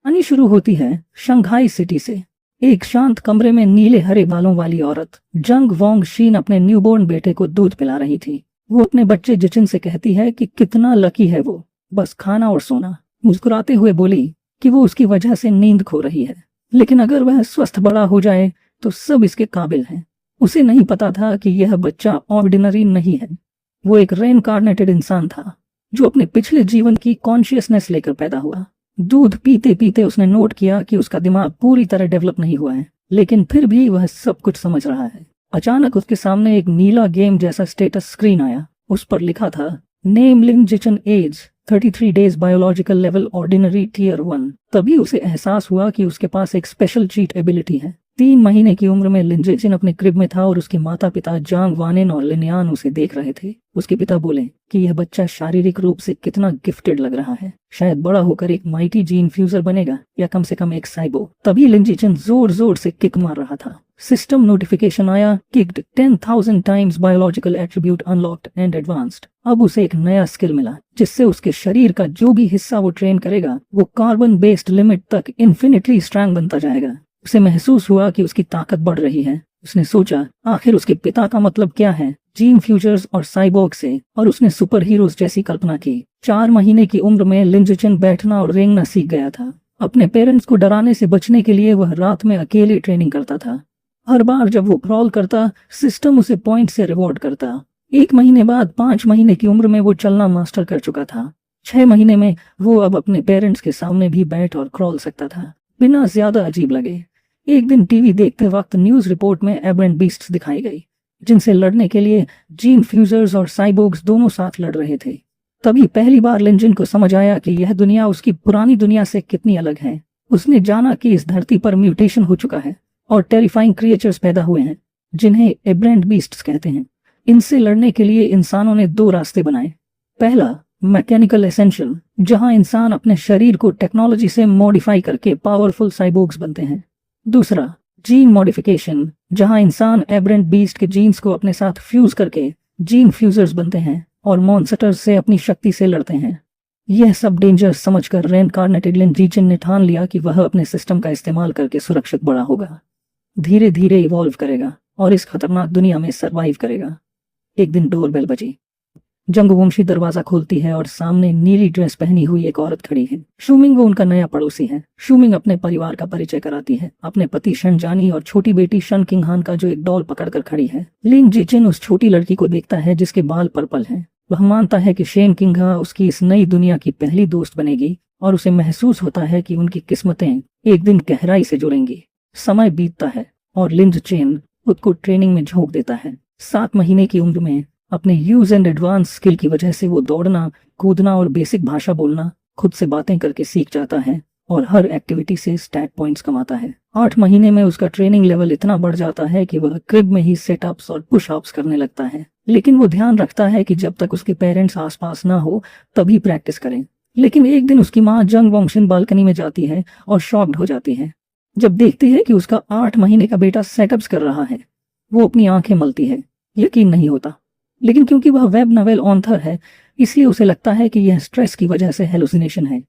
कहानी शुरू होती है शंघाई सिटी से। एक शांत कमरे में नीले हरे बालों वाली औरत जंग वोंग शीन अपने न्यूबॉर्न बेटे को दूध पिला रही थी। वो अपने बच्चे जिचिन से कहती है कि कितना लकी है वो, बस खाना और सोना। मुस्कुराते हुए बोली कि वो उसकी वजह से नींद खो रही है, लेकिन अगर वह स्वस्थ बड़ा हो जाए तो सब इसके काबिल हैं। उसे नहीं पता था कि यह बच्चा ऑर्डिनरी नहीं है, वो एक रेनकार्नेटेड इंसान था जो अपने पिछले जीवन की कॉन्शियसनेस लेकर पैदा हुआ। दूध पीते पीते उसने नोट किया कि उसका दिमाग पूरी तरह डेवलप नहीं हुआ है, लेकिन फिर भी वह सब कुछ समझ रहा है। अचानक उसके सामने एक नीला गेम जैसा स्टेटस स्क्रीन आया। उस पर लिखा था name Lin Jichen, age 33 days, biological level ordinary tier 1। तभी उसे एहसास हुआ कि उसके पास एक स्पेशल चीट एबिलिटी है। 3 महीने की उम्र में लिन जिचिन अपने क्रिब में था और उसके माता पिता जांग वानेन और लिनयान उसे देख रहे थे। उसके पिता बोले कि यह बच्चा शारीरिक रूप से कितना गिफ्टेड लग रहा है, शायद बड़ा होकर एक माइटी जीन फ्यूजर बनेगा या कम से कम एक साइबो। तभी लिन जिचिन जोर जोर से किक मार रहा था। सिस्टम नोटिफिकेशन आया, kicked 10,000 times, biological attribute unlocked and advanced. अब उसे एक नया स्किल मिला जिससे उसके शरीर का जो भी हिस्सा वो ट्रेन करेगा वो कार्बन बेस्ड लिमिट तक इन्फिनिटली स्ट्रांग बनता जाएगा। उसे महसूस हुआ कि उसकी ताकत बढ़ रही है। उसने सोचा आखिर उसके पिता का मतलब क्या है जीन फ्यूचर्स और साइबोर्ग से, और उसने सुपर हीरोज जैसी कल्पना की। 4 महीने की उम्र में लिन जिचिन बैठना और रेंगना सीख गया था। अपने पेरेंट्स को डराने से बचने के लिए वह रात में अकेले ट्रेनिंग करता था। हर बार जब वो क्रॉल करता, सिस्टम उसे पॉइंट से रिवॉर्ड करता। 1 महीने बाद 5 महीने की उम्र में वो चलना मास्टर कर चुका था। 6 महीने में वो अब अपने पेरेंट्स के सामने भी बैठ और क्रॉल सकता था बिना ज्यादा अजीब लगे। एक दिन टीवी देखते वक्त न्यूज रिपोर्ट में एबरेंट बीस्ट्स दिखाई गई जिनसे लड़ने के लिए जीन फ्यूजर्स और साइबोर्ग्स दोनों साथ लड़ रहे थे। तभी पहली बार लिंजिन को समझ आया कि यह दुनिया उसकी पुरानी दुनिया से कितनी अलग है। उसने जाना कि इस धरती पर म्यूटेशन हो चुका है और टेरिफाइंग क्रिएचर्स पैदा हुए हैं जिन्हें एबरेंट बीस्ट्स कहते हैं। इनसे लड़ने के लिए इंसानों ने 2 रास्ते बनाए। पहला मैकेनिकल एसेंशियल, जहां इंसान अपने शरीर को टेक्नोलॉजी से मॉडिफाई करके पावरफुल साइबोर्ग्स बनते हैं। दूसरा जीन मॉडिफिकेशन, जहां इंसान एबरेंट बीस्ट के जीन्स को अपने साथ फ्यूज करके जीन फ्यूजर्स बनते हैं और मॉन्स्टर्स से अपनी शक्ति से लड़ते हैं। यह सब डेंजर समझकर रेनकार्नेटेड लिन जिचिन ने ठान लिया कि वह अपने सिस्टम का इस्तेमाल करके सुरक्षित बड़ा होगा, धीरे धीरे इवॉल्व करेगा और इस खतरनाक दुनिया में सरवाइव करेगा। एक दिन डोरबेल बजी। जंगवंशी दरवाजा खोलती है और सामने नीली ड्रेस पहनी हुई एक औरत खड़ी है। शूमिंग वो उनका नया पड़ोसी है। शूमिंग अपने परिवार का परिचय कराती है, अपने पति शन जानी और छोटी बेटी शन किंगहान का जो एक डॉल पकड़कर खड़ी है। लिन जिचिन उस छोटी लड़की को देखता है जिसके बाल पर्पल हैं। वह मानता है कि शेन किंगहा उसकी इस नई दुनिया की पहली दोस्त बनेगी और उसे महसूस होता है कि उनकी किस्मतें एक दिन गहराई से जुड़ेंगी। समय बीतता है और लिन जिचिन खुद को ट्रेनिंग में झोंक देता है। 7 महीने की उम्र में अपने यूज एंड एडवांस स्किल की वजह से वो दौड़ना, कूदना और बेसिक भाषा बोलना खुद से बातें करके सीख जाता है और हर एक्टिविटी से स्टैट पॉइंट्स कमाता है। 8 महीने में उसका ट्रेनिंग लेवल इतना बढ़ जाता है कि वह क्रिब में ही सेटअप्स और पुशअप्स करने लगता है। लेकिन वो ध्यान रखता है कि जब तक उसके पेरेंट्स आसपास ना हो तभी प्रैक्टिस करें। लेकिन एक दिन उसकी माँ जंग वोंगशिन बालकनी में जाती है और शॉक्ड हो जाती है जब देखती है कि उसका 8 महीने का बेटा सेटअप्स कर रहा है। वो अपनी आंखें मलती है, यकीन नहीं होता। लेकिन क्योंकि वह वेब नॉवेल ऑथर है इसलिए उसे लगता है कि यह स्ट्रेस की वजह से हेलुसिनेशन है।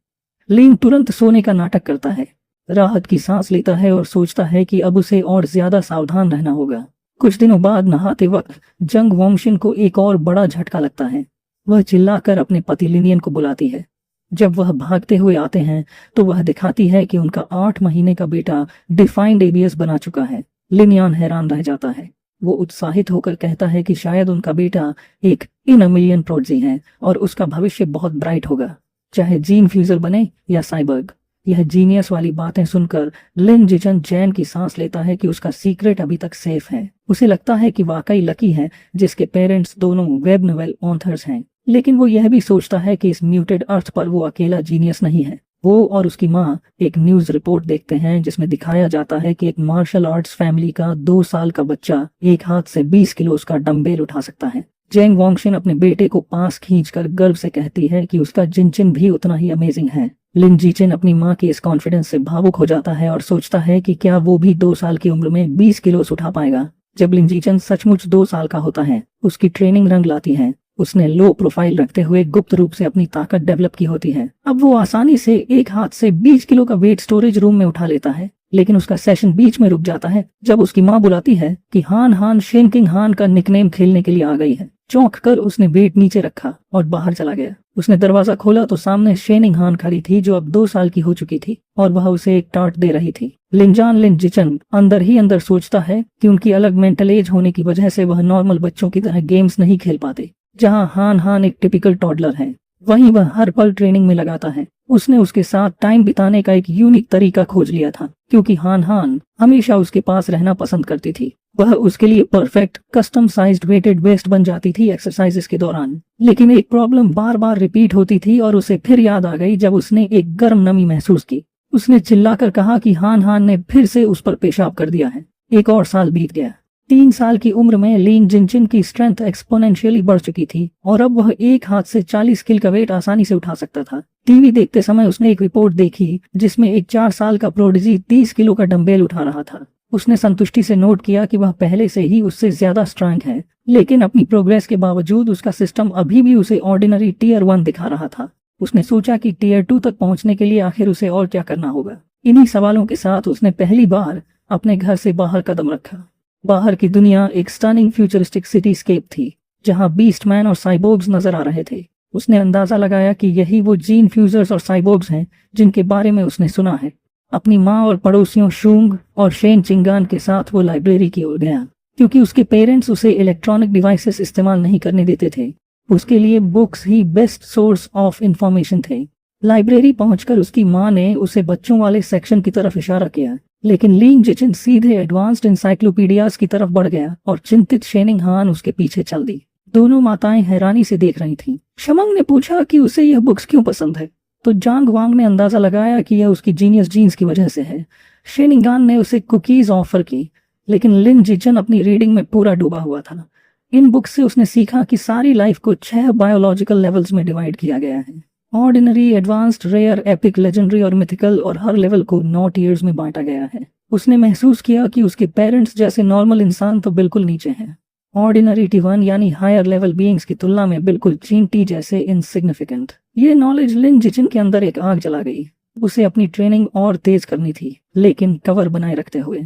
लिन तुरंत सोने का नाटक करता है, राहत की सांस लेता है और सोचता है कि अब उसे और ज्यादा सावधान रहना होगा। कुछ दिनों बाद नहाते वक्त जंग वोंगशिन को एक और बड़ा झटका लगता है। वह चिल्लाकर अपने पति लिनियन को बुलाती है। जब वह भागते हुए आते हैं तो वह दिखाती है कि उनका 8 महीने का बेटा डिफाइंड एबीएस बना चुका है। लिनियन हैरान रह जाता है। वो उत्साहित होकर कहता है कि शायद उनका बेटा एक इन अ मिलियन प्रोडिजी है और उसका भविष्य बहुत ब्राइट होगा, चाहे जीन फ्यूजर बने या साइबर्ग। यह जीनियस वाली बातें सुनकर लिन जिचिन चैन की सांस लेता है कि उसका सीक्रेट अभी तक सेफ है। उसे लगता है कि वाकई लकी है जिसके पेरेंट्स दोनों वेब नॉवेल ऑथर्स हैं। लेकिन वो यह भी सोचता है कि इस म्यूटेड अर्थ पर वो अकेला जीनियस नहीं है। वो और उसकी माँ एक न्यूज रिपोर्ट देखते हैं जिसमें दिखाया जाता है कि एक मार्शल आर्ट्स फैमिली का 2 साल का बच्चा एक हाथ से 20 किलो का डंबेल उठा सकता है। जेंग वोंगशिन अपने बेटे को पास खींचकर गर्व से कहती है कि उसका जिनचिन भी उतना ही अमेजिंग है। लिन जिचिन अपनी माँ के इस कॉन्फिडेंस से भावुक हो जाता है और सोचता है कि क्या वो भी 2 साल की उम्र में 20 किलो उठा पाएगा। जब लिन जिचिन सचमुच 2 साल का होता है उसकी ट्रेनिंग रंग लाती है। उसने लो प्रोफाइल रखते हुए गुप्त रूप से अपनी ताकत डेवलप की होती है। अब वो आसानी से एक हाथ से 20 किलो का वेट स्टोरेज रूम में उठा लेता है, लेकिन उसका सेशन बीच में रुक जाता है जब उसकी माँ बुलाती है कि हान शेनकिंग हान का निकनेम खेलने के लिए आ गई है। चौंक कर उसने वेट नीचे रखा और बाहर चला गया। उसने दरवाजा खोला तो सामने शेनिंग हान खड़ी थी, जो अब 2 साल की हो चुकी थी और वह उसे एक टार्ट दे रही थी। लिंजान लिनजिचन अंदर ही अंदर सोचता है कि उनकी अलग मेंटल एज होने की वजह से वह नॉर्मल बच्चों की तरह गेम्स नहीं खेल पाते। जहां हान एक टिपिकल टॉडलर है, वहीं वह हर पल ट्रेनिंग में लगाता है। उसने उसके साथ टाइम बिताने का एक यूनिक तरीका खोज लिया था, क्योंकि हान हमेशा उसके पास रहना पसंद करती थी। वह उसके लिए perfect custom sized weighted vest बन जाती थी एक्सरसाइजेस के दौरान। लेकिन एक प्रॉब्लम बार बार रिपीट होती थी और उसे फिर याद आ गई जब उसने एक गर्म नमी महसूस की। उसने चिल्लाकर कहा कि हान ने फिर से उस पर पेशाब कर दिया है। एक और साल बीत गया। 3 साल की उम्र में लिंग जिनचिन की स्ट्रेंथ एक्सपोनेंशियली बढ़ चुकी थी और अब वह एक हाथ से 40 किलो का वेट आसानी से उठा सकता था। टीवी देखते समय उसने एक रिपोर्ट देखी जिसमें एक 4 साल का प्रोडिजी 30 किलो का डंबेल उठा रहा था। उसने संतुष्टि से नोट किया कि वह पहले से ही उससे ज्यादा स्ट्रांग है, लेकिन अपनी प्रोग्रेस के बावजूद उसका सिस्टम अभी भी उसे ऑर्डिनरी टियर 1 दिखा रहा था। उसने सोचा कि टियर 2 तक पहुंचने के लिए आखिर उसे और क्या करना होगा। इन्हीं सवालों के साथ उसने पहली बार अपने घर से बाहर कदम रखा। बाहर की दुनिया एक स्टनिंग फ्यूचरिस्टिक सिटीस्केप थी, जहां बीस्ट मैन और साइबोर्ग्स नजर आ रहे थे। उसने अंदाजा लगाया कि यही वो जीन फ्यूजर्स और साइबोर्ग्स हैं जिनके बारे में उसने सुना है। अपनी माँ और पड़ोसियों शूंग और शेन चिंगान के साथ वो लाइब्रेरी की ओर गया, क्योंकि उसके पेरेंट्स उसे इलेक्ट्रॉनिक डिवाइसेस इस्तेमाल नहीं करने देते थे। उसके लिए books he best source of information थे। लाइब्रेरी पहुंचकर उसकी माँ ने उसे बच्चों वाले सेक्शन की तरफ इशारा किया, लेकिन लिंग जिचिन सीधे एडवांस्ड इंसाइक्लोपीडियाज की तरफ बढ़ गया और चिंतित शेनिंग हान उसके पीछे चल दी। दोनों माताएं हैरानी से देख रही थीं। शमंग ने पूछा कि उसे यह बुक्स क्यों पसंद है, तो जांग वांग ने अंदाजा लगाया कि यह उसकी जीनियस जीन्स की वजह से है। शेनिंगान ने उसे कुकीज ऑफर की, लेकिन लिन जिचन अपनी रीडिंग में पूरा डूबा हुआ था। इन बुक्स से उसने सीखा कि सारी लाइफ को 6 बायोलॉजिकल लेवल्स में डिवाइड किया गया है। Ordinary, advanced, rare, epic, legendary और मिथिकल, और हर लेवल को 9 टीयर्स में बांटा गया है। उसने महसूस किया कि उसके पेरेंट्स जैसे नॉर्मल इंसान तो बिल्कुल नीचे हैं। ऑर्डिनरी T1 यानी हायर लेवल बीइंग्स की तुलना में बिल्कुल चीन टी जैसे इनसिग्निफिकेंट। ये नॉलेज लिन जिचिन के अंदर एक आग जला गई। उसे अपनी ट्रेनिंग और तेज करनी थी, लेकिन कवर बनाए रखते हुए।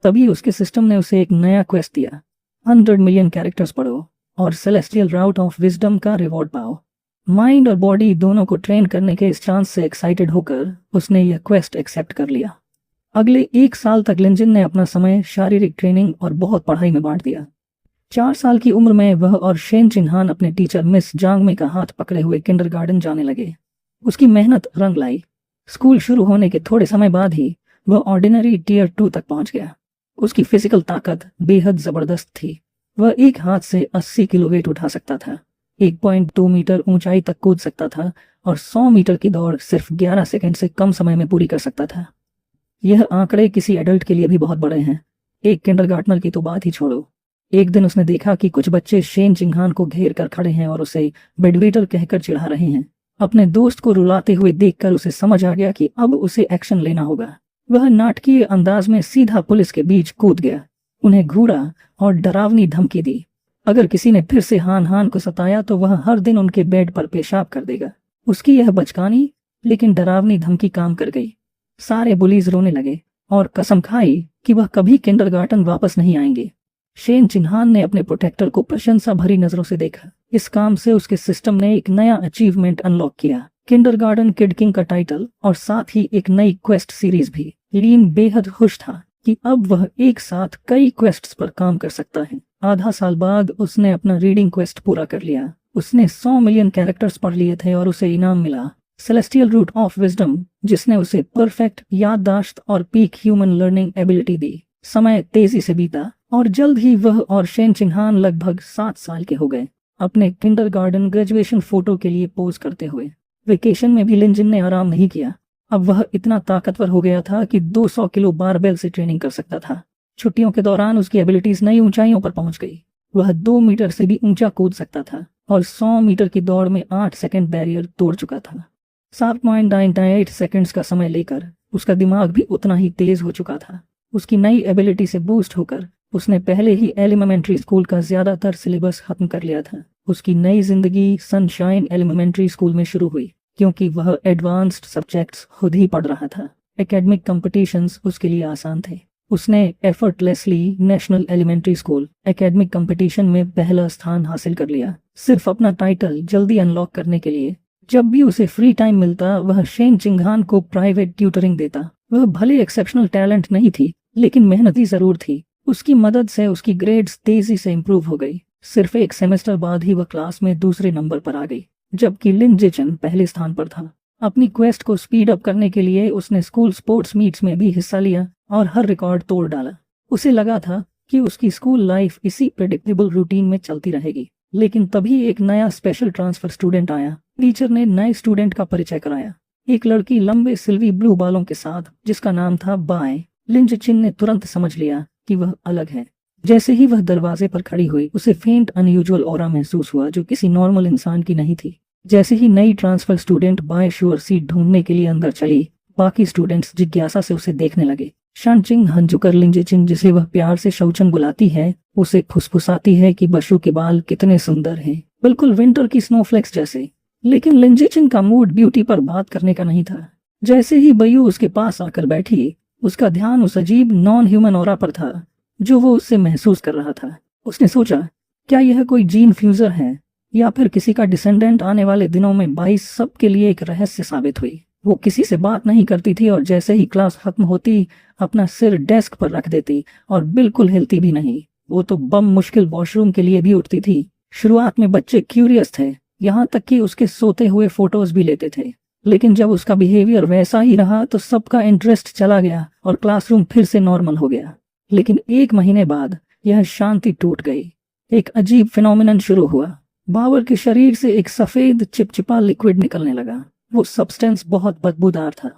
तभी उसके सिस्टम ने उसे एक नया क्वेस्ट दिया। 100 मिलियन कैरेक्टर्स पढ़ो और सेलेस्टियल राउट ऑफ विजडम का रिवॉर्ड पाओ। माइंड और बॉडी दोनों को ट्रेन करने के इस चांस से एक्साइटेड होकर उसने यह क्वेस्ट एक्सेप्ट कर लिया। अगले 1 साल तक लिंजिन ने अपना समय शारीरिक ट्रेनिंग और बहुत पढ़ाई में बांट दिया। 4 साल की उम्र में वह और शेन चिन्हान अपने टीचर मिस जांगमे का हाथ पकड़े हुए किंडरगार्टन जाने लगे। उसकी मेहनत रंग लाई। स्कूल शुरू होने के थोड़े समय बाद ही वह ऑर्डिनरी टियर 2 तक पहुंच गया। उसकी फिजिकल ताकत बेहद जबरदस्त थी। वह एक हाथ से 80 किलो वेट उठा सकता था, 1.2 मीटर ऊंचाई तक कूद सकता था और 100 मीटर की दौड़ सिर्फ 11 सेकंड से कम समय में पूरी कर सकता था। यह आंकड़े किसी एडल्ट के लिए भी बहुत बड़े हैं। एक किंडरगार्टनर की तो बात ही छोड़ो। एक दिन उसने देखा कि कुछ बच्चे शेन चिंगहान को घेर कर खड़े हैं और उसे बेडवेटर कहकर चिढ़ा रहे हैं। अपने दोस्त को रुलाते हुए देखकर उसे समझ आ गया कि अब उसे एक्शन लेना होगा। वह नाटकीय अंदाज में सीधा पुलिस के बीच कूद गया, उन्हें घूरा और डरावनी धमकी दी। अगर किसी ने फिर से हान को सताया तो वह हर दिन उनके बेड पर पेशाब कर देगा। उसकी यह बचकानी लेकिन डरावनी धमकी काम कर गई। सारे बुलीज रोने लगे और कसम खाई कि वह कभी किंडरगार्टन वापस नहीं आएंगे। शेन चिन्हान ने अपने प्रोटेक्टर को प्रशंसा भरी नजरों से देखा। इस काम से उसके सिस्टम ने एक नया अचीवमेंट अनलॉक किया, किंडरगार्टन किड किंग का टाइटल और साथ ही एक नई क्वेस्ट सीरीज भी। लीन बेहद खुश था कि अब वह एक साथ कई क्वेस्ट्स पर काम कर सकता है। आधा साल बाद उसने अपना रीडिंग क्वेस्ट पूरा कर लिया। उसने 100 मिलियन कैरेक्टर्स पढ़ लिए थे और उसे इनाम मिला, सेलेस्टियल रूट ऑफ विजडम, जिसने उसे परफेक्ट याददाश्त और पीक ह्यूमन लर्निंग एबिलिटी दी। समय तेजी से बीता और जल्द ही वह और शेन चिन्हान लगभग 7 साल के हो गए, अपने किंडरगार्टन ग्रेजुएशन फोटो के लिए पोज करते हुए। वेकेशन में भी लिंजिन ने आराम नहीं किया। अब वह इतना ताकतवर हो गया था कि 200 किलो बारबेल से ट्रेनिंग कर सकता था। छुट्टियों के दौरान उसकी एबिलिटीज नई ऊंचाइयों पर पहुंच गई। वह 2 मीटर से भी ऊंचा कूद सकता था और 100 मीटर की दौड़ में 8 सेकंड बैरियर तोड़ चुका था। 7.98 सेकंड्स का समय लेकर उसका दिमाग भी उतना ही तेज हो चुका था। उसकी नई एबिलिटी से बूस्ट होकर उसने पहले ही एलिमेंट्री स्कूल का ज्यादातर सिलेबस खत्म कर लिया था। उसकी नई जिंदगी सनशाइन एलिमेंट्री स्कूल में शुरू हुई, क्योंकि वह एडवांस्ड सब्जेक्ट्स खुद ही पढ़ रहा था। एकेडमिक कंपटीशंस उसके लिए आसान थे। उसने effortlessly national elementary school academic competition में पहला स्थान हासिल कर लिया, सिर्फ अपना टाइटल जल्दी अनलॉक करने के लिए। जब भी उसे फ्री टाइम मिलता वह शेन चिंगहान को प्राइवेट ट्यूटरिंग देता। वह भले एक्सेप्शनल टैलेंट नहीं थी, लेकिन मेहनती जरूर थी। उसकी मदद से उसकी ग्रेड्स तेजी से इम्प्रूव हो गई। सिर्फ एक सेमेस्टर बाद ही वह क्लास में दूसरे नंबर पर आ गई, जबकि लिन जिचिन पहले स्थान पर था। अपनी क्वेस्ट को स्पीड अप करने के लिए उसने स्कूल स्पोर्ट्स मीट्स में भी हिस्सा लिया और हर रिकॉर्ड तोड़ डाला। उसे लगा था कि उसकी स्कूल लाइफ इसी प्रेडिक्टेबल रूटीन में चलती रहेगी, लेकिन तभी एक नया स्पेशल ट्रांसफर स्टूडेंट आया। टीचर ने नए स्टूडेंट का परिचय कराया, एक लड़की लंबे सिल्वी ब्लू बालों के साथ, जिसका नाम था बाय। लिन जिचिन ने तुरंत समझ लिया कि वह अलग है। जैसे ही वह दरवाजे पर खड़ी हुई, उसे फेंट अनयूजुअल ऑरा महसूस हुआ जो किसी नॉर्मल इंसान की नहीं थी। जैसे ही नई ट्रांसफर स्टूडेंट बाय श्योर सीट ढूंढने के लिए अंदर चली, बाकी स्टूडेंट्स जिज्ञासा से उसे देखने लगे। शान चिंग हन झुकर लिन जिचिन, जिसे वह प्यार से शौचन बुलाती है, उसे फुसफुसाती है कि बशु के बाल कितने सुंदर हैं, बिल्कुल विंटर की स्नोफ्लेक्स जैसे। लेकिन लिन जिचिन का मूड ब्यूटी पर बात करने का नहीं था। जैसे ही बयू उसके पास आकर बैठी, उसका ध्यान उस अजीब नॉन ह्यूमन ऑरा पर था जो वो उससे महसूस कर रहा था। उसने सोचा, क्या यह कोई जीन फ्यूजर है या फिर किसी का डिसेंडेंट? आने वाले दिनों में 22 सबके लिए एक रहस्य साबित हुई। वो किसी से बात नहीं करती थी और जैसे ही क्लास खत्म होती अपना सिर डेस्क पर रख देती और बिल्कुल हिलती भी नहीं। वो तो बम मुश्किल वॉशरूम के लिए भी उठती थी। शुरुआत में बच्चे क्यूरियस थे, यहाँ तक कि उसके सोते हुए फोटोज भी लेते थे, लेकिन जब उसका बिहेवियर वैसा ही रहा तो सबका इंटरेस्ट चला गया और क्लासरूम फिर से नॉर्मल हो गया। लेकिन 1 महीने बाद यह शांति टूट गई। एक अजीब फिनोमिनन शुरू हुआ। बाबर के शरीर से एक सफेद चिपचिपा लिक्विड निकलने लगा। वो सब्सटेंस बहुत बदबूदार था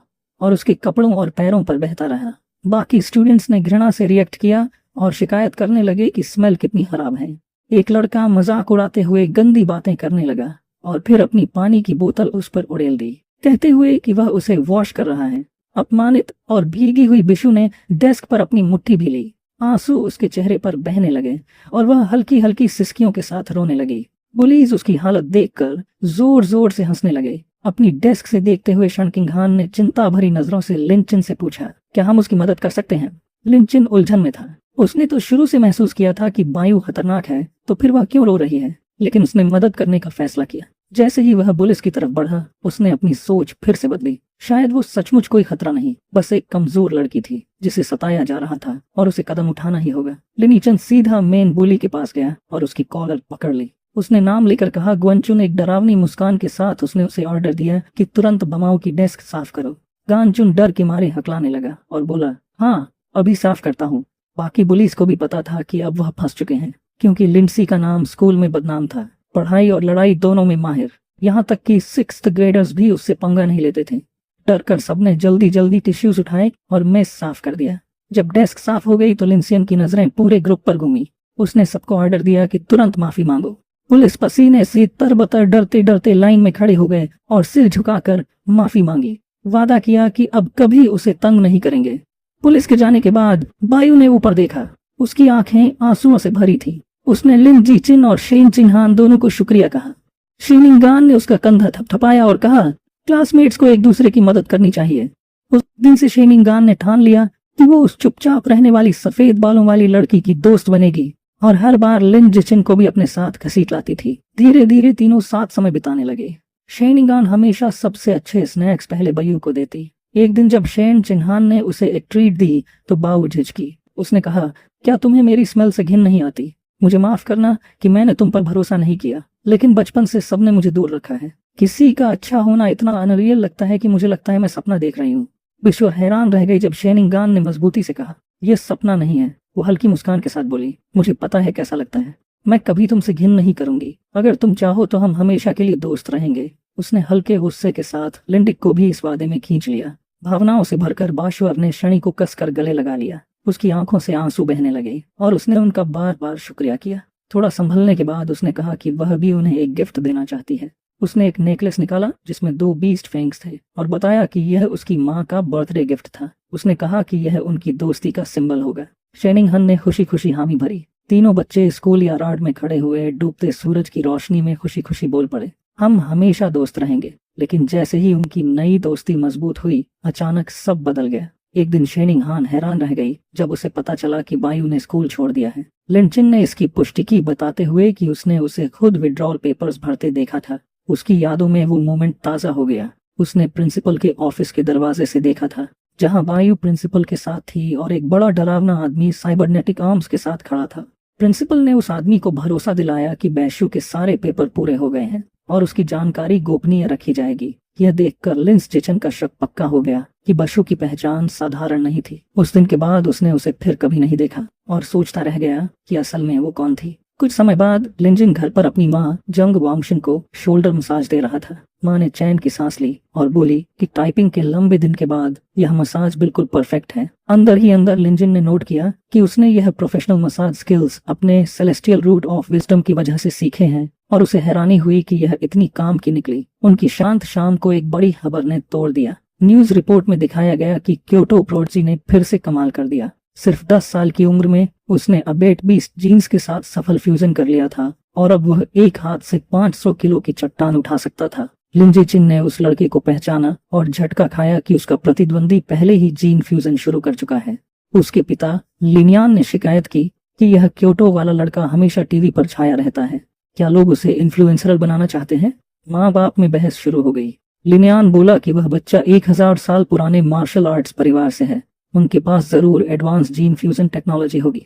और उसके कपड़ों और पैरों पर बहता रहा। बाकी स्टूडेंट्स ने घृणा से रिएक्ट किया और शिकायत करने लगे कि स्मेल कितनी खराब है। एक लड़का मजाक उड़ाते हुए गंदी बातें करने लगा और फिर अपनी पानी की बोतल उस पर उड़ेल दी, कहते हुए कि वह उसे वॉश कर रहा है। अपमानित और भीगी हुई बिशु ने डेस्क पर अपनी मुट्ठी भी ली। आंसू उसके चेहरे पर बहने लगे और वह हल्की हल्की सिसकियों के साथ रोने लगी। पुलिस उसकी हालत देखकर जोर जोर से हंसने लगे। अपनी डेस्क से देखते हुए शन चिंगहान ने चिंता भरी नजरों से लिन चिन से पूछा, क्या हम उसकी मदद कर सकते हैं? लिन चिन उलझन में था। उसने तो शुरू से महसूस किया था कि बायु खतरनाक है, तो फिर वह क्यों रो रही है, लेकिन उसने मदद करने का फैसला किया। जैसे ही वह पुलिस की तरफ बढ़ा, उसने अपनी सोच फिर से बदली। शायद वो सचमुच कोई खतरा नहीं, बस एक कमजोर लड़की थी जिसे सताया जा रहा था और उसे कदम उठाना ही होगा। लिनीचन सीधा मेन बुली के पास गया और उसकी कॉलर पकड़ ली। उसने नाम लेकर कहा, ग्वनचुन। एक डरावनी मुस्कान के साथ उसने उसे ऑर्डर दिया कि तुरंत बमाओ की डेस्क साफ करो। गानचुन डर के मारे हकलाने लगा और बोला, हाँ अभी साफ करता हूँ। बाकी पुलिस को भी पता था कि अब वह फंस चुके हैं, क्योंकि लिंडसी का नाम स्कूल में बदनाम था, पढ़ाई और लड़ाई दोनों में माहिर। यहाँ तक कि 6th ग्रेडर्स भी उससे पंगा नहीं लेते थे। डर कर सबने जल्दी जल्दी टिश्यूज उठाए और मेस साफ कर दिया। जब डेस्क साफ हो गई तो लिंसियन की नजरें पूरे ग्रुप पर घूमी। उसने सबको ऑर्डर दिया कि तुरंत माफी मांगो। पुलिस पसीने से तरबतर डरते डरते लाइन में खड़े हो गए और सिर झुकाकर माफी मांगी। वादा किया कि अब कभी उसे तंग नहीं करेंगे। पुलिस के जाने के बाद बायू ने ऊपर देखा। उसकी आंखें आंसुओं से भरी थी। उसने लिन जिचिन और शेन चिंगहान दोनों को शुक्रिया कहा। शिनिंगान ने उसका कंधा थपथपाया और कहा, क्लासमेट्स को एक दूसरे की मदद करनी चाहिए। उस दिन से शेनिंगान ने ठान लिया कि वो उस चुपचाप रहने वाली सफेद बालों वाली लड़की की दोस्त बनेगी और हर बार लिन जिचिन को भी अपने साथ घसीट लाती थी। धीरे धीरे तीनों साथ समय बिताने लगे। शेनिंगान हमेशा सबसे अच्छे स्नैक्स पहले बयू को देती। एक दिन जब शेन चिंगहान ने उसे एक ट्रीट दी तो बाऊ झिझकी। उसने कहा, क्या तुम्हें मेरी स्मेल से घिन नहीं आती? मुझे माफ करना कि मैंने तुम पर भरोसा नहीं किया, लेकिन बचपन से सबने मुझे दूर रखा है। किसी का अच्छा होना इतना अनरियल लगता है कि मुझे लगता है मैं सपना देख रही हूँ। विश्व हैरान रह गई जब शेनिंगान ने मजबूती से कहा, यह सपना नहीं है। वो हल्की मुस्कान के साथ बोली, मुझे पता है कैसा लगता है। मैं कभी तुमसे घिन नहीं करूंगी। अगर तुम चाहो तो हम हमेशा के लिए दोस्त रहेंगे। उसने हल्के गुस्से के साथ लिंडिक को भी इस वादे में खींच लिया। भावनाओं से भरकर बाश्वर ने शनि को कसकर गले लगा लिया। उसकी आंखों से आंसू बहने लगे और उसने उनका बार बार शुक्रिया किया। थोड़ा संभलने के बाद उसने कहा कि वह भी उन्हें एक गिफ्ट देना चाहती है। उसने एक नेकलेस निकाला जिसमें 2 बीस्ट फैंग्स थे और बताया कि यह उसकी माँ का बर्थडे गिफ्ट था। उसने कहा कि यह उनकी दोस्ती का सिंबल होगा। शेनिंगहन ने खुशी खुशी हामी भरी। तीनों बच्चे स्कूल यार्ड में खड़े हुए डूबते सूरज की रोशनी में खुशी खुशी बोल पड़े, हम हमेशा दोस्त रहेंगे। लेकिन जैसे ही उनकी नई दोस्ती मजबूत हुई, अचानक सब बदल गया। एक दिन शेनिंगहान हैरान रह गई जब उसे पता चला कि बायू ने स्कूल छोड़ दिया है। लिनचिन ने इसकी पुष्टि की, बताते हुए कि उसने उसे खुद विड्रॉल पेपर्स भरते देखा था। उसकी यादों में वो मोमेंट ताज़ा हो गया। उसने प्रिंसिपल के ऑफिस के दरवाजे से देखा था, जहां बायू प्रिंसिपल के साथ थी और एक बड़ा डरावना आदमी साइबरनेटिक आर्म्स के साथ खड़ा था। प्रिंसिपल ने उस आदमी को भरोसा दिलाया कि बैशु के सारे पेपर पूरे हो गए हैं और उसकी जानकारी गोपनीय रखी जाएगी। यह देखकर लिंस जिचिन का शक पक्का हो गया कि बशु की पहचान साधारण नहीं थी। उस दिन के बाद उसने उसे फिर कभी नहीं देखा और सोचता रह गया कि असल में वो कौन थी। कुछ समय बाद लिंजिन घर पर अपनी माँ जंग वांगशिन को शोल्डर मसाज दे रहा था। माँ ने चैन की सांस ली और बोली कि टाइपिंग के लंबे दिन के बाद यह मसाज बिल्कुल परफेक्ट है। अंदर ही अंदर लिंजिन ने नोट किया कि उसने यह प्रोफेशनल मसाज स्किल्स अपने सेलेस्टियल रूट ऑफ विजडम की वजह से सीखे हैं और उसे हैरानी हुई कि यह इतनी काम की निकली। उनकी शांत शाम को एक बड़ी खबर ने तोड़ दिया। न्यूज रिपोर्ट में दिखाया गया कि क्योटो प्रोडजी ने फिर से कमाल कर दिया। सिर्फ 10 साल की उम्र में उसने अबेट बीस्ट जीन्स के साथ सफल फ्यूजन कर लिया था और अब वह एक हाथ से 500 किलो की चट्टान उठा सकता था। लिन जिचिन ने उस लड़के को पहचाना और झटका खाया कि उसका प्रतिद्वंदी पहले ही जीन फ्यूजन शुरू कर चुका है। उसके पिता लिनियान ने शिकायत की कि यह क्योटो वाला लड़का हमेशा टीवी पर छाया रहता है। क्या लोग उसे इन्फ्लुएंसर बनाना चाहते हैं? माँ बाप में बहस शुरू हो गई। लिनियान बोला कि वह बच्चा 1000 साल पुराने मार्शल आर्ट्स परिवार से है, उनके पास जरूर एडवांस जीन फ्यूजन टेक्नोलॉजी होगी।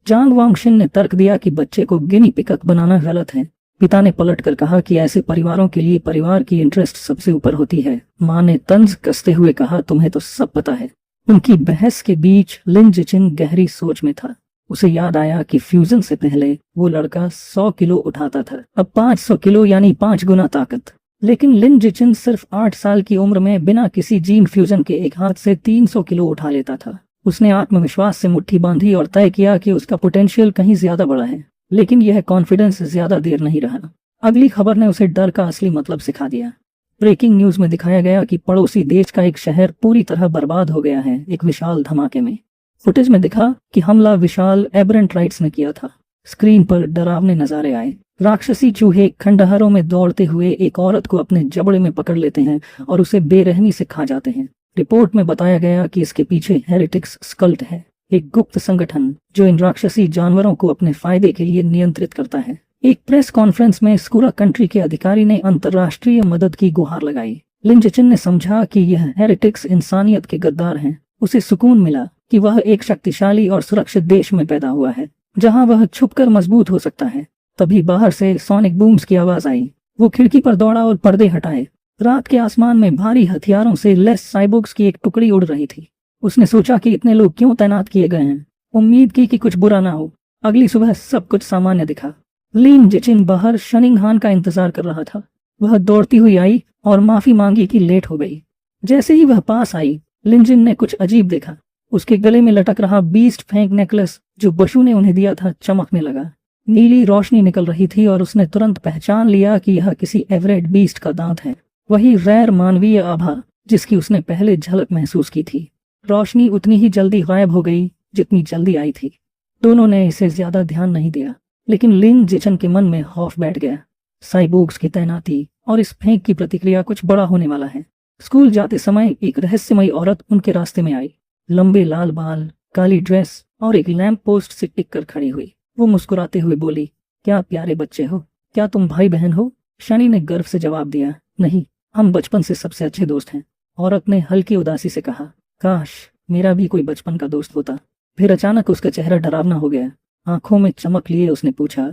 जांग वांगशिन ने तर्क दिया कि बच्चे को गिनी पिकक बनाना गलत है। पिता ने पलटकर कहा कि ऐसे परिवारों के लिए परिवार की इंटरेस्ट सबसे ऊपर होती है। माँ ने तंज कसते हुए कहा, तुम्हें तो सब पता है। उनकी बहस के बीच लिन जिचिन गहरी सोच में था। उसे याद आया कि फ्यूजन से पहले वो लड़का 100 किलो उठाता था, अब 500 किलो यानी 5 गुना ताकत। लेकिन लिन जिचिन सिर्फ 8 साल की उम्र में बिना किसी जीन फ्यूजन के एक हाथ से 300 किलो उठा लेता था। उसने आत्मविश्वास से मुट्ठी बांधी और तय किया कि उसका पोटेंशियल कहीं ज्यादा बड़ा है। लेकिन यह कॉन्फिडेंस ज्यादा देर नहीं रहा। अगली खबर ने उसे डर का असली मतलब सिखा दिया। ब्रेकिंग न्यूज में दिखाया गया कि पड़ोसी देश का एक शहर पूरी तरह बर्बाद हो गया है एक विशाल धमाके में। फुटेज में दिखा कि हमला विशाल एबरेंट राइट्स ने किया था। स्क्रीन पर डरावने नजारे आए। राक्षसी चूहे खंडहरों में दौड़ते हुए एक औरत को अपने जबड़े में पकड़ लेते हैं और उसे बेरहमी से खा जाते हैं। रिपोर्ट में बताया गया कि इसके पीछे हेरिटिक्स स्कल्ट है, एक गुप्त संगठन जो इन राक्षसी जानवरों को अपने फायदे के लिए नियंत्रित करता है। एक प्रेस कॉन्फ्रेंस में स्कूरा कंट्री के अधिकारी ने अंतर्राष्ट्रीय मदद की गुहार लगाई। लिन जिचिन ने समझा कि यह हेरिटिक्स इंसानियत के गद्दार हैं। उसे सुकून मिला कि वह एक शक्तिशाली और सुरक्षित देश में पैदा हुआ है जहां वह छुपकर मजबूत हो सकता है। तभी बाहर से सोनिक बूम्स की आवाज आई। वो खिड़की पर दौड़ा और पर्दे हटाए। रात के आसमान में भारी हथियारों से लेस साइबोर्ग्स की एक टुकड़ी उड़ रही थी। उसने सोचा कि इतने लोग क्यों तैनात किए गए हैं। उम्मीद की कि कुछ बुरा ना हो। अगली सुबह सब कुछ सामान्य दिखा। लिन जिचिन बाहर शेनिंगहान का इंतजार कर रहा था। वह दौड़ती हुई आई और माफी मांगी कि लेट हो गई। जैसे ही वह पास आई, लिनजिन ने कुछ अजीब देखा। उसके गले में लटक रहा बीस्ट फैंक नेकलेस जो बशु ने उन्हें दिया था चमकने लगा। नीली रोशनी निकल रही थी और उसने तुरंत पहचान लिया कि यह किसी एवरेट बीस्ट का दांत है, वही गैर मानवीय आभा जिसकी उसने पहले झलक महसूस की थी। रोशनी उतनी ही जल्दी गायब हो गई जितनी जल्दी आई थी। दोनों ने इसे ज्यादा ध्यान नहीं दिया, लेकिन लिन जिचिन के मन में खौफ बैठ गया। साइबोर्ग्स की तैनाती और इस फेंक की प्रतिक्रिया कुछ बड़ा होने वाला है। स्कूल जाते समय एक रहस्यमयी औरत उनके रास्ते में आई। लंबे लाल बाल, काली ड्रेस और एक लैंप पोस्ट से टिक कर खड़ी हुई। वो मुस्कुराते हुए बोली, क्या प्यारे बच्चे हो, क्या तुम भाई बहन हो? शनि ने गर्व से जवाब दिया, नहीं, हम बचपन से सबसे अच्छे दोस्त हैं। औरत ने हल्की उदासी से कहा, काश मेरा भी कोई बचपन का दोस्त होता। फिर अचानक उसका चेहरा डरावना हो गया। आंखों में चमक लिए उसने पूछा,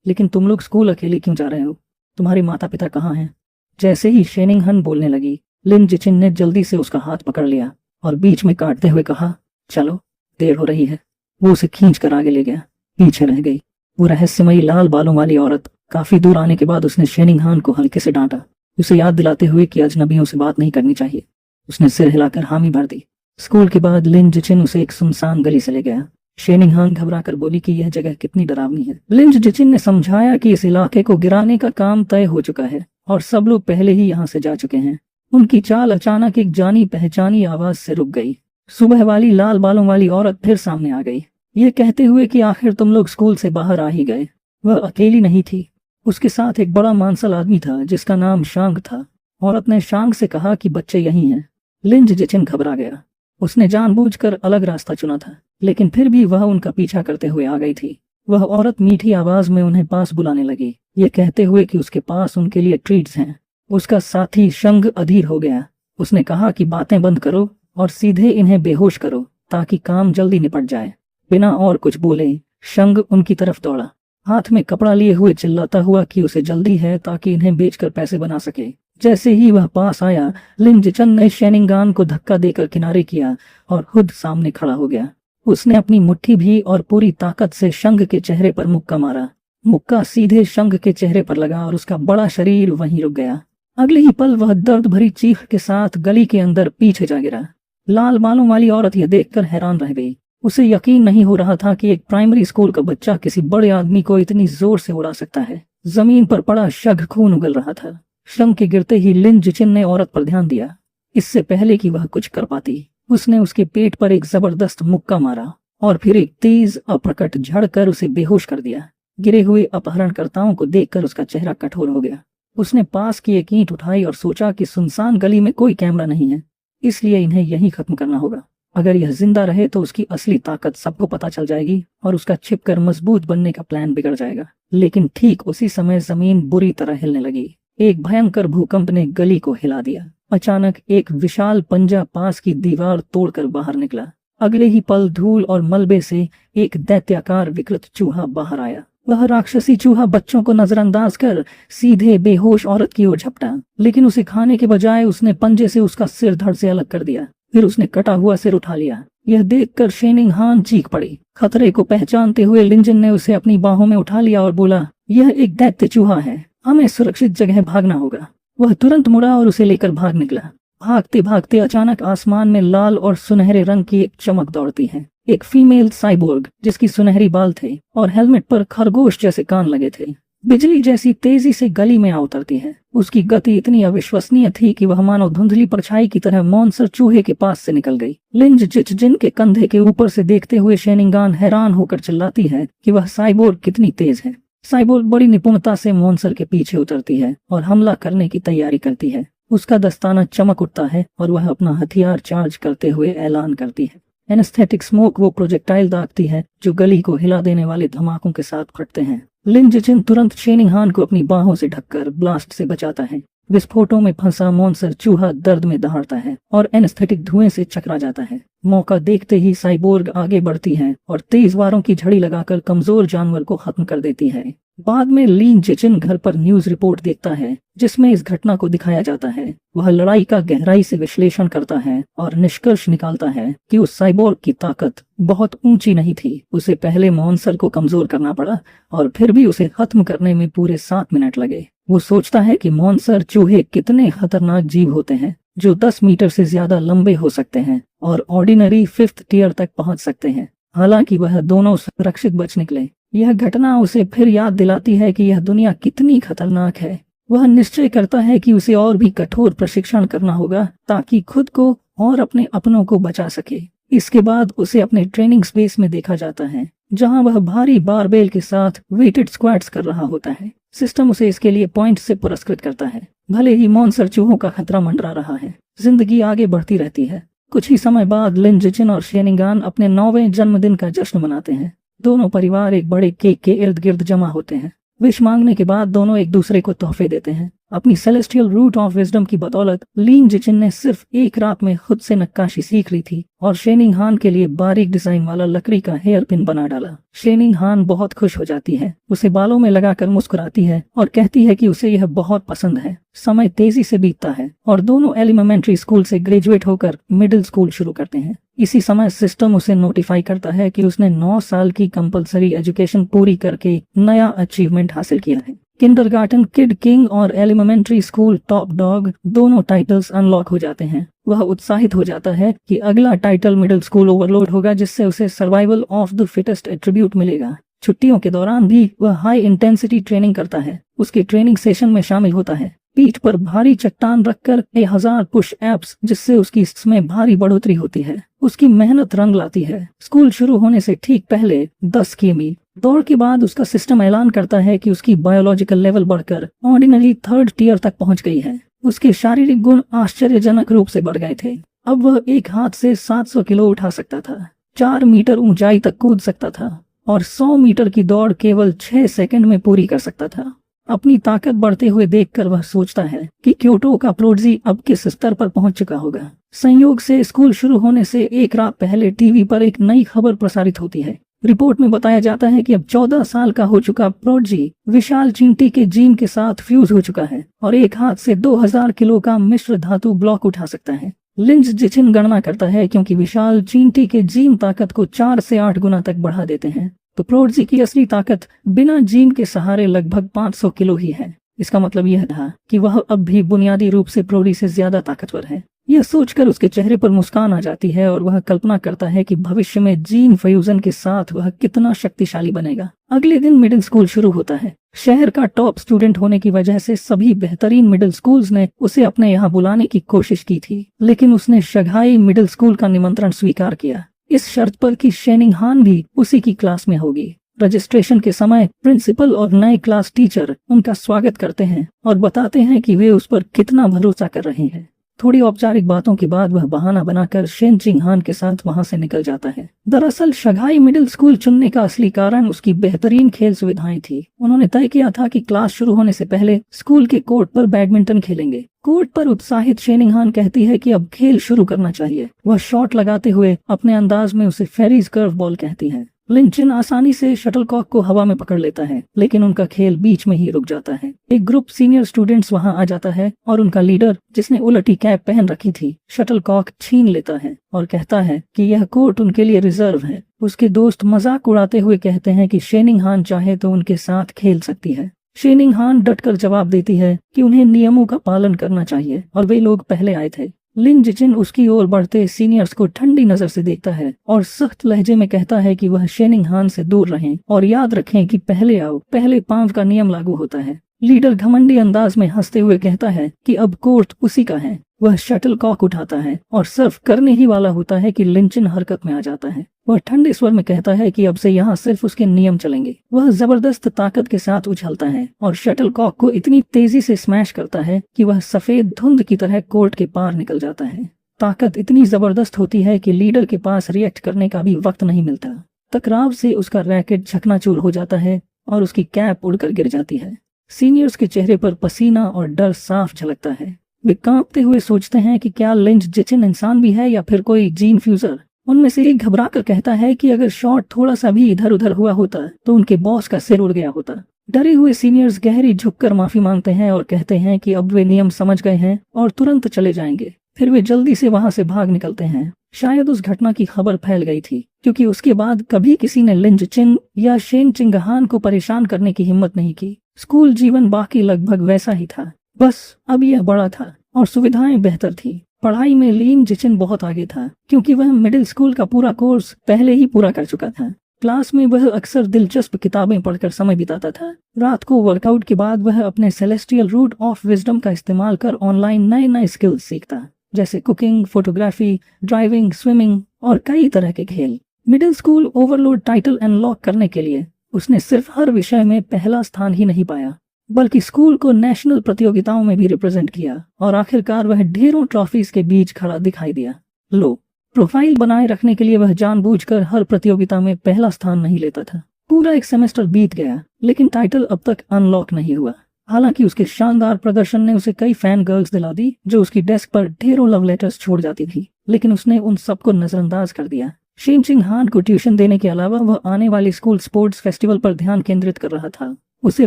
लेकिन तुम लोग स्कूल अकेले क्यों जा रहे हो? तुम्हारे माता पिता कहाँ हैं? जैसे ही शेनिंगहन बोलने लगी, लिन जिचिन ने जल्दी से उसका हाथ पकड़ लिया और बीच में काटते हुए कहा, चलो देर हो रही है। वो उसे खींच कर आगे ले गया। पीछे रह गई वो रहस्यमयी लाल बालों वाली औरत। काफी दूर आने के बाद उसने शेनिंगहान को हल्के से डांटा, उसे याद दिलाते हुए कि अजनबियों से बात नहीं करनी चाहिए। उसने सिर हिलाकर हामी भर दी। स्कूल के बाद लिन जिचिन उसे एक सुनसान गली से ले गया। शेनिंगहान घबराकर बोली कि यह जगह कितनी डरावनी है। लिन जिचिन ने समझाया कि इस इलाके को गिराने का काम तय हो चुका है और सब लोग पहले ही यहाँ से जा चुके हैं। उनकी चाल अचानक एक जानी पहचानी आवाज से रुक गई। सुबह वाली लाल बालों वाली औरत फिर सामने आ गई। ये कहते हुए कि आखिर तुम लोग स्कूल से बाहर आ ही गए। वह अकेली नहीं थी, उसके साथ एक बड़ा मांसल आदमी था जिसका नाम शांग था। औरत ने शांग से कहा कि बच्चे यहीं हैं। लिंज जिचिन घबरा गया। उसने जानबूझकर अलग रास्ता चुना था, लेकिन फिर भी वह उनका पीछा करते हुए आ गई थी। वह औरत मीठी आवाज में उन्हें पास बुलाने लगी, ये कहते हुए कि उसके पास उनके लिए ट्रीट्स हैं। उसका साथी शंग अधीर हो गया। उसने कहा कि बातें बंद करो और सीधे इन्हें बेहोश करो ताकि काम जल्दी निपट जाए। बिना और कुछ बोले शंग उनकी तरफ दौड़ा, हाथ में कपड़ा लिए हुए चिल्लाता हुआ कि उसे जल्दी है ताकि इन्हें बेचकर पैसे बना सके। जैसे ही वह पास आया, लिन जिचन ने शेनिंगान को धक्का देकर किनारे किया और खुद सामने खड़ा हो गया। उसने अपनी मुट्ठी भी और पूरी ताकत से शंग के चेहरे पर मुक्का मारा। मुक्का सीधे शंग के चेहरे पर लगा और उसका बड़ा शरीर वहीं रुक गया। अगले ही पल वह दर्द भरी चीख के साथ गली के अंदर पीछे जा गिरा। लाल बालों वाली औरत यह देखकर हैरान रह गई। उसे यकीन नहीं हो रहा था कि एक प्राइमरी स्कूल का बच्चा किसी बड़े आदमी को इतनी जोर से उड़ा सकता है। जमीन पर पड़ा शग खून उगल रहा था। शंग के गिरते ही लिन जिचिन ने औरत पर ध्यान दिया। इससे पहले कि वह कुछ कर पाती, उसने उसके पेट पर एक जबरदस्त मुक्का मारा और फिर एक तेज अप्रकट झड़ कर उसे बेहोश कर दिया। गिरे हुए अपहरणकर्ताओं को देखकर उसका चेहरा कठोर हो गया। उसने पास की एक ईंट उठाई और सोचा कि सुनसान गली में कोई कैमरा नहीं है, इसलिए इन्हें यहीं खत्म करना होगा। अगर यह जिंदा रहे तो उसकी असली ताकत सबको पता चल जाएगी और उसका छिपकर मजबूत बनने का प्लान बिगड़ जाएगा। लेकिन ठीक उसी समय जमीन बुरी तरह हिलने लगी। एक भयंकर भूकंप ने गली को हिला दिया। अचानक एक विशाल पंजा पास की दीवार तोड़कर बाहर निकला। अगले ही पल धूल और मलबे से एक दैत्याकार विकृत चूहा बाहर आया। वह राक्षसी चूहा बच्चों को नजरअंदाज कर सीधे बेहोश औरत की ओर झपटा, लेकिन उसे खाने के बजाय उसने पंजे से उसका सिर धड़ से अलग कर दिया। फिर उसने कटा हुआ सिर उठा लिया। यह देखकर शेनिंग हान चीख पड़ी। खतरे को पहचानते हुए लिंजन ने उसे अपनी बाहों में उठा लिया और बोला, यह एक दैत्य चूहा है, हमें सुरक्षित जगह भागना होगा। वह तुरंत मुड़ा और उसे लेकर भाग निकला। भागते भागते अचानक आसमान में लाल और सुनहरे रंग की एक चमक दौड़ती है। एक फीमेल साइबोर्ग जिसकी सुनहरी बाल थे और हेलमेट पर खरगोश जैसे कान लगे थे, बिजली जैसी तेजी से गली में आ उतरती है। उसकी गति इतनी अविश्वसनीय थी कि वह मानो धुंधली परछाई की तरह मॉन्स्टर चूहे के पास से निकल गई। लिंज जिचिन के कंधे के ऊपर से देखते हुए शेनिंगान हैरान होकर चिल्लाती है कि वह साइबोर्ग कितनी तेज है। साइबोर्ग बड़ी निपुणता से मॉन्स्टर के पीछे उतरती है और हमला करने की तैयारी करती है। उसका दस्ताना चमक उठता है और वह अपना हथियार चार्ज करते हुए ऐलान करती है। एनेस्थेटिक स्मोक वो प्रोजेक्टाइल दागती है जो गली को हिला देने वाले धमाकों के साथ फटते हैं। लिन जिचिन तुरंत शेनिंग हान को अपनी बाहों से ढककर ब्लास्ट से बचाता है। विस्फोटों में फंसा मॉन्स्टर चूहा दर्द में दहाड़ता है और एनेस्थेटिक धुएं से चकरा जाता है। मौका देखते ही साइबोर्ग आगे बढ़ती है और तेज वारों की झड़ी लगाकर कमजोर जानवर को खत्म कर देती है। बाद में लिन जिचिन घर पर न्यूज रिपोर्ट देखता है जिसमें इस घटना को दिखाया जाता है। वह लड़ाई का गहराई से विश्लेषण करता है और निष्कर्ष निकालता है कि उस साइबोर्ग की ताकत बहुत ऊंची नहीं थी। उसे पहले मॉन्स्टर को कमजोर करना पड़ा और फिर भी उसे खत्म करने में पूरे 7 मिनट लगे। वो सोचता है कि मॉन्स्टर चूहे कितने खतरनाक जीव होते हैं जो 10 मीटर से ज्यादा लंबे हो सकते हैं और ऑर्डिनरी 5th टियर तक पहुंच सकते हैं। हालांकि वह दोनों सुरक्षित बच निकले। यह घटना उसे फिर याद दिलाती है कि यह दुनिया कितनी खतरनाक है। वह निश्चय करता है कि उसे और भी कठोर प्रशिक्षण करना होगा ताकि खुद को और अपने अपनों को बचा सके। इसके बाद उसे अपने ट्रेनिंग स्पेस में देखा जाता है जहां वह भारी बारबेल के साथ वेटेड स्क्वाट्स कर रहा होता है। सिस्टम उसे इसके लिए पॉइंट से पुरस्कृत करता है। भले ही मॉन्स्टर चूहों का खतरा मंडरा रहा है, जिंदगी आगे बढ़ती रहती है। कुछ ही समय बाद लिन जिचिन और शेनिंगान अपने 9वें जन्मदिन का जश्न मनाते हैं। दोनों परिवार एक बड़े केक के इर्द गिर्द जमा होते हैं। विश मांगने के बाद दोनों एक दूसरे को तोहफे देते हैं। अपनी सेलेस्टियल रूट ऑफ विजडम की बदौलत लिन जिचिन ने सिर्फ एक रात में खुद से नक्काशी सीख ली थी और शेनिंग हान के लिए बारीक डिजाइन वाला लकड़ी का हेयर पिन बना डाला। शेनिंग हान बहुत खुश हो जाती है, उसे बालों में लगाकर मुस्कुराती है और कहती है कि उसे यह बहुत पसंद है। समय तेजी से बीतता है और दोनों एलिमेंट्री स्कूल से ग्रेजुएट होकर मिडिल स्कूल शुरू करते हैं। इसी समय सिस्टम उसे नोटिफाई करता है कि उसने 9 साल की कंपलसरी एजुकेशन पूरी करके नया अचीवमेंट हासिल किया है। किंडरगार्टन किड किंग और एलिमेंट्री स्कूल टॉप डॉग दोनों टाइटल्स अनलॉक हो जाते हैं। वह उत्साहित हो जाता है कि अगला टाइटल मिडिल स्कूल ओवरलोड होगा जिससे उसे survival of the fittest attribute मिलेगा। छुट्टियों के दौरान भी वह हाई इंटेंसिटी ट्रेनिंग करता है। उसके ट्रेनिंग सेशन में शामिल होता है। पीठ पर भारी चट्टान रखकर 1000 पुश एप्स, जिससे उसकी इसमें भारी बढ़ोतरी होती है। उसकी मेहनत रंग लाती है। स्कूल शुरू होने से ठीक पहले 10 किमी दौड़ के बाद उसका सिस्टम ऐलान करता है कि उसकी बायोलॉजिकल लेवल बढ़कर ऑर्डिनरी 3rd टियर तक पहुंच गई है। उसके शारीरिक गुण आश्चर्यजनक रूप से बढ़ गए थे। अब वह एक हाथ से 700 किलो उठा सकता था, 4 मीटर ऊंचाई तक कूद सकता था और 100 मीटर की दौड़ केवल 6 सेकंड में पूरी कर सकता था। अपनी ताकत बढ़ते हुए देखकर वह सोचता है कि क्योटो का प्रोडजी अब किस स्तर पर पहुंच चुका होगा। संयोग से स्कूल शुरू होने से एक रात पहले टीवी पर एक नई खबर प्रसारित होती है। रिपोर्ट में बताया जाता है कि अब 14 साल का हो चुका प्रोडजी विशाल चींटी के जीन के साथ फ्यूज हो चुका है और एक हाथ से 2000 किलो का मिश्र धातु ब्लॉक उठा सकता है। लिंच जिचिन गणना करता है क्योंकि विशाल चींटी के जीन ताकत को 4 से 8 गुना तक बढ़ा देते हैं, तो प्रोडजी की असली ताकत बिना जीन के सहारे लगभग 500 किलो ही है। इसका मतलब यह था कि वह अब भी बुनियादी रूप से प्रोडी से ज्यादा ताकतवर है। यह सोचकर उसके चेहरे पर मुस्कान आ जाती है और वह कल्पना करता है कि भविष्य में जीन फ्यूजन के साथ वह कितना शक्तिशाली बनेगा। अगले दिन मिडिल स्कूल शुरू होता है। शहर का टॉप स्टूडेंट होने की वजह से सभी बेहतरीन मिडिल स्कूल्स ने उसे अपने यहाँ बुलाने की कोशिश की थी, लेकिन उसने शंघाई मिडिल स्कूल का निमंत्रण स्वीकार किया, इस शर्त पर कि शेनिंग हान भी उसी की क्लास में होगी। रजिस्ट्रेशन के समय प्रिंसिपल और नए क्लास टीचर उनका स्वागत करते हैं और बताते हैं कि वे उस पर कितना भरोसा कर रहे हैं। थोड़ी औपचारिक बातों के बाद वह बहाना बनाकर शेन चिंगहान के साथ वहां से निकल जाता है। दरअसल शंघाई मिडिल स्कूल चुनने का असली कारण उसकी बेहतरीन खेल सुविधाएं थी। उन्होंने तय किया था कि क्लास शुरू होने से पहले स्कूल के कोर्ट पर बैडमिंटन खेलेंगे। कोर्ट पर उत्साहित शेनिंगहान कहती है कि अब खेल शुरू करना चाहिए। वह शॉट लगाते हुए अपने अंदाज में उसे फेरीज कर्व बॉल कहती है। लिंचिन आसानी से शटलकॉक को हवा में पकड़ लेता है, लेकिन उनका खेल बीच में ही रुक जाता है। एक ग्रुप सीनियर स्टूडेंट्स वहां आ जाता है और उनका लीडर, जिसने उलटी कैप पहन रखी थी, शटलकॉक छीन लेता है और कहता है कि यह कोर्ट उनके लिए रिजर्व है। उसके दोस्त मजाक उड़ाते हुए कहते हैं कि शेनिंगहान चाहे तो उनके साथ खेल सकती है। शेनिंगहान डटकर जवाब देती है कि उन्हें नियमों का पालन करना चाहिए और वे लोग पहले आए थे। लिन जिचिन उसकी ओर बढ़ते सीनियर्स को ठंडी नजर से देखता है और सख्त लहजे में कहता है कि वह शेनिंगहान से दूर रहें और याद रखें कि पहले आओ पहले पांव का नियम लागू होता है। लीडर घमंडी अंदाज में हंसते हुए कहता है कि अब कोर्ट उसी का है। वह शटलकॉक उठाता है और सर्व करने ही वाला होता है कि लिंचिन हरकत में आ जाता है। वह ठंडे स्वर में कहता है कि अब से यहाँ सिर्फ उसके नियम चलेंगे। वह जबरदस्त ताकत के साथ उछलता है और शटलकॉक को इतनी तेजी से स्मैश करता है कि वह सफेद धुंध की तरह कोर्ट के पार निकल जाता है। ताकत इतनी जबरदस्त होती है कि लीडर के पास रिएक्ट करने का भी वक्त नहीं मिलता। टकराव से उसका रैकेट चकनाचूर हो जाता है और उसकी कैप उड़कर गिर जाती है। सीनियर्स के चेहरे पर पसीना और डर साफ झलकता है। वे कांपते हुए सोचते हैं कि क्या लिंच जिचिन इंसान भी है या फिर कोई जीन फ्यूजर। उनमें से एक घबराकर कहता है कि अगर शॉट थोड़ा सा भी इधर उधर हुआ होता तो उनके बॉस का सिर उड़ गया होता। डरे हुए सीनियर्स गहरी झुककर माफी मांगते हैं और कहते हैं कि अब वे नियम समझ गए हैं और तुरंत चले जाएंगे। फिर वे जल्दी से वहां से भाग निकलते हैं। शायद उस घटना की खबर फैल गई थी क्योंकि उसके बाद कभी किसी ने लिन जिचिन या शेन चिंगहान को परेशान करने की हिम्मत नहीं की। स्कूल जीवन बाकी लगभग वैसा ही था, बस अब यह बड़ा था और सुविधाएं बेहतर थी। पढ़ाई में लिन जिचिन बहुत आगे था क्योंकि वह मिडिल स्कूल का पूरा कोर्स पहले ही पूरा कर चुका था। क्लास में वह अक्सर दिलचस्प किताबें पढ़कर समय बिताता था। रात को वर्कआउट के बाद वह अपने सेलेस्टियल रूट ऑफ विजडम का इस्तेमाल कर ऑनलाइन नए नए स्किल्स सीखता, जैसे कुकिंग, फोटोग्राफी, ड्राइविंग, स्विमिंग और कई तरह के खेल। Middle school overload title unlock करने के लिए उसने सिर्फ हर विषय में पहला स्थान ही नहीं पाया, बल्कि स्कूल को नेशनल प्रतियोगिताओं में भी रिप्रेजेंट किया और आखिरकार वह ढेरों ट्रॉफीज के बीच खड़ा दिखाई दिया। लो प्रोफाइल बनाए रखने के लिए वह जानबूझकर हर प्रतियोगिता में पहला स्थान नहीं लेता था। पूरा एक सेमेस्टर बीत गया लेकिन टाइटल अब तक अनलॉक नहीं हुआ। हालांकि उसके शानदार प्रदर्शन ने उसे कई फैन गर्ल्स दिला दी जो उसकी डेस्क पर ढेरों लव लेटर्स छोड़ जाती थी, लेकिन उसने उन सबको नजरअंदाज कर दिया। शेन चिंगहान को ट्यूशन देने के अलावा वह आने वाले स्कूल स्पोर्ट्स फेस्टिवल पर ध्यान केंद्रित कर रहा था। उसे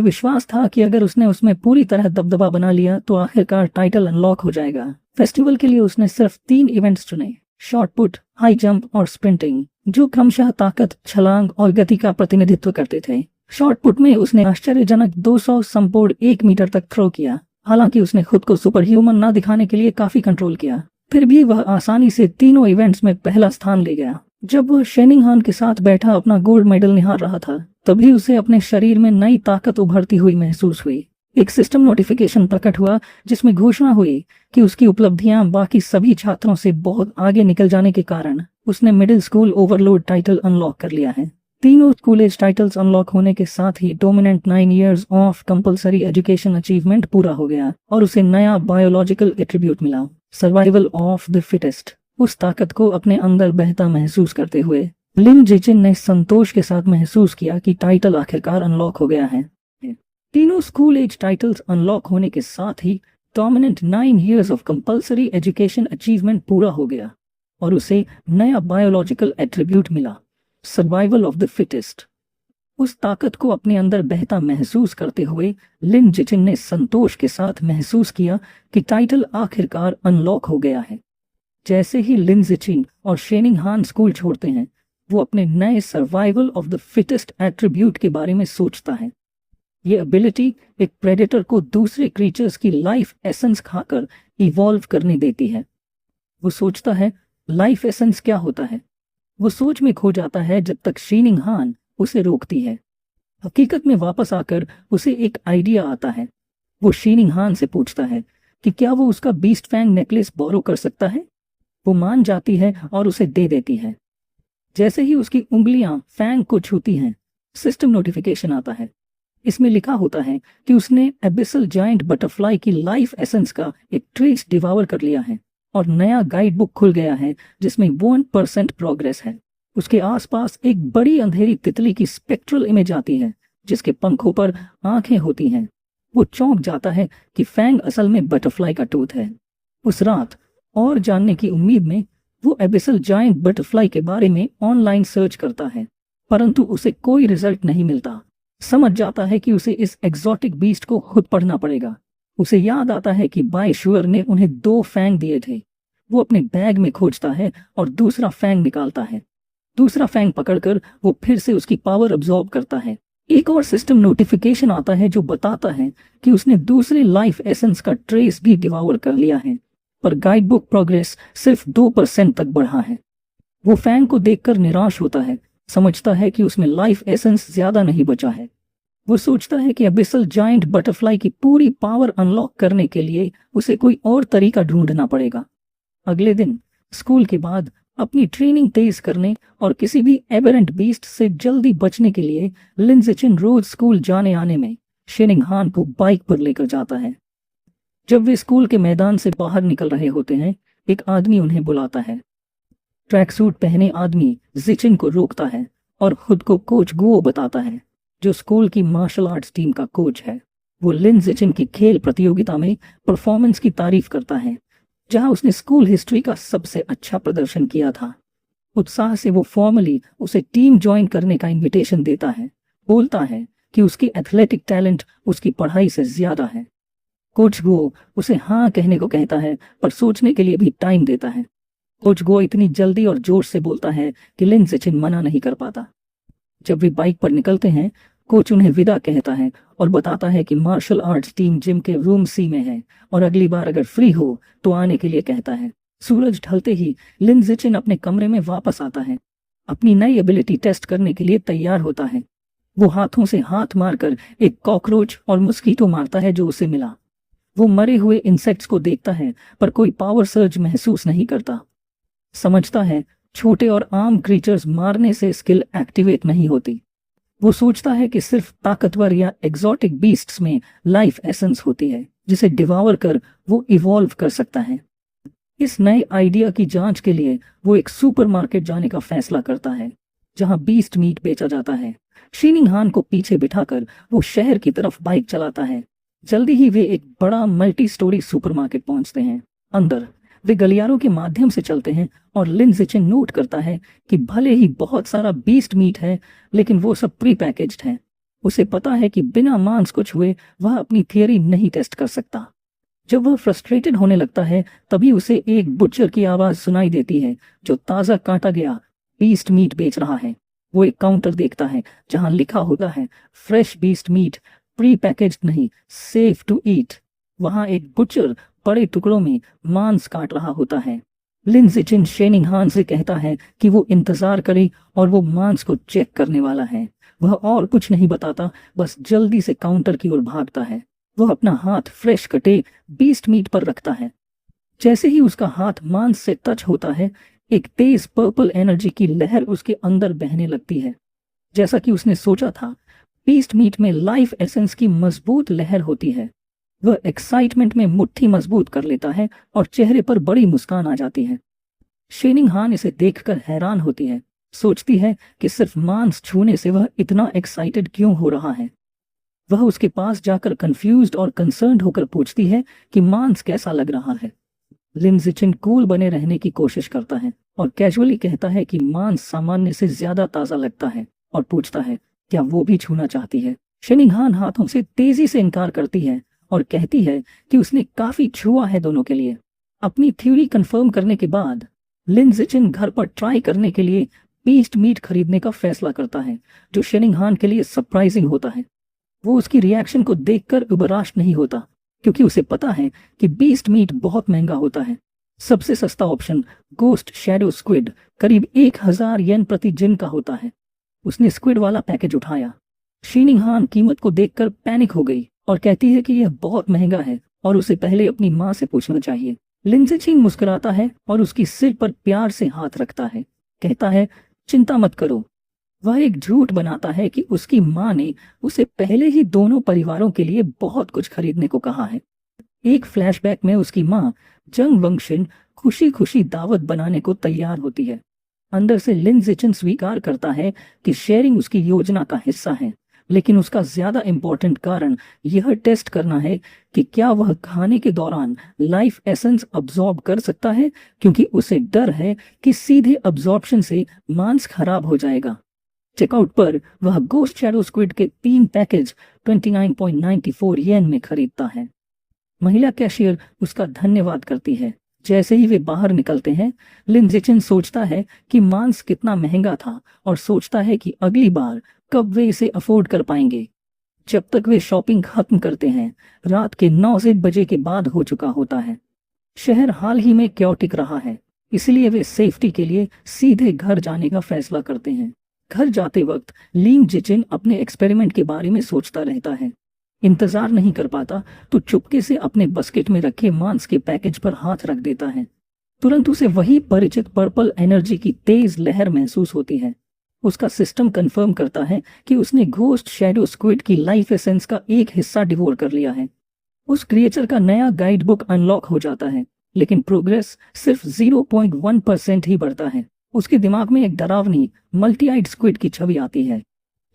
विश्वास था कि अगर उसने उसमें पूरी तरह दबदबा बना लिया तो आखिरकार टाइटल अनलॉक हो जाएगा। फेस्टिवल के लिए उसने सिर्फ 3 इवेंट्स चुने, शॉर्ट पुट, हाई जंप और स्प्रिंटिंग, जो क्रमशः ताकत, छलांग और गति का प्रतिनिधित्व करते थे। शॉर्ट पुट में उसने आश्चर्यजनक 200 संपूर्ण 1 मीटर तक थ्रो किया। हालांकि उसने खुद को सुपर ह्यूमन न दिखाने के लिए काफी कंट्रोल किया, फिर भी वह आसानी से तीनों इवेंट्स में पहला स्थान ले गया। जब वह शेनिंगहान के साथ बैठा अपना गोल्ड मेडल निहार रहा था, तभी उसे अपने शरीर में नई ताकत उभरती हुई महसूस हुई। एक सिस्टम नोटिफिकेशन प्रकट हुआ जिसमें घोषणा हुई कि उसकी उपलब्धियां बाकी सभी छात्रों से बहुत आगे निकल जाने के कारण उसने middle school overload title unlock कर लिया है। तीनों स्कूल एज टाइटल्स अनलॉक होने के साथ ही dominant 9 years of compulsory education achievement पूरा हो गया और उसे नया बायोलॉजिकल एट्रीब्यूट मिला, सर्वाइवल ऑफ द फिटेस्ट। उस ताकत को अपने अंदर बहता महसूस करते हुए लिन जिचिन ने संतोष के साथ महसूस किया कि टाइटल आखिरकार अनलॉक हो गया है। तीनों स्कूल एज टाइटल्स अनलॉक होने के साथ ही dominant 9 years of compulsory education achievement पूरा हो गया और उसे नया बायोलॉजिकल एट्रीब्यूट मिला, सर्वाइवल ऑफ द फिटेस्ट। उस ताकत को अपने अंदर बहता महसूस करते हुए लिन जिचिन ने संतोष के साथ महसूस किया कि टाइटल आखिरकार अनलॉक हो गया है। जैसे ही लिन जिचिन और शेनिंग हान स्कूल छोड़ते हैं, वो अपने नए survival of the fittest attribute के बारे में सोचता है। ये एबिलिटी एक प्रेडेटर को दूसरे क्रीचर्स की लाइफ एसेंस खाकर इवॉल्व करने देती है। वो सोचता है लाइफ एसेंस क्या होता है। वो सोच में खो जाता है जब तक शीनिंग हान उसे रोकती है। हकीकत में वापस आकर उसे एक आइडिया आता है। वो शीनिंग हान से पूछता है कि क्या वो उसका बीस्ट फैंग नेकलेस बोरो कर सकता है। वो मान जाती है और उसे दे देती है। जैसे ही उसकी उंगलियां फैंग को छूती हैं, सिस्टम नोटिफिकेशन आता है। इसमें लिखा होता है कि उसने एबिसल जायंट बटरफ्लाई की लाइफ एसेंस का एक ट्रेस डिवावर कर लिया है और नया गाइड बुक खुल गया है जिसमें 1% प्रोग्रेस है। उसके आसपास एक बड़ी अंधेरी तितली की स्पेक्ट्रल इमेज आती है जिसके पंखों पर आंखें होती हैं। वो चौंक जाता है कि फैंग असल में बटरफ्लाई का टूथ है। उस रात और जानने की उम्मीद में वो एबिसल जायंट बटरफ्लाई के बारे में ऑनलाइन सर्च करता है, परंतु उसे कोई रिजल्ट नहीं मिलता। समझ जाता है कि उसे इस एग्जॉटिक बीस्ट को खुद पढ़ना पड़ेगा। उसे याद आता है कि बाय शुअर ने उन्हें 2 फैंग दिए थे। वो अपने बैग में खोजता है और दूसरा फैंग निकालता है। दूसरा फैंग पकड़कर वो फिर से उसकी पावर अब्सॉर्ब करता है। एक और सिस्टम नोटिफिकेशन आता है जो बताता है कि उसने दूसरे लाइफ एसेंस का ट्रेस भी डिवावर कर लिया है, पर गाइड बुक प्रोग्रेस सिर्फ 2% तक बढ़ा है। वो फैंग को देखकर निराश होता है, समझता है कि उसमें लाइफ एसेंस ज्यादा नहीं बचा है। वो सोचता है कि एबिसल जायंट बटरफ्लाई की पूरी पावर अनलॉक करने के लिए उसे कोई और तरीका ढूंढना पड़ेगा। अगले दिन स्कूल के बाद अपनी ट्रेनिंग तेज करने और किसी भी एबेरेंट बीस्ट से जल्दी बचने के लिए लिन जिचिन रोज स्कूल जाने आने में शेनिंग हान को बाइक पर लेकर जाता है। जब वे स्कूल के मैदान से बाहर निकल रहे होते हैं, एक आदमी उन्हें बुलाता है। ट्रैक सूट पहने आदमी जिचिन को रोकता है और खुद को कोच गुओ बताता है, जो स्कूल की मार्शल आर्ट्स टीम का कोच है। वो लिन जिचिन की खेल प्रतियोगिता में परफॉर्मेंस की तारीफ करता है, जहां उसने स्कूल हिस्ट्री का सबसे अच्छा प्रदर्शन किया था। उत्साह से वो फॉर्मली उसे टीम ज्वाइन करने का इनविटेशन देता है। बोलता है कि उसकी एथलेटिक टैलेंट उसकी पढ़ाई से ज्यादा है। कोच गो उसे हाँ कहने को कहता है, पर सोचने के लिए भी टाइम देता है। कोच गो इतनी जल्दी और जोश से बोलता है कि लिन जिचिन मना नहीं कर पाता। जब वे बाइक पर निकलते हैं, कोच उन्हें विदा कहता है और बताता है कि मार्शल आर्ट्स टीम जिम के रूम सी में है और अगली बार अगर फ्री हो तो आने के लिए कहता है। सूरज ढलते ही लिन जिचिन अपने कमरे में वापस आता है। अपनी नई एबिलिटी टेस्ट करने के लिए तैयार होता है। वो हाथों से हाथ मारकर एक कॉकरोच और मस्कीटो मारता है जो उसे मिला। वो मरे हुए इंसेक्ट्स को देखता है, पर कोई पावर सर्ज महसूस नहीं करता। समझता है छोटे और आम क्रीचर्स मारने से स्किल एक्टिवेट नहीं होती। वो सोचता है कि सिर्फ ताकतवर या एग्जॉटिक बीस्ट्स में लाइफ एसेंस होती है, जिसे डिवावर कर वो इवॉल्व कर सकता है। इस नए आइडिया की जांच के लिए वो एक सुपरमार्केट जाने का फैसला करता है, जहां बीस्ट मीट बेचा जाता है। शीनिंग हान को पीछे बिठाकर वो शहर की तरफ बाइक चलाता है। जल्दी ही वे एक बड़ा मल्टी स्टोरी सुपरमार्केट पहुंचते हैं। अंदर वे गलियारों के माध्यम से चलते हैं और लिन जिचिन नोट करता है कि भले ही बहुत सारा बीस्ट मीट है, लेकिन वो सब प्री पैकेज्ड है। उसे पता है कि बिना मांस को छुए वह अपनी थियरी नहीं टेस्ट कर सकता। जब वह फ्रस्ट्रेटेड होने लगता है, तभी उसे एक बुचर की आवाज सुनाई देती है जो ताजा काटा गया बीस्ट मीट बेच रहा है। वो एक काउंटर देखता है जहां लिखा होता है fresh beast meat, pre packaged नहीं, सेफ टू ईट। वहां एक बुचर बड़े टुकड़ों में मांस काट रहा होता है। लिन जिचिन शेनिंग हान से कहता है कि वो इंतजार करे और वो मांस को चेक करने वाला है। वह और कुछ नहीं बताता, बस जल्दी से काउंटर की ओर भागता है। वह अपना हाथ फ्रेश कटे बीस्ट मीट पर रखता है। जैसे ही उसका हाथ मांस से टच होता है, एक तेज पर्पल एनर्जी की लहर उसके अंदर बहने लगती है। जैसा कि उसने सोचा था, बीस्ट मीट में लाइफ एसेंस की मजबूत लहर होती है। वह एक्साइटमेंट में मुट्ठी मजबूत कर लेता है और चेहरे पर बड़ी मुस्कान आ जाती है। शेनिंग हान इसे देखकर हैरान होती है, सोचती है कि सिर्फ मांस छूने से वह इतना एक्साइटेड क्यों हो रहा है। वह उसके पास जाकर कंफ्यूज्ड और कंसर्न्ड होकर पूछती है कि मांस कैसा लग रहा है। लिन जिचिन कूल बने रहने की कोशिश करता है और कैजुअली कहता है कि मांस सामान्य से ज्यादा ताजा लगता है और पूछता है क्या वो भी छूना चाहती है। शेनिंग हान हाथों से तेजी से इनकार करती है और कहती है कि उसने काफी छुआ है दोनों के लिए। अपनी थ्योरी कंफर्म करने के बाद लिन जिचिन घर पर ट्राई करने के लिए बीस्ट मीट खरीदने का फैसला करता है, जो शेनिंग हान के लिए सरप्राइजिंग होता है। वो उसकी रिएक्शन को देखकर उबराश नहीं होता, क्योंकि उसे पता है कि बीस्ट मीट बहुत महंगा होता है। सबसे सस्ता ऑप्शन गोस्ट शैडो स्क्विड करीब 1000 येन प्रति जिन का होता है। उसने स्क्विड वाला पैकेज उठाया। शेनिंग हान कीमत को देखकर पैनिक हो गई और कहती है कि यह बहुत महंगा है और उसे पहले अपनी माँ से पूछना चाहिए। लिन जिचिन मुस्कुराता है और उसकी सिर पर प्यार से हाथ रखता है, कहता है चिंता मत करो। वह एक झूठ बनाता है कि उसकी माँ ने उसे पहले ही दोनों परिवारों के लिए बहुत कुछ खरीदने को कहा है। एक फ्लैशबैक में उसकी माँ जंग वंगशिन खुशी खुशी दावत बनाने को तैयार होती है। अंदर से लिन जिचिन स्वीकार करता है कि शेयरिंग उसकी योजना का हिस्सा है, लेकिन उसका ज्यादा इम्पोर्टेंट कारण यह टेस्ट करना है कि क्या वह खाने के दौरान लाइफ एसेंस अब्सॉर्ब कर सकता है, क्योंकि उसे डर है कि सीधे अब्सॉर्प्शन से मांस खराब हो जाएगा। चेकआउट पर वह गोस्ट शैडो स्क्विड के 3 पैकेज 29.94 येन में खरीदता है। महिला कैशियर उसका धन्यवाद करती है। जैसे ही वे बाहर निकलते हैं, लिन जिचिन सोचता है कि मांस कितना महंगा था और सोचता है कि अगली बार कब वे इसे अफोर्ड कर पाएंगे। जब तक वे शॉपिंग खत्म करते हैं, रात के 9 बजे के बाद हो चुका होता है। शहर हाल ही में क्योटिक रहा है, इसलिए वे सेफ्टी के लिए सीधे घर जाने का फैसला करते हैं। घर जाते वक्त लिन जिचिन अपने एक्सपेरिमेंट के बारे में सोचता रहता है। इंतजार नहीं कर पाता तो चुपके से अपने बास्केट में रखे मांस के पैकेज पर हाथ रख देता है। तुरंत उसे वही परिचित पर्पल एनर्जी की तेज लहर महसूस होती है। उसका सिस्टम कंफर्म करता है कि उसने घोस्ट शैडो स्क्विड की लाइफ एसेंस का एक हिस्सा डिवोर कर लिया है। उस क्रिएचर का नया गाइड बुक अनलॉक हो जाता है, लेकिन प्रोग्रेस सिर्फ 0.1% ही बढ़ता है। उसके दिमाग में एक डरावनी मल्टी आइड स्क्विड की छवि आती है।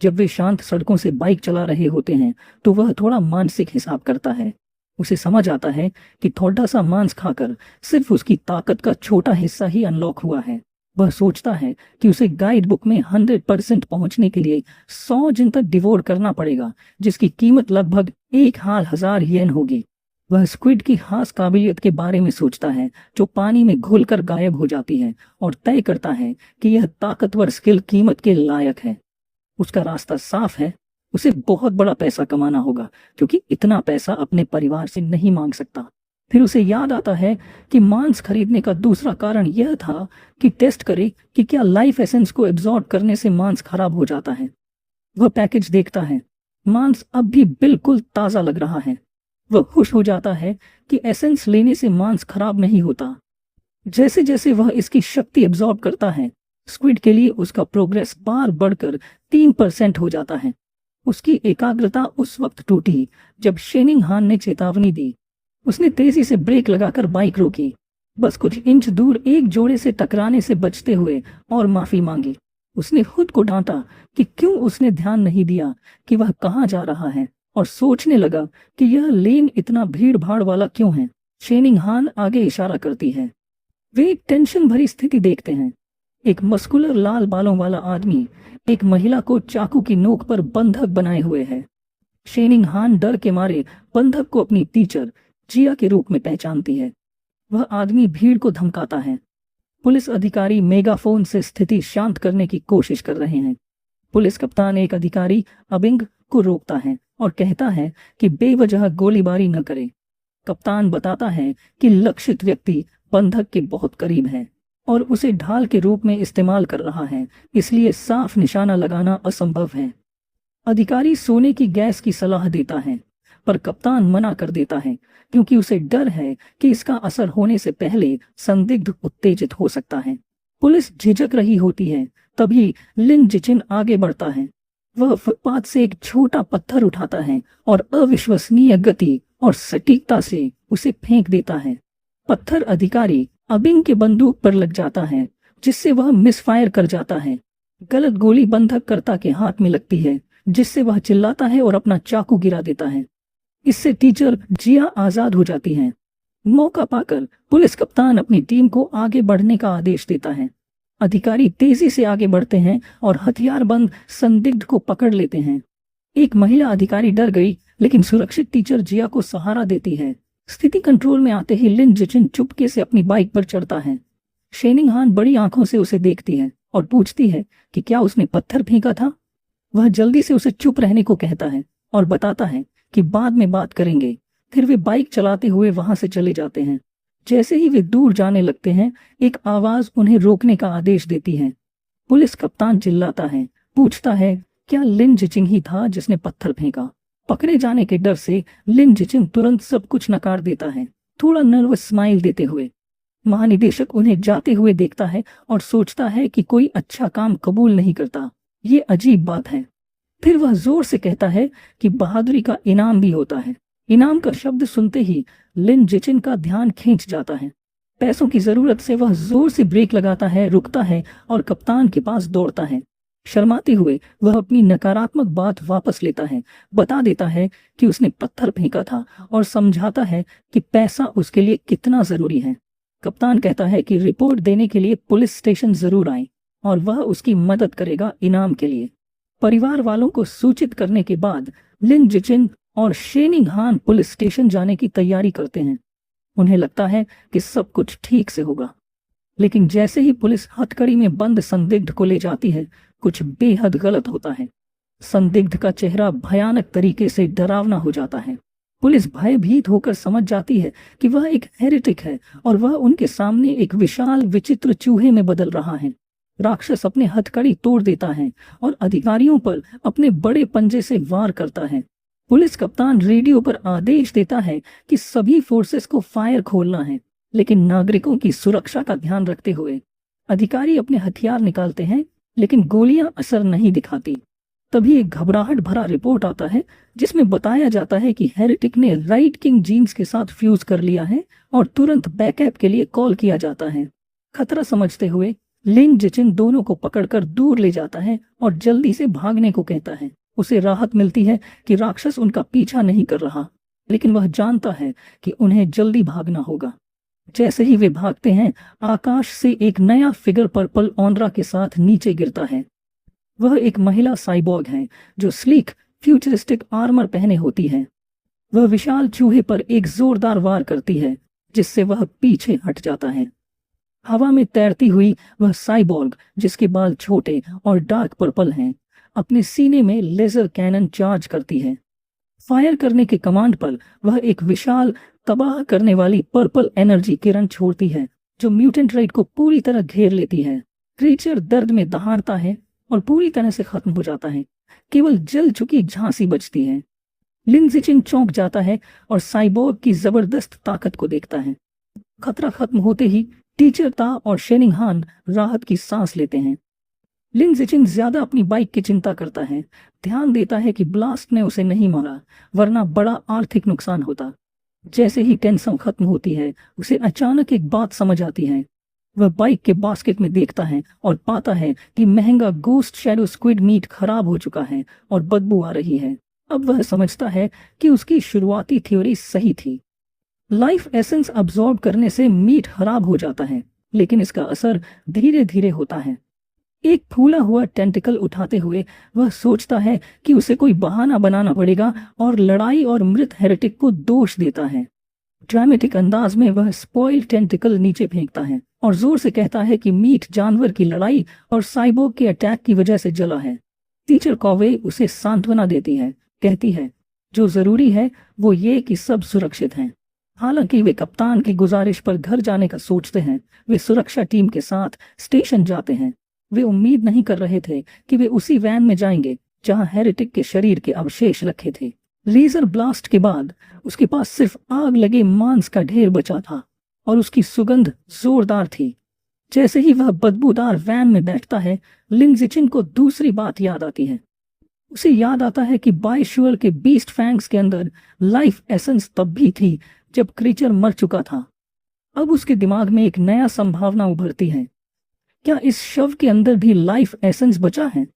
जब वे शांत सड़कों से बाइक चला रहे होते हैं तो वह थोड़ा मानसिक हिसाब करता है। उसे समझ आता है कि थोड़ा सा मांस खाकर सिर्फ उसकी ताकत का छोटा हिस्सा ही अनलॉक हुआ है। वह सोचता है कि उसे गाइड बुक में 100% पहुंचने के लिए 100 जिन तक डिवोर करना पड़ेगा, जिसकी कीमत लगभग 1000 येन होगी। वह स्क्विड की खास काबिलियत के बारे में सोचता है जो पानी में घुलकर गायब हो जाती है और तय करता है कि यह ताकतवर स्किल कीमत के लायक है। उसका रास्ता साफ है, उसे बहुत बड़ा पैसा कमाना होगा, क्योंकि इतना पैसा अपने परिवार से नहीं मांग सकता। फिर उसे याद आता है कि मांस खरीदने का दूसरा कारण यह था कि टेस्ट करे कि क्या लाइफ एसेंस को एब्जॉर्ब करने से मांस खराब हो जाता है। वह पैकेज देखता है, मांस अब भी बिल्कुल ताजा लग रहा है। वह खुश हो जाता है कि एसेंस लेने से मांस खराब नहीं होता। जैसे जैसे वह इसकी शक्ति एब्जॉर्ब करता है, स्क्विड के लिए उसका प्रोग्रेस बार बढ़कर 3% हो जाता है। उसकी एकाग्रता उस वक्त टूटी जब शेनिंग हान ने चेतावनी दी। उसने तेजी से ब्रेक लगाकर बाइक रोकी, बस कुछ इंच दूर एक जोड़े से टकराने से बचते हुए, और माफी मांगी। उसने खुद को डांटा कि क्यों उसने ध्यान नहीं दिया कि वह कहाँ जा रहा है, और सोचने लगा कि यह लेन इतना भीड़ भाड़ वाला क्यों है। शेनिंग हान आगे इशारा करती है। वे एक टेंशन भरी स्थिति देखते हैं। एक मस्कुलर लाल बालों वाला आदमी एक महिला को चाकू की नोक पर बंधक बनाए हुए है। शेनिंग हान डर के मारे बंधक को अपनी टीचर जिया के रूप में पहचानती है। वह आदमी भीड़ को धमकाता है। पुलिस अधिकारी मेगाफोन से स्थिति शांत करने की कोशिश कर रहे हैं। पुलिस कप्तान एक अधिकारी अबिंग को रोकता है और कहता है कि बेवजह गोलीबारी न करे। कप्तान बताता है कि लक्षित व्यक्ति बंधक के बहुत करीब है और उसे ढाल के रूप में इस्तेमाल कर रहा है, इसलिए साफ निशाना लगाना असंभव है। अधिकारी सोने की गैस की सलाह देता है। पर कप्तान मना कर देता है क्योंकि उसे डर है कि इसका असर होने से पहले संदिग्ध उत्तेजित हो सकता है। पुलिस झिझक रही होती है, तभी लिन जिचिन आगे बढ़ता है। वह फुटपाथ से एक छोटा पत्थर उठाता है और अविश्वसनीय गति और सटीकता से उसे फेंक देता है। पत्थर अधिकारी अबिंग के बंदूक पर लग जाता है, जिससे वह मिसफायर कर जाता है। गलत गोली बंधककर्ता के हाथ में लगती है, जिससे वह चिल्लाता है और अपना चाकू गिरा देता है। इससे टीचर जिया आजाद हो जाती है। मौका पाकर पुलिस कप्तान अपनी टीम को आगे बढ़ने का आदेश देता है। अधिकारी तेजी से आगे बढ़ते हैं और हथियारबंद संदिग्ध को पकड़ लेते हैं। एक महिला अधिकारी डर गई, लेकिन सुरक्षित टीचर जिया को सहारा देती है। स्थिति कंट्रोल में आते ही लिन जिचिन चुपके से अपनी बाइक पर चढ़ता है। शेनिंग हान बड़ी आंखों से उसे देखती है और पूछती है कि क्या उसने पत्थर फेंका था। वह जल्दी से उसे चुप रहने को कहता है और बताता है कि बाद में बात करेंगे। फिर वे बाइक चलाते हुए वहां से चले जाते हैं। जैसे ही वे दूर जाने लगते हैं, एक आवाज उन्हें रोकने का आदेश देती है। पुलिस कप्तान चिल्लाता है, पूछता है क्या लिन जिचिंग ही था जिसने पत्थर फेंका। पकड़े जाने के डर से लिन जिचिंग तुरंत सब कुछ नकार देता है, थोड़ा नर्वस स्माइल देते हुए। महानिदेशक उन्हें जाते हुए देखता है और सोचता है कि कोई अच्छा काम कबूल नहीं करता। ये अजीब बात है। फिर वह जोर से कहता है कि बहादुरी का इनाम भी होता है। इनाम का शब्द सुनते ही लिन जिचिन का ध्यान खींच जाता है। पैसों की जरूरत से वह जोर से ब्रेक लगाता है, रुकता है और कप्तान के पास दौड़ता है। शर्माते हुए वह अपनी नकारात्मक बात वापस लेता है, बता देता है कि उसने पत्थर फेंका था और समझाता है कि पैसा उसके लिए कितना जरूरी है। कप्तान कहता है कि रिपोर्ट देने के लिए पुलिस स्टेशन जरूर आए और वह उसकी मदद करेगा इनाम के लिए। परिवार वालों को सूचित करने के बाद लिन जिचिन और शेनिंग हान पुलिस स्टेशन जाने की तैयारी करते हैं। उन्हें लगता है कि सब कुछ ठीक से होगा, लेकिन जैसे ही पुलिस हथकड़ी में बंद संदिग्ध को ले जाती है, कुछ बेहद गलत होता है। संदिग्ध का चेहरा भयानक तरीके से डरावना हो जाता है। पुलिस भयभीत होकर समझ जाती है कि वह एक हेरेटिक है और वह उनके सामने एक विशाल विचित्र चूहे में बदल रहा है। राक्षस अपने हथकड़ी तोड़ देता है और अधिकारियों पर अपने बड़े पंजे से वार करता है। पुलिस कप्तान रेडियो पर आदेश देता है कि सभी फोर्सेस को फायर खोलना है, लेकिन नागरिकों की सुरक्षा का ध्यान रखते हुए अधिकारी अपने हथियार निकालते हैं, लेकिन गोलियां असर नहीं दिखाती। तभी एक घबराहट भरा रिपोर्ट आता है जिसमें बताया जाता है कि हेरेटिक ने राइट किंग जीन्स के साथ फ्यूज कर लिया है और तुरंत बैकअप के लिए कॉल किया जाता है। खतरा समझते हुए लिन जिचिन दोनों को पकड़कर दूर ले जाता है और जल्दी से भागने को कहता है। उसे राहत मिलती है कि राक्षस उनका पीछा नहीं कर रहा, लेकिन वह जानता है कि उन्हें जल्दी भागना होगा। जैसे ही वे भागते हैं, आकाश से एक नया फिगर पर्पल ऑनरा के साथ नीचे गिरता है। वह एक महिला साइबॉर्ग है जो स्लीक फ्यूचरिस्टिक आर्मर पहने होती है। वह विशाल चूहे पर एक जोरदार वार करती है, जिससे वह पीछे हट जाता है। हवा में तैरती हुई वह साइबॉर्ग, जिसके बाल छोटे और डार्क पर्पल हैं, अपने सीने में लेजर कैनन चार्ज करती है। फायर करने के कमांड पर वह एक विशाल तबाह करने वाली पर्पल एनर्जी किरण छोड़ती है, जो म्यूटेंट रेड को पूरी तरह घेर लेती है। क्रीचर दर्द में दहाड़ता है और पूरी तरह से खत्म हो जाता है। केवल जल चुकी झांसी बचती है। लिन जिचिन चौंक जाता है और साइबोर्ग की जबरदस्त ताकत को देखता है। खतरा खत्म होते ही टीचर ता और शेनिंग हान राहत की सांस लेते हैं। लिन जिचिन ज्यादा अपनी बाइक की चिंता करता है, ध्यान देता है कि ब्लास्ट ने उसे नहीं मारा, वरना बड़ा आर्थिक नुकसान होता। जैसे ही टेंशन खत्म होती है, उसे अचानक एक बात समझ आती है। वह बाइक के बास्केट में देखता है और पाता है कि महंगा गोस्ट शैडो स्क्विड मीट खराब हो चुका है और बदबू आ रही है। अब वह समझता है कि उसकी शुरुआती थ्योरी सही थी। लाइफ एसेंस अब्सॉर्ब करने से मीट खराब हो जाता है, लेकिन इसका असर धीरे धीरे होता है। एक फूला हुआ टेंटिकल उठाते हुए वह सोचता है कि उसे कोई बहाना बनाना पड़ेगा और लड़ाई और मृत हेरेटिक को दोष देता है। ड्रामेटिक अंदाज में वह स्पॉइल्ड टेंटिकल नीचे फेंकता है और जोर से कहता है कि मीट जानवर की लड़ाई और साइबोर्ग के अटैक की वजह से जला है। टीचर कॉवे उसे सांत्वना देती है, कहती है जो जरूरी है वो ये कि सब सुरक्षित हैं। हालांकि वे कप्तान की गुजारिश पर घर जाने का सोचते हैं। वे सुरक्षा टीम के साथ स्टेशन जाते हैं। वे उम्मीद नहीं कर रहे थे कि वे उसी वैन में जाएंगे जहां हेरेटिक के शरीर के अवशेष रखे थे, लेजर ब्लास्ट के बाद उसके पास सिर्फ आग लगे मांस का ढेर बचा था और उसकी सुगंध जोरदार थी। जैसे ही वह बदबूदार वैन में बैठता है, लिन जिचिन को दूसरी बात याद आती है। उसे याद आता है कि बाइशुअल के बीस्ट फैंग्स के अंदर लाइफ एसेंस तब भी थी जब क्रीचर मर चुका था। अब उसके दिमाग में एक नया संभावना उभरती है। क्या इस शव के अंदर भी लाइफ एसेंस बचा है?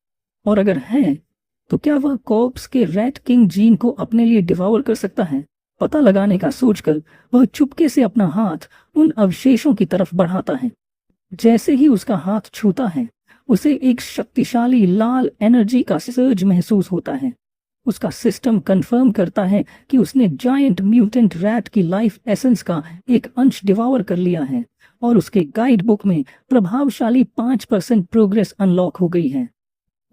और अगर है तो क्या वह कॉर्प्स के रैट किंग जीन को अपने लिए डिवावर कर सकता है? पता लगाने का सोचकर वह चुपके से अपना हाथ उन अवशेषों की तरफ बढ़ाता है। जैसे ही उसका हाथ छूता है, उसे एक शक्तिशाली लाल एनर्जी का सर्ज महसूस होता है। उसका सिस्टम कंफर्म करता है कि उसने जायंट म्यूटेंट रैट की लाइफ एसेंस का एक अंश डिवावर कर लिया है और उसके गाइड बुक में प्रभावशाली 5% प्रोग्रेस अनलॉक हो गई है।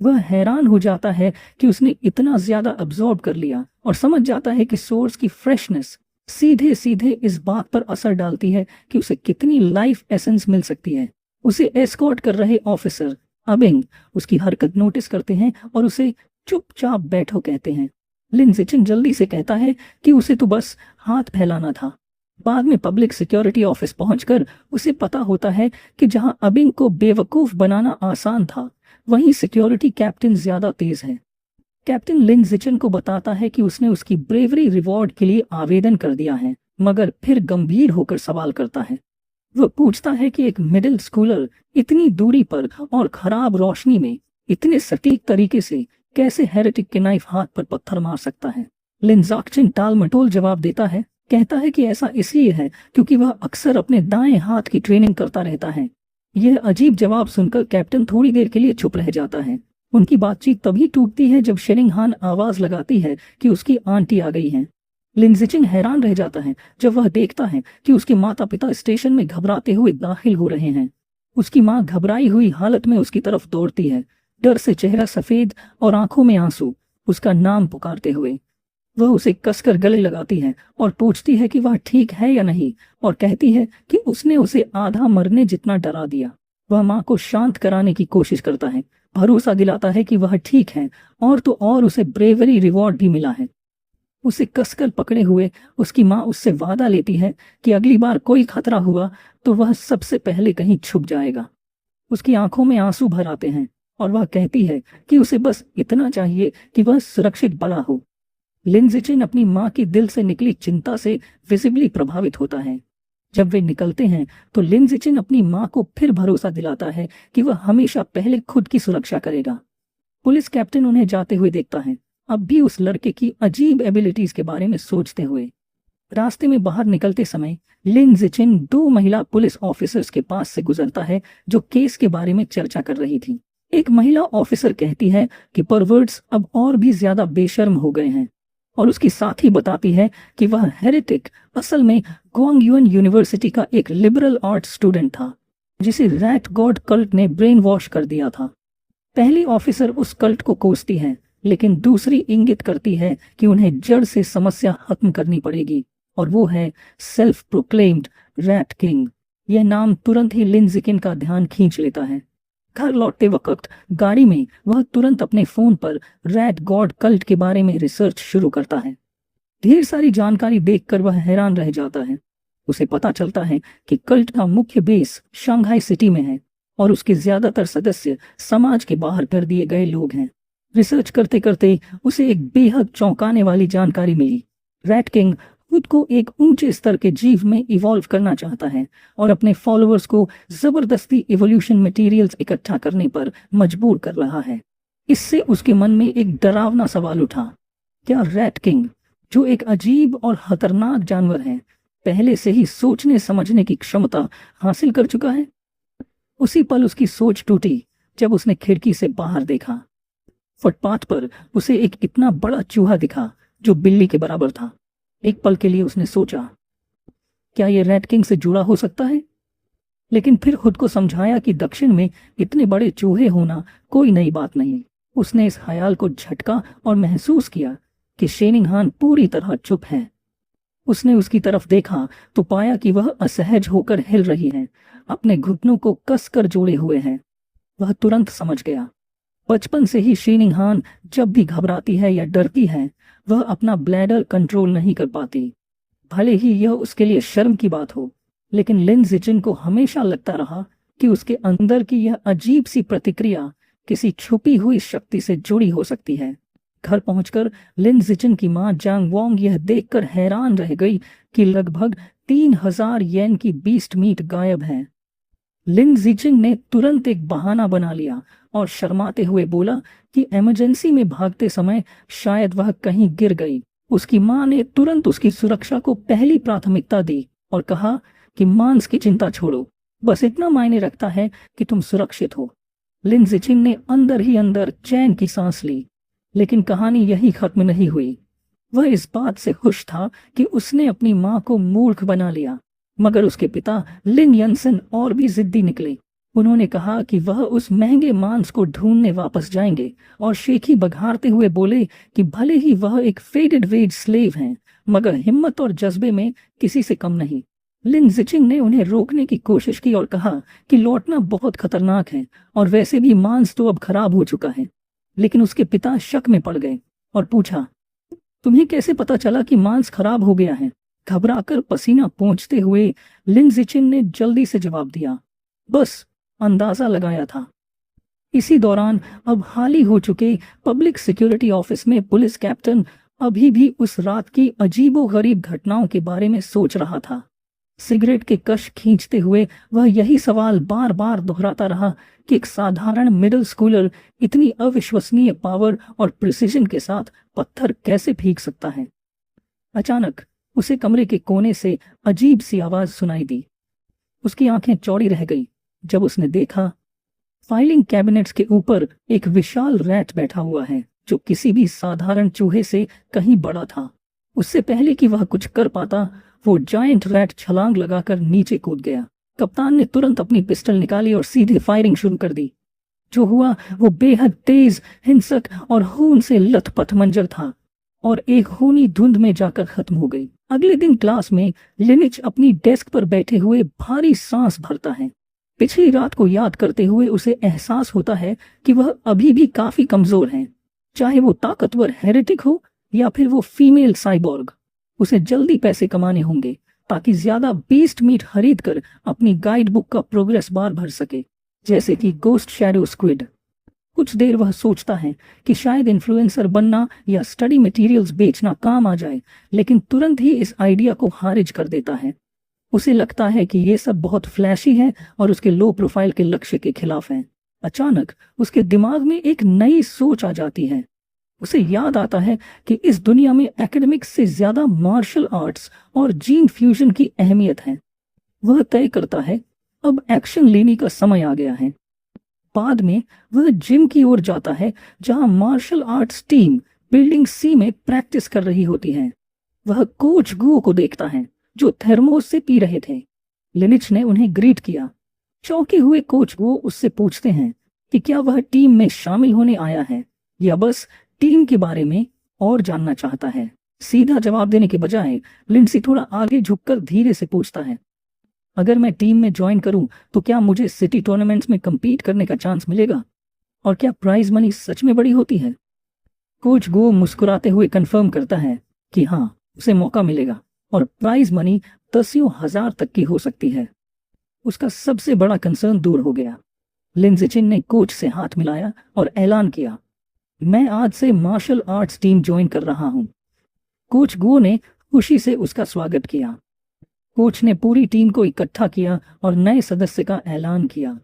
वह हैरान हो जाता है कि उसने इतना ज्यादा अब्सॉर्ब कर लिया और समझ जाता है कि सोर्स की फ्रेशनेस सीधे सीधे इस बात पर असर डालती है कि उसे कितनी लाइफ एसेंस मिल सकती है। उसे एस्कॉर्ट कर रहे ऑफिसर अबिंग उसकी हरकत नोटिस करते हैं और उसे चुपचाप बैठो कहते हैं। लिन जिचिन जल्दी से कहता है कि उसे तो बस हाथ फैलाना था। बाद में पब्लिक सिक्योरिटी ऑफिस पहुंचकर उसे पता होता है कि जहां अबिंग को बेवकूफ बनाना आसान था, वहीं सिक्योरिटी कैप्टन ज्यादा तेज है। कैप्टन लिन जिचिन को बताता है कि उसने उसकी ब्रेवरी रिवॉर्ड के लिए आवेदन कर दिया है, मगर फिर गंभीर होकर सवाल करता है। वह पूछता है कि एक मिडिल स्कूलर इतनी दूरी पर और खराब रोशनी में इतने सटीक तरीके से कैसे हेरेटिक के नाइफ हाथ पर पत्थर मार सकता है। लिन ज़ाक्चिन टाल मटोल जवाब देता है, कहता है कि ऐसा इसलिए है क्योंकि वह अक्सर अपने दाएं हाथ की ट्रेनिंग करता रहता है। यह अजीब जवाब सुनकर कैप्टन थोड़ी देर के लिए चुप रह जाता है। उनकी बातचीत तभी टूटती है जब शेरिंगहान आवाज लगाती है कि उसकी आंटी आ गई हैं। लिन जिचिन हैरान रह जाता है जब वह देखता है कि उसके माता पिता स्टेशन में घबराते हुए दाखिल हो रहे हैं। उसकी माँ घबराई हुई हालत में उसकी तरफ दौड़ती है, डर से चेहरा सफेद और आंखों में आंसू, उसका नाम पुकारते हुए। वह उसे कसकर गले लगाती है और पूछती है कि वह ठीक है या नहीं, और कहती है कि उसने उसे आधा मरने जितना डरा दिया। वह माँ को शांत कराने की कोशिश करता है, भरोसा दिलाता है कि वह ठीक है, और तो और उसे ब्रेवरी रिवॉर्ड भी मिला है। उसे कसकर पकड़े हुए उसकी माँ उससे वादा लेती है कि अगली बार कोई खतरा हुआ तो वह सबसे पहले कहीं छुप जाएगा। उसकी आंखों में आंसू भर आते हैं और वह कहती है कि उसे बस इतना चाहिए कि वह सुरक्षित बड़ा हो। लिन जिचिन अपनी माँ की दिल से निकली चिंता से विजिबली प्रभावित होता है। जब वे निकलते हैं तो लिन जिचिन अपनी माँ को फिर भरोसा दिलाता है कि वह हमेशा पहले खुद की सुरक्षा करेगा। पुलिस कैप्टन उन्हें जाते हुए देखता है, अब भी उस लड़के की अजीब एबिलिटीज के बारे में सोचते हुए। रास्ते में बाहर निकलते समय लिन जिचिन 2 महिला पुलिस ऑफिसर्स के पास से गुजरता है जो केस के बारे में चर्चा कर रही थी। एक महिला ऑफिसर कहती है कि परवर्ट्स अब और भी ज्यादा बेशर्म हो गए हैं, और उसकी साथी बताती है कि वह हेरेटिक असल में ग्वांगयुन यूनिवर्सिटी का एक लिबरल आर्ट स्टूडेंट था जिसे रैट गॉड कल्ट ने ब्रेन वॉश कर दिया था। पहली ऑफिसर उस कल्ट को कोसती है, लेकिन दूसरी इंगित करती है कि उन्हें जड़ से समस्या खत्म करनी पड़ेगी, और वो है सेल्फ प्रोक्लेम्ड रैट किंग। यह नाम तुरंत ही लिन जिचिन का ध्यान खींच लेता है। घर लौटते वक्त गाड़ी में वह तुरंत अपने फोन पर रैट गॉड कल्ट के बारे में रिसर्च शुरू करता है। ढेर सारी जानकारी देखकर वह हैरान रह जाता है। उसे पता चलता है कि कल्ट का मुख्य बेस शंघाई सिटी में है और उसके ज्यादातर सदस्य समाज के बाहर कर दिए गए लोग हैं। रिसर्च करते करते उसे एक बेहद चौंकाने वाली जानकारी मिली। रैट किंग खुद को एक ऊंचे स्तर के जीव में इवॉल्व करना चाहता है और अपने फॉलोअर्स को जबरदस्ती इवोल्यूशन मटेरियल्स इकट्ठा करने पर मजबूर कर रहा है। इससे उसके मन में एक डरावना सवाल उठा, क्या रैट किंग, जो एक अजीब और खतरनाक जानवर है, पहले से ही सोचने समझने की क्षमता हासिल कर चुका है? उसी पल उसकी सोच टूटी जब उसने खिड़की से बाहर देखा। फुटपाथ पर उसे एक इतना बड़ा चूहा दिखा जो बिल्ली के बराबर था। एक पल के लिए उसने सोचा, क्या यह रैट किंग से जुड़ा हो सकता है? लेकिन फिर खुद को समझाया कि दक्षिण में इतने बड़े चूहे होना कोई नई बात नहीं। उसने इस ख्याल को झटका और महसूस किया कि शेरिंगहान पूरी तरह चुप है। उसने उसकी तरफ देखा तो पाया कि वह असहज होकर हिल रही है, अपने घुटनों को कसकर जोड़े हुए है। वह तुरंत समझ गया, बचपन से ही शीनिंग हान जब भी घबराती है या डरती है, वह अपना ब्लैडर कंट्रोल नहीं कर पाती। भले ही यह उसके लिए शर्म की बात हो, लेकिन लिन जिचिन को हमेशा लगता रहा कि उसके अंदर की यह अजीब सी प्रतिक्रिया किसी छुपी हुई शक्ति से जुड़ी हो सकती है। घर पहुंचकर लिन जिचिन की मां जांग वोंग यह देखकर हैरान रह गई कि लगभग 3000 येन की बीस्ट मीट गायब है। लिन जिचिन ने तुरंत एक बहाना बना लिया और शर्माते हुए बोला कि इमरजेंसी में भागते समय शायद वह कहीं गिर गई। उसकी मां ने तुरंत उसकी सुरक्षा को पहली प्राथमिकता दी और कहा कि मांस की चिंता छोड़ो, बस इतना मायने रखता है कि तुम सुरक्षित हो। लिन जिचिन ने अंदर ही अंदर चैन की सांस ली, लेकिन कहानी यही खत्म नहीं हुई। वह इस बात से खुश था कि उसने अपनी मां को मूर्ख बना लिया, मगर उसके पिता लिन यनसन और भी जिद्दी निकले। उन्होंने कहा कि वह उस महंगे मांस को ढूंढने वापस जाएंगे और शेखी बघारते हुए बोले कि भले ही वह एक फेडेड वेज स्लेव हैं, मगर हिम्मत और जज्बे में किसी से कम नहीं। लिन जिचिंग ने उन्हें रोकने की कोशिश की और कहा कि लौटना बहुत खतरनाक है और वैसे भी मांस तो अब खराब हो चुका है। लेकिन उसके पिता शक में पड़ गए और पूछा, तुम्हें कैसे पता चला कि मांस खराब हो गया है? घबराकर पसीना पोंछते हुए लिन जिचिन ने जल्दी से जवाब दिया, बस अंदाजा लगाया था। इसी दौरान अब हाल ही हो चुके पब्लिक सिक्योरिटी ऑफिस में पुलिस कैप्टन अभी भी उस रात की अजीबोगरीब घटनाओं के बारे में सोच रहा था। सिगरेट के कश खींचते हुए वह यही सवाल बार बार दोहराता रहा कि एक साधारण मिडिल स्कूलर इतनी अविश्वसनीय पावर और प्रिसीजन के साथ पत्थर कैसे फेंक सकता है। अचानक उसे कमरे के कोने से अजीब सी आवाज सुनाई दी। उसकी आंखें चौड़ी रह गई जब उसने देखा फाइलिंग कैबिनेट्स के ऊपर एक विशाल रैट बैठा हुआ है, जो किसी भी साधारण चूहे से कहीं बड़ा था। उससे पहले कि वह कुछ कर पाता, वो जायंट रैट छलांग लगाकर नीचे कूद गया। कप्तान ने तुरंत अपनी पिस्टल निकाली और सीधे फायरिंग शुरू कर दी। जो हुआ वो बेहद तेज, हिंसक और खून से लथपथ मंजर था और एक खूनी धुंध में जाकर खत्म हो गई। अगले दिन क्लास में लिनिच अपनी डेस्क पर बैठे हुए भारी सांस भरता है। पिछली रात को याद करते हुए उसे एहसास होता है कि वह अभी भी काफी कमजोर है, चाहे वो ताकतवर हेरेटिक हो या फिर वो फीमेल साइबॉर्ग। उसे जल्दी पैसे कमाने होंगे ताकि ज्यादा बीस्ट मीट खरीद कर अपनी गाइड बुक का प्रोग्रेस बार भर सके, जैसे कि गोस्ट शैडो स्क्विड। कुछ देर वह सोचता है कि शायद इन्फ्लुएंसर बनना या स्टडी मटेरियल्स बेचना काम आ जाए, लेकिन तुरंत ही इस आइडिया को खारिज कर देता है। उसे लगता है कि ये सब बहुत फ्लैशी है और उसके लो प्रोफाइल के लक्ष्य के खिलाफ है। अचानक उसके दिमाग में एक नई सोच आ जाती है। उसे याद आता है कि इस दुनिया में एकेडमिक्स से ज्यादा मार्शल आर्ट्स और जीन फ्यूजन की अहमियत है। वह तय करता है अब एक्शन लेने का समय आ गया है। बाद में वह जिम की ओर जाता है, जहां मार्शल आर्ट्स टीम बिल्डिंग सी में प्रैक्टिस कर रही होती है। वह कोच गो को देखता है, जो थर्मोस से पी रहे थे। लिनिच ने उन्हें ग्रीट किया। चौंके हुए कोच गो उससे पूछते हैं कि क्या वह टीम में शामिल होने आया है या बस टीम के बारे में और जानना चाहता है। सीधा जवाब देने के बजाय लिंडसी थोड़ा आगे झुककर धीरे से पूछता है, अगर मैं टीम में ज्वाइन करूं तो क्या मुझे सिटी टूर्नामेंट्स में compete करने का चांस मिलेगा? और क्या प्राइज मनी सच में बड़ी होती है? कोच गो मुस्कुराते हुए कंफर्म करता है कि हाँ, उसे मौका मिलेगा और प्राइज मनी 10,000 तक की हो सकती है। उसका सबसे बड़ा कंसर्न दूर हो गया। लिन जिचिन ने कोच से हाथ मिलाया और ऐलान किया, मैं आज से मार्शल आर्ट्स टीम ज्वाइन कर रहा हूं। कोच गो ने खुशी से उसका स्वागत किया। कोच ने पूरी टीम को इकट्ठा किया और नए सदस्य का ऐलान किया।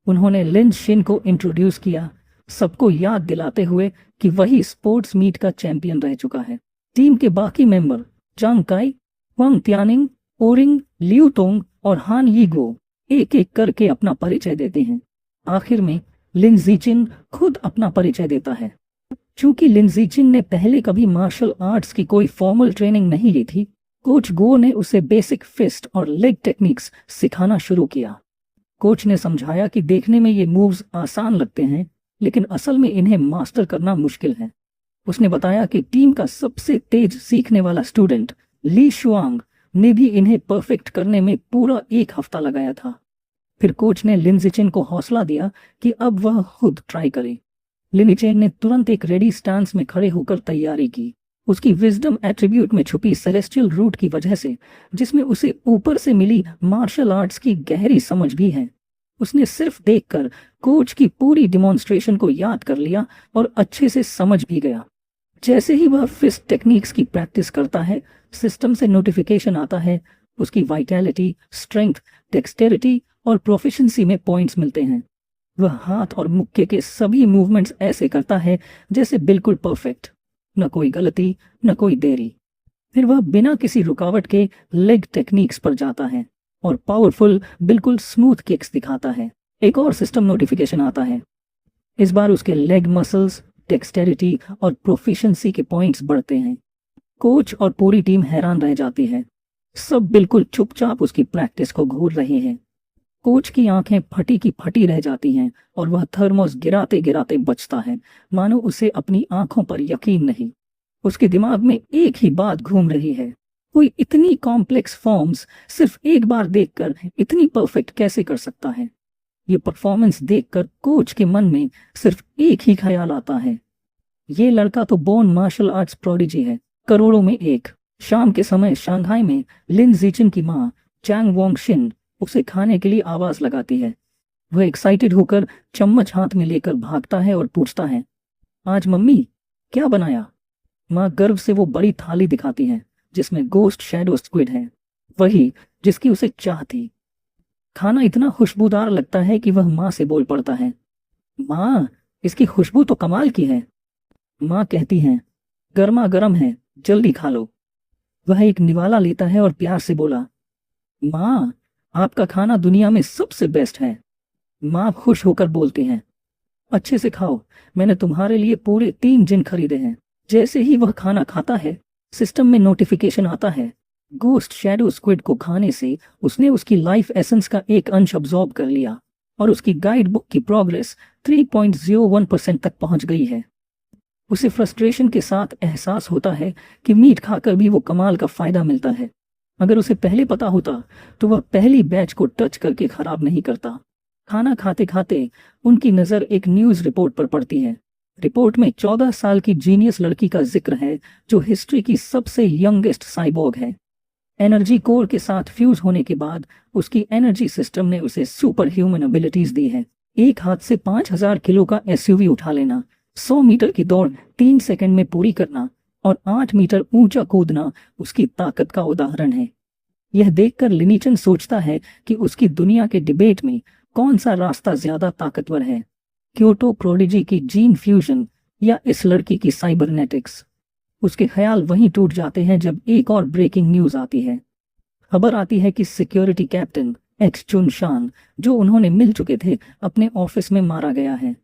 उन्होंने लिन शिन को इंट्रोड्यूस किया, सबको याद दिलाते हुए कि वही स्पोर्ट्स मीट का चैंपियन रह चुका है। टीम के बाकी मेंबर जांग काई, वांग त्यानिंग, ओरिंग, लियू तोंग और हान यीगो एक एक करके अपना परिचय देते हैं। आखिर में लिन जिचिन खुद अपना परिचय देता है। चूंकि लिन जिचिन ने पहले कभी मार्शल आर्ट्स की कोई फॉर्मल ट्रेनिंग नहीं ली थी, कोच गो ने उसे बेसिक फिस्ट और लेग टेक्निक्स सिखाना शुरू किया। कोच ने समझाया कि देखने में ये मूव्स आसान लगते हैं, लेकिन असल में इन्हें मास्टर करना मुश्किल है। उसने बताया कि टीम का सबसे तेज सीखने वाला स्टूडेंट ली शुआंग ने भी इन्हें परफेक्ट करने में पूरा 1 हफ्ता लगाया था। फिर कोच ने लिन जिचिन को हौसला दिया कि अब वह खुद ट्राई करे। लिनी चेन ने तुरंत एक रेडी स्टांस में खड़े होकर तैयारी की। उसकी विजडम एट्रीब्यूट में छुपी सेलेस्टियल रूट की वजह से, जिसमें उसे ऊपर से मिली मार्शल आर्ट्स की गहरी समझ भी है, उसने सिर्फ देखकर कोच की पूरी डिमॉन्स्ट्रेशन को याद कर लिया और अच्छे से समझ भी गया। जैसे ही वह फिस्ट टेक्निक्स की प्रैक्टिस करता है, सिस्टम से नोटिफिकेशन आता है, उसकी वाइटैलिटी, स्ट्रेंथ, डेक्सटेरिटी और प्रोफिशिएंसी में पॉइंट्स मिलते हैं। वह हाथ और मुक्के के सभी मूवमेंट्स ऐसे करता है जैसे बिल्कुल परफेक्ट, न कोई गलती, न कोई देरी। फिर वह बिना किसी रुकावट के लेग टेक्निक्स पर जाता है और पावरफुल, बिल्कुल स्मूथ किक्स दिखाता है। एक और सिस्टम नोटिफिकेशन आता है। इस बार उसके लेग मसल्स, डेक्सटेरिटी और प्रोफिशिएंसी के पॉइंट्स बढ़ते हैं। कोच और पूरी टीम हैरान रह जाती है। सब बिल्कुल चुपचाप उसकी प्रैक्टिस को घूर रहे हैं। कोच की आंखें फटी की फटी रह जाती हैं और वह थर्मोस गिराते गिराते बचता है, मानो उसे अपनी आंखों पर यकीन नहीं। उसके दिमाग में एक ही बात घूम रही है, कोई इतनी कॉम्प्लेक्स फॉर्म्स सिर्फ एक बार देखकर इतनी परफेक्ट कैसे कर सकता है। ये परफॉर्मेंस देखकर कोच के मन में सिर्फ एक ही ख्याल आता है, ये लड़का तो बोर्न मार्शल आर्ट्स प्रोडिजी है, करोड़ों में एक। शाम के समय शंघाई में लिन जीचिन की मां चैंग वोंगशिन उसे खाने के लिए आवाज लगाती है। वह एक्साइटेड होकर चम्मच हाथ में लेकर भागता है और पूछता है, आज मम्मी क्या बनाया? माँ गर्व से वो बड़ी थाली दिखाती है जिसमें गोस्ट शैडो स्क्विड है, वही जिसकी उसे चाह थी। खाना इतना खुशबूदार लगता है कि वह माँ से बोल पड़ता है, माँ इसकी खुशबू तो कमाल की है। माँ कहती है, गर्मा गर्म है, जल्दी खा लो। वह एक निवाला लेता है और प्यार से बोला, माँ आपका खाना दुनिया में सबसे बेस्ट है। माँ खुश होकर बोलती हैं, अच्छे से खाओ, मैंने तुम्हारे लिए पूरे 3 जिन खरीदे हैं। जैसे ही वह खाना खाता है, सिस्टम में नोटिफिकेशन आता है, गोस्ट शैडो स्क्विड को खाने से उसने उसकी लाइफ एसेंस का एक अंश अब्सॉर्ब कर लिया और उसकी गाइड बुक की प्रोग्रेस 3.01% तक पहुंच गई है। उसे फ्रस्ट्रेशन के साथ एहसास होता है कि मीट खाकर भी वो कमाल का फायदा मिलता है। अगर उसे पहले पता होता तो वह पहली बैच को टच करके खराब नहीं करता। खाना खाते खाते उनकी नज़र एक न्यूज़ रिपोर्ट पर पड़ती है। रिपोर्ट में 14 साल की जीनियस लड़की का जिक्र है जो हिस्ट्री की सबसे यंगेस्ट साइबोर्ग है। एनर्जी कोर के साथ फ्यूज होने के बाद उसकी एनर्जी सिस्टम ने उसे सुपर ह्यूमन एबिलिटीज दी है। एक हाथ से 5000 किलो का एसयूवी उठा लेना, 100 मीटर की दौड़ 3 सेकंड में पूरी करना और 8 मीटर ऊंचा कूदना उसकी ताकत का उदाहरण है। यह देखकर लिनीचन सोचता है कि उसकी दुनिया के डिबेट में कौन सा रास्ता ज्यादा ताकतवर है, क्योटो प्रोडिजी की जीन फ्यूजन या इस लड़की की साइबरनेटिक्स। उसके ख्याल वहीं टूट जाते हैं जब एक और ब्रेकिंग न्यूज आती है। खबर आती है कि सिक्योरिटी कैप्टन एक्स चुन शान, जो उन्होंने मिल चुके थे, अपने ऑफिस में मारा गया है।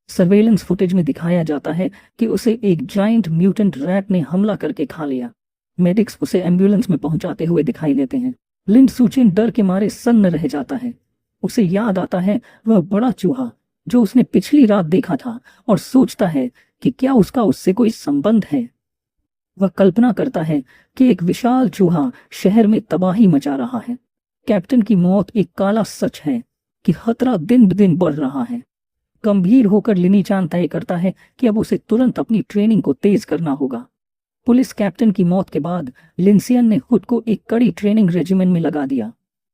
सर्वेलेंस फुटेज में दिखाया जाता है कि उसे एक जायंट म्यूटेंट रैट ने हमला करके खा लिया। मेडिक्स उसे एम्बुलेंस में पहुंचाते हुए दिखाई देते हैं। लिन सूचिन डर के मारे सन्न रह जाता है। उसे याद आता है वह बड़ा चूहा जो उसने पिछली रात देखा था और सोचता है कि क्या उसका उससे कोई संबंध है। वह कल्पना करता है कि एक विशाल चूहा शहर में तबाही मचा रहा है। कैप्टन की मौत एक काला सच है कि खतरा दिन ब दिन बढ़ रहा है। गंभीर होकर लिनीचान तय करता है कि अब उसे तुरंत अपनी ट्रेनिंग को तेज करना होगा। पुलिस कैप्टन की मौत के बाद लिंसियन ने खुद को एक कड़ी ट्रेनिंग रेजिमेंट में लगा दिया।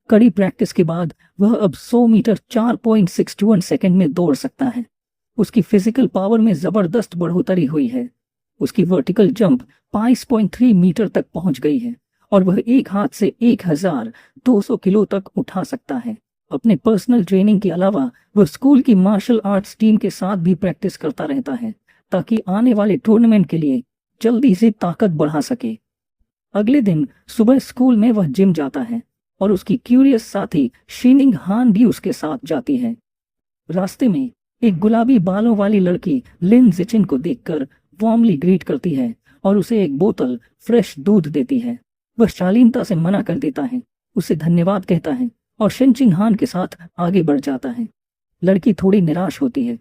कड़ी प्रैक्टिस के बाद वह अब 100 मीटर 4.61 सेकंड में दौड़ सकता है। उसकी फिजिकल पावर में जबरदस्त बढ़ोतरी हुई है। उसकी वर्टिकल जंप 22.3 मीटर तक पहुंच गई है और वह एक हाथ से 1200 किलो तक उठा सकता है। अपने पर्सनल ट्रेनिंग के अलावा वह स्कूल की मार्शल आर्ट्स टीम के साथ भी प्रैक्टिस करता रहता है ताकि आने वाले टूर्नामेंट के लिए जल्दी से ताकत बढ़ा सके। अगले दिन सुबह स्कूल में वह जिम जाता है और उसकी क्यूरियस साथी शीनिंग हान भी उसके साथ जाती है। रास्ते में एक गुलाबी बालों वाली लड़की लिन जिचिन को देखकर वार्मली ग्रीट करती है और उसे एक बोतल फ्रेश दूध देती है। वह शालीनता से मना कर देता है, उसे धन्यवाद कहता है और शिनचिंग हान के साथ आगे बढ़ जाता है। लड़की थोड़ी निराश होती है।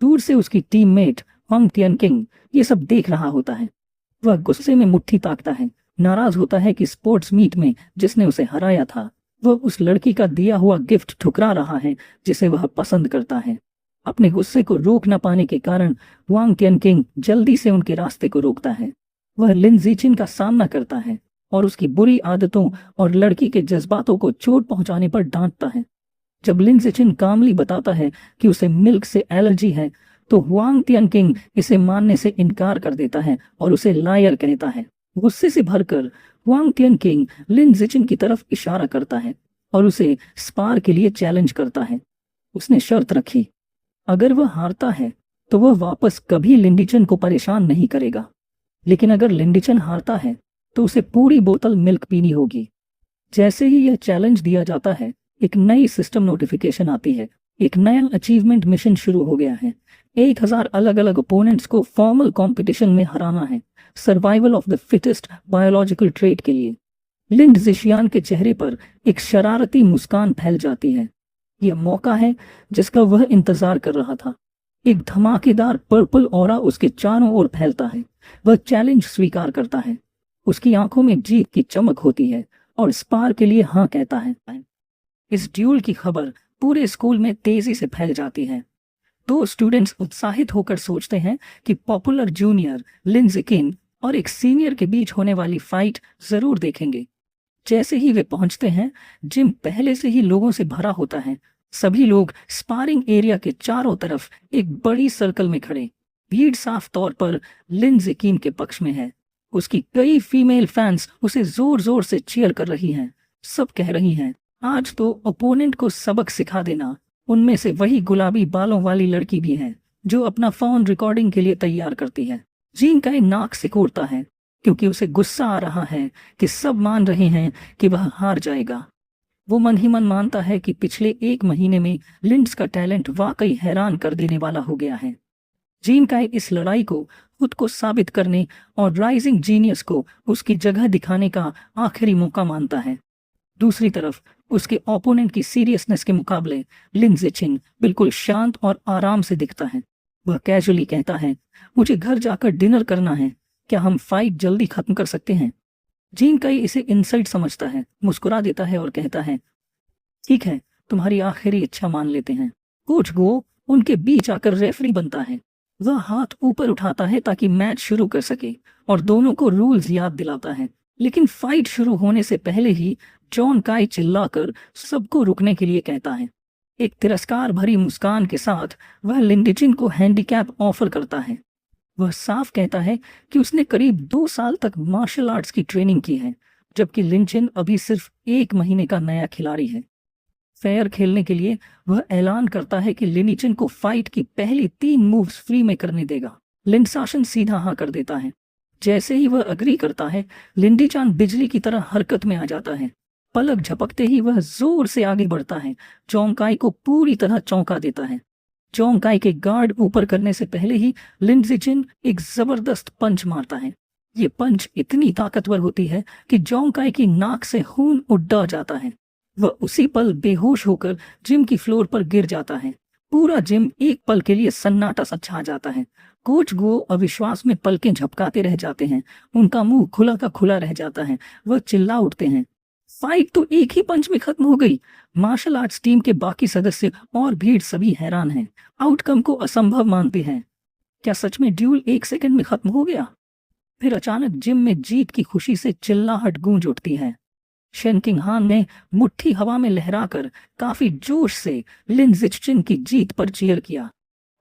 दूर से उसकी टीममेट हंग टियन किंग ये सब देख रहा होता है। वह गुस्से में मुट्ठी ताकता है, नाराज होता है कि स्पोर्ट्स मीट में जिसने उसे हराया था वह उस लड़की का दिया हुआ गिफ्ट ठुकरा रहा है जिसे वह पसंद करता है। अपने गुस्से को रोक न पाने के कारण वांग टियनकिंग जल्दी से उनके रास्ते को रोकता है। वह लिन ज़िचिन का सामना करता है और उसकी बुरी आदतों और लड़की के जज्बातों को चोट पहुंचाने पर डांटता है। जब लिन ज़िचिन कामली बताता है कि उसे मिल्क से एलर्जी है, तो हुआंग टियनकिंग इसे मानने से इनकार कर देता है और उसे लायर कहता है। गुस्से से भरकर हुआंग टियनकिंग लिन ज़िचिन की तरफ इशारा करता है और उसे स्पार के लिए चैलेंज करता है। उसने शर्त रखी, अगर वह हारता है तो वह वापस कभी लिंडिचन को परेशान नहीं करेगा, लेकिन अगर लिंडिचन हारता है तो उसे पूरी बोतल मिल्क पीनी होगी। जैसे ही यह चैलेंज दिया जाता है, एक नई सिस्टम नोटिफिकेशन आती है। एक नया अचीवमेंट मिशन शुरू हो गया है। 1000 अलग अलग ओपोनेंट्स को फॉर्मल कंपटीशन में हराना है, survival of the fittest biological trait के लिए। लिन ज़िशियान के चेहरे पर एक शरारती मुस्कान फैल जाती है। यह मौका है जिसका वह इंतजार कर रहा था। एक धमाकेदार पर्पल ऑरा उसके चारों ओर फैलता है। वह चैलेंज स्वीकार करता है। उसकी आंखों में जीत की चमक होती है और स्पार के लिए हाँ कहता है। इस ड्यूल की खबर पूरे स्कूल में तेजी से फैल जाती है। दो स्टूडेंट्स उत्साहित होकर सोचते हैं कि पॉपुलर जूनियर लिन ज़िचिन और एक सीनियर के बीच होने वाली फाइट जरूर देखेंगे। जैसे ही वे पहुंचते हैं, जिम पहले से ही लोगों से भरा होता है। सभी लोग स्पारिंग एरिया के चारों तरफ एक बड़ी सर्कल में खड़े। भीड़ साफ तौर पर लिन ज़िचिन के पक्ष में है। उसकी कई फीमेल फैंस उसे जोर जोर से चीयर कर रही हैं। सब कह रही हैं, आज तो ओपोनेंट को सबक सिखा देना। उनमें से वही गुलाबी बालों वाली लड़की भी है जो अपना फोन रिकॉर्डिंग के लिए तैयार करती है। जीन का नाक सिकोड़ता है क्योंकि उसे गुस्सा आ रहा है कि सब मान रहे हैं कि वह हार जाएगा। वो मन ही मन मानता है कि पिछले 1 महीने में लिंड्स का टैलेंट वाकई हैरान कर देने वाला हो गया है। जीन का इस लड़ाई को खुद को साबित करने और राइजिंग जीनियस को उसकी जगह दिखाने का आखिरी मौका मानता है। दूसरी तरफ उसके ओपोनेंट की सीरियसनेस के मुकाबले लिन ज़िचिन बिल्कुल शांत और आराम से दिखता है। वह कैजुअली कहता है, मुझे घर जाकर डिनर करना है, क्या हम फाइट जल्दी खत्म कर सकते हैं? जीन काई इसे इंसल्ट समझता है, मुस्कुरा देता है और कहता है, ठीक है, तुम्हारी आखिरी इच्छा मान लेते हैं। कोच गो उनके बीच आकर रेफरी बनता है। वह हाथ ऊपर उठाता है ताकि मैच शुरू कर सके और दोनों को रूल्स याद दिलाता है। लेकिन फाइट शुरू होने से पहले ही जॉन काई चिल्लाकर सबको रुकने के लिए कहता है। एक तिरस्कार भरी मुस्कान के साथ वह लिंडिचिन को हैंडीकैप ऑफर करता है। वह साफ कहता है कि उसने करीब 2 साल तक मार्शल आर्ट्स की ट्रेनिंग की है, जबकि लिंचिन अभी सिर्फ 1 महीने का नया खिलाड़ी है। फेयर खेलने के लिए वह ऐलान करता है कि लिंडिचिन को फाइट की पहली 3 मूव्स फ्री में करने देगा। लिंडसाशन सीधा हाँ कर देता है। जैसे ही वह अग्री करता है, लिंडिचान बिजली की तरह हरकत में आ जाता है। पलक झपकते ही वह जोर से आगे बढ़ता है, जोंकाई को पूरी तरह चौंका देता है। जोंकाई के गार्ड ऊपर करने से पहले ही लिन ज़िचिन एक जबरदस्त पंच मारता है। ये पंच इतनी ताकतवर होती है कि जोंकाई की नाक से खून उड़ जाता है। वह उसी पल बेहोश होकर जिम की फ्लोर पर गिर जाता है। पूरा जिम एक पल के लिए सन्नाटा सा छा जाता है। कोच गो अविश्वास में पलकें झपकाते रह जाते हैं। उनका मुंह खुला का खुला रह जाता है। वह चिल्ला उठते हैं, फाइट तो एक ही पंच में खत्म हो गई। मार्शल आर्ट्स टीम के बाकी सदस्य और भीड़ सभी हैरान हैं, आउटकम को असंभव मानते हैं। क्या सच में ड्यूल 1 सेकंड में खत्म हो गया? फिर अचानक जिम में जीत की खुशी से चिल्लाहट गूंज उठती है। शेन किंग हान ने मुट्ठी हवा में लहराकर काफी जोश से लिन ज़िचिन की जीत पर चीयर किया।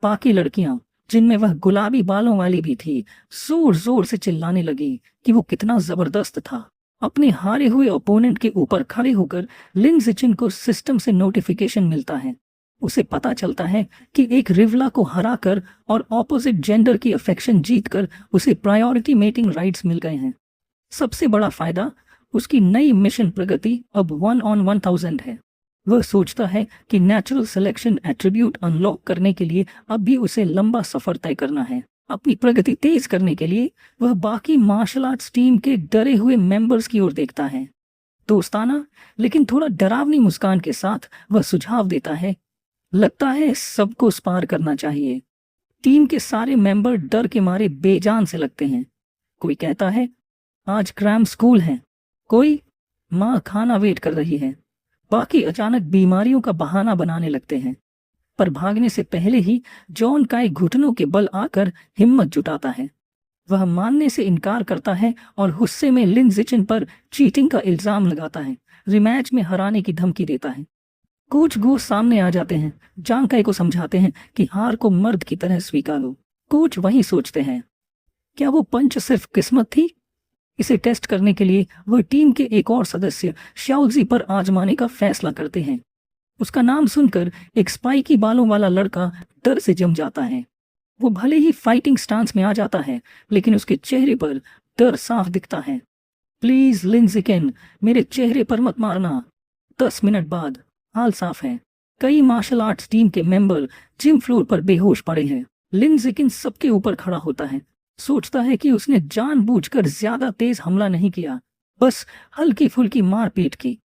बाकी लड़कियां, जिनमें वह गुलाबी बालों वाली भी थी, जोर जोर से चिल्लाने लगी कि वो कितना जबरदस्त था। अपने हारे हुए ओपोनेंट के ऊपर खड़े होकर लिन ज़िचिन को सिस्टम से नोटिफिकेशन मिलता है। उसे पता चलता है कि एक रिवला को हराकर और ऑपोजिट जेंडर की अफेक्शन जीतकर उसे प्रायोरिटी मेटिंग राइट्स मिल गए हैं। सबसे बड़ा फायदा, उसकी नई मिशन प्रगति अब 1 on 1000 है। वह सोचता है कि नेचुरल सिलेक्शन एट्रीब्यूट अनलॉक करने के लिए अब भी उसे लंबा सफर तय करना है। अपनी प्रगति तेज करने के लिए वह बाकी मार्शल आर्ट्स टीम के डरे हुए मेंबर्स की ओर देखता है। दोस्ताना लेकिन थोड़ा डरावनी मुस्कान के साथ वह सुझाव देता है, लगता है सबको स्पार करना चाहिए। टीम के सारे मेंबर डर के मारे बेजान से लगते हैं। कोई कहता है, आज क्रैम स्कूल है। कोई, माँ खाना वेट कर रही है। बाकी अचानक बीमारियों का बहाना बनाने लगते हैं। पर भागने से पहले ही जॉन काई घुटनों के बल आकर हिम्मत जुटाता है। वह मानने से इनकार करता है और गुस्से में लिन जिचिन पर चीटिंग का इल्जाम लगाता है, रिमैच में हराने की धमकी देता है। कोच गो सामने आ जाते हैं, जांग काई को समझाते हैं कि हार को मर्द की तरह स्वीकारो। कोच वही सोचते हैं, क्या वो पंच सिर्फ किस्मत थी? इसे टेस्ट करने के लिए वह टीम के एक और सदस्य शाओजी पर आजमाने का फैसला करते हैं। उसका नाम सुनकर एक स्पाइकी बालों वाला लड़का डर से जम जाता है। वो भले ही फाइटिंग स्टांस में आ जाता है, लेकिन उसके चेहरे पर डर साफ दिखता है। प्लीज लिन जिचिन, मेरे चेहरे पर मत मारना। 10 मिनट बाद हाल साफ है। कई मार्शल आर्ट्स टीम के मेंबर जिम फ्लोर पर बेहोश पड़े हैं। लिन जिचिन सबके ऊपर खड़ा होता है, सोचता है कि उसने जानबूझकर ज्यादा तेज हमला नहीं किया, बस हल्की फुल्की मारपीट की।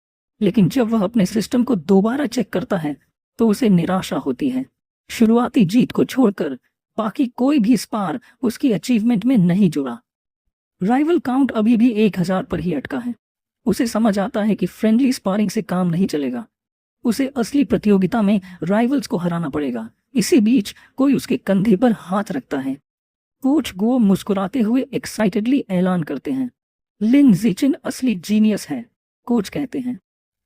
लेकिन जब वह अपने सिस्टम को दोबारा चेक करता है तो उसे निराशा होती है। शुरुआती जीत को छोड़कर बाकी कोई भी स्पार उसकी अचीवमेंट में नहीं जुड़ा। राइवल काउंट अभी भी 1000 पर ही अटका है। उसे समझ आता है कि फ्रेंडली स्पारिंग से काम नहीं चलेगा, उसे असली प्रतियोगिता में राइवल्स को हराना पड़ेगा। इसी बीच कोई उसके कंधे पर हाथ रखता है। कोच गो मुस्कुराते हुए एक्साइटेडली ऐलान करते हैं, लिन जिचिन असली जीनियस है। कोच कहते हैं,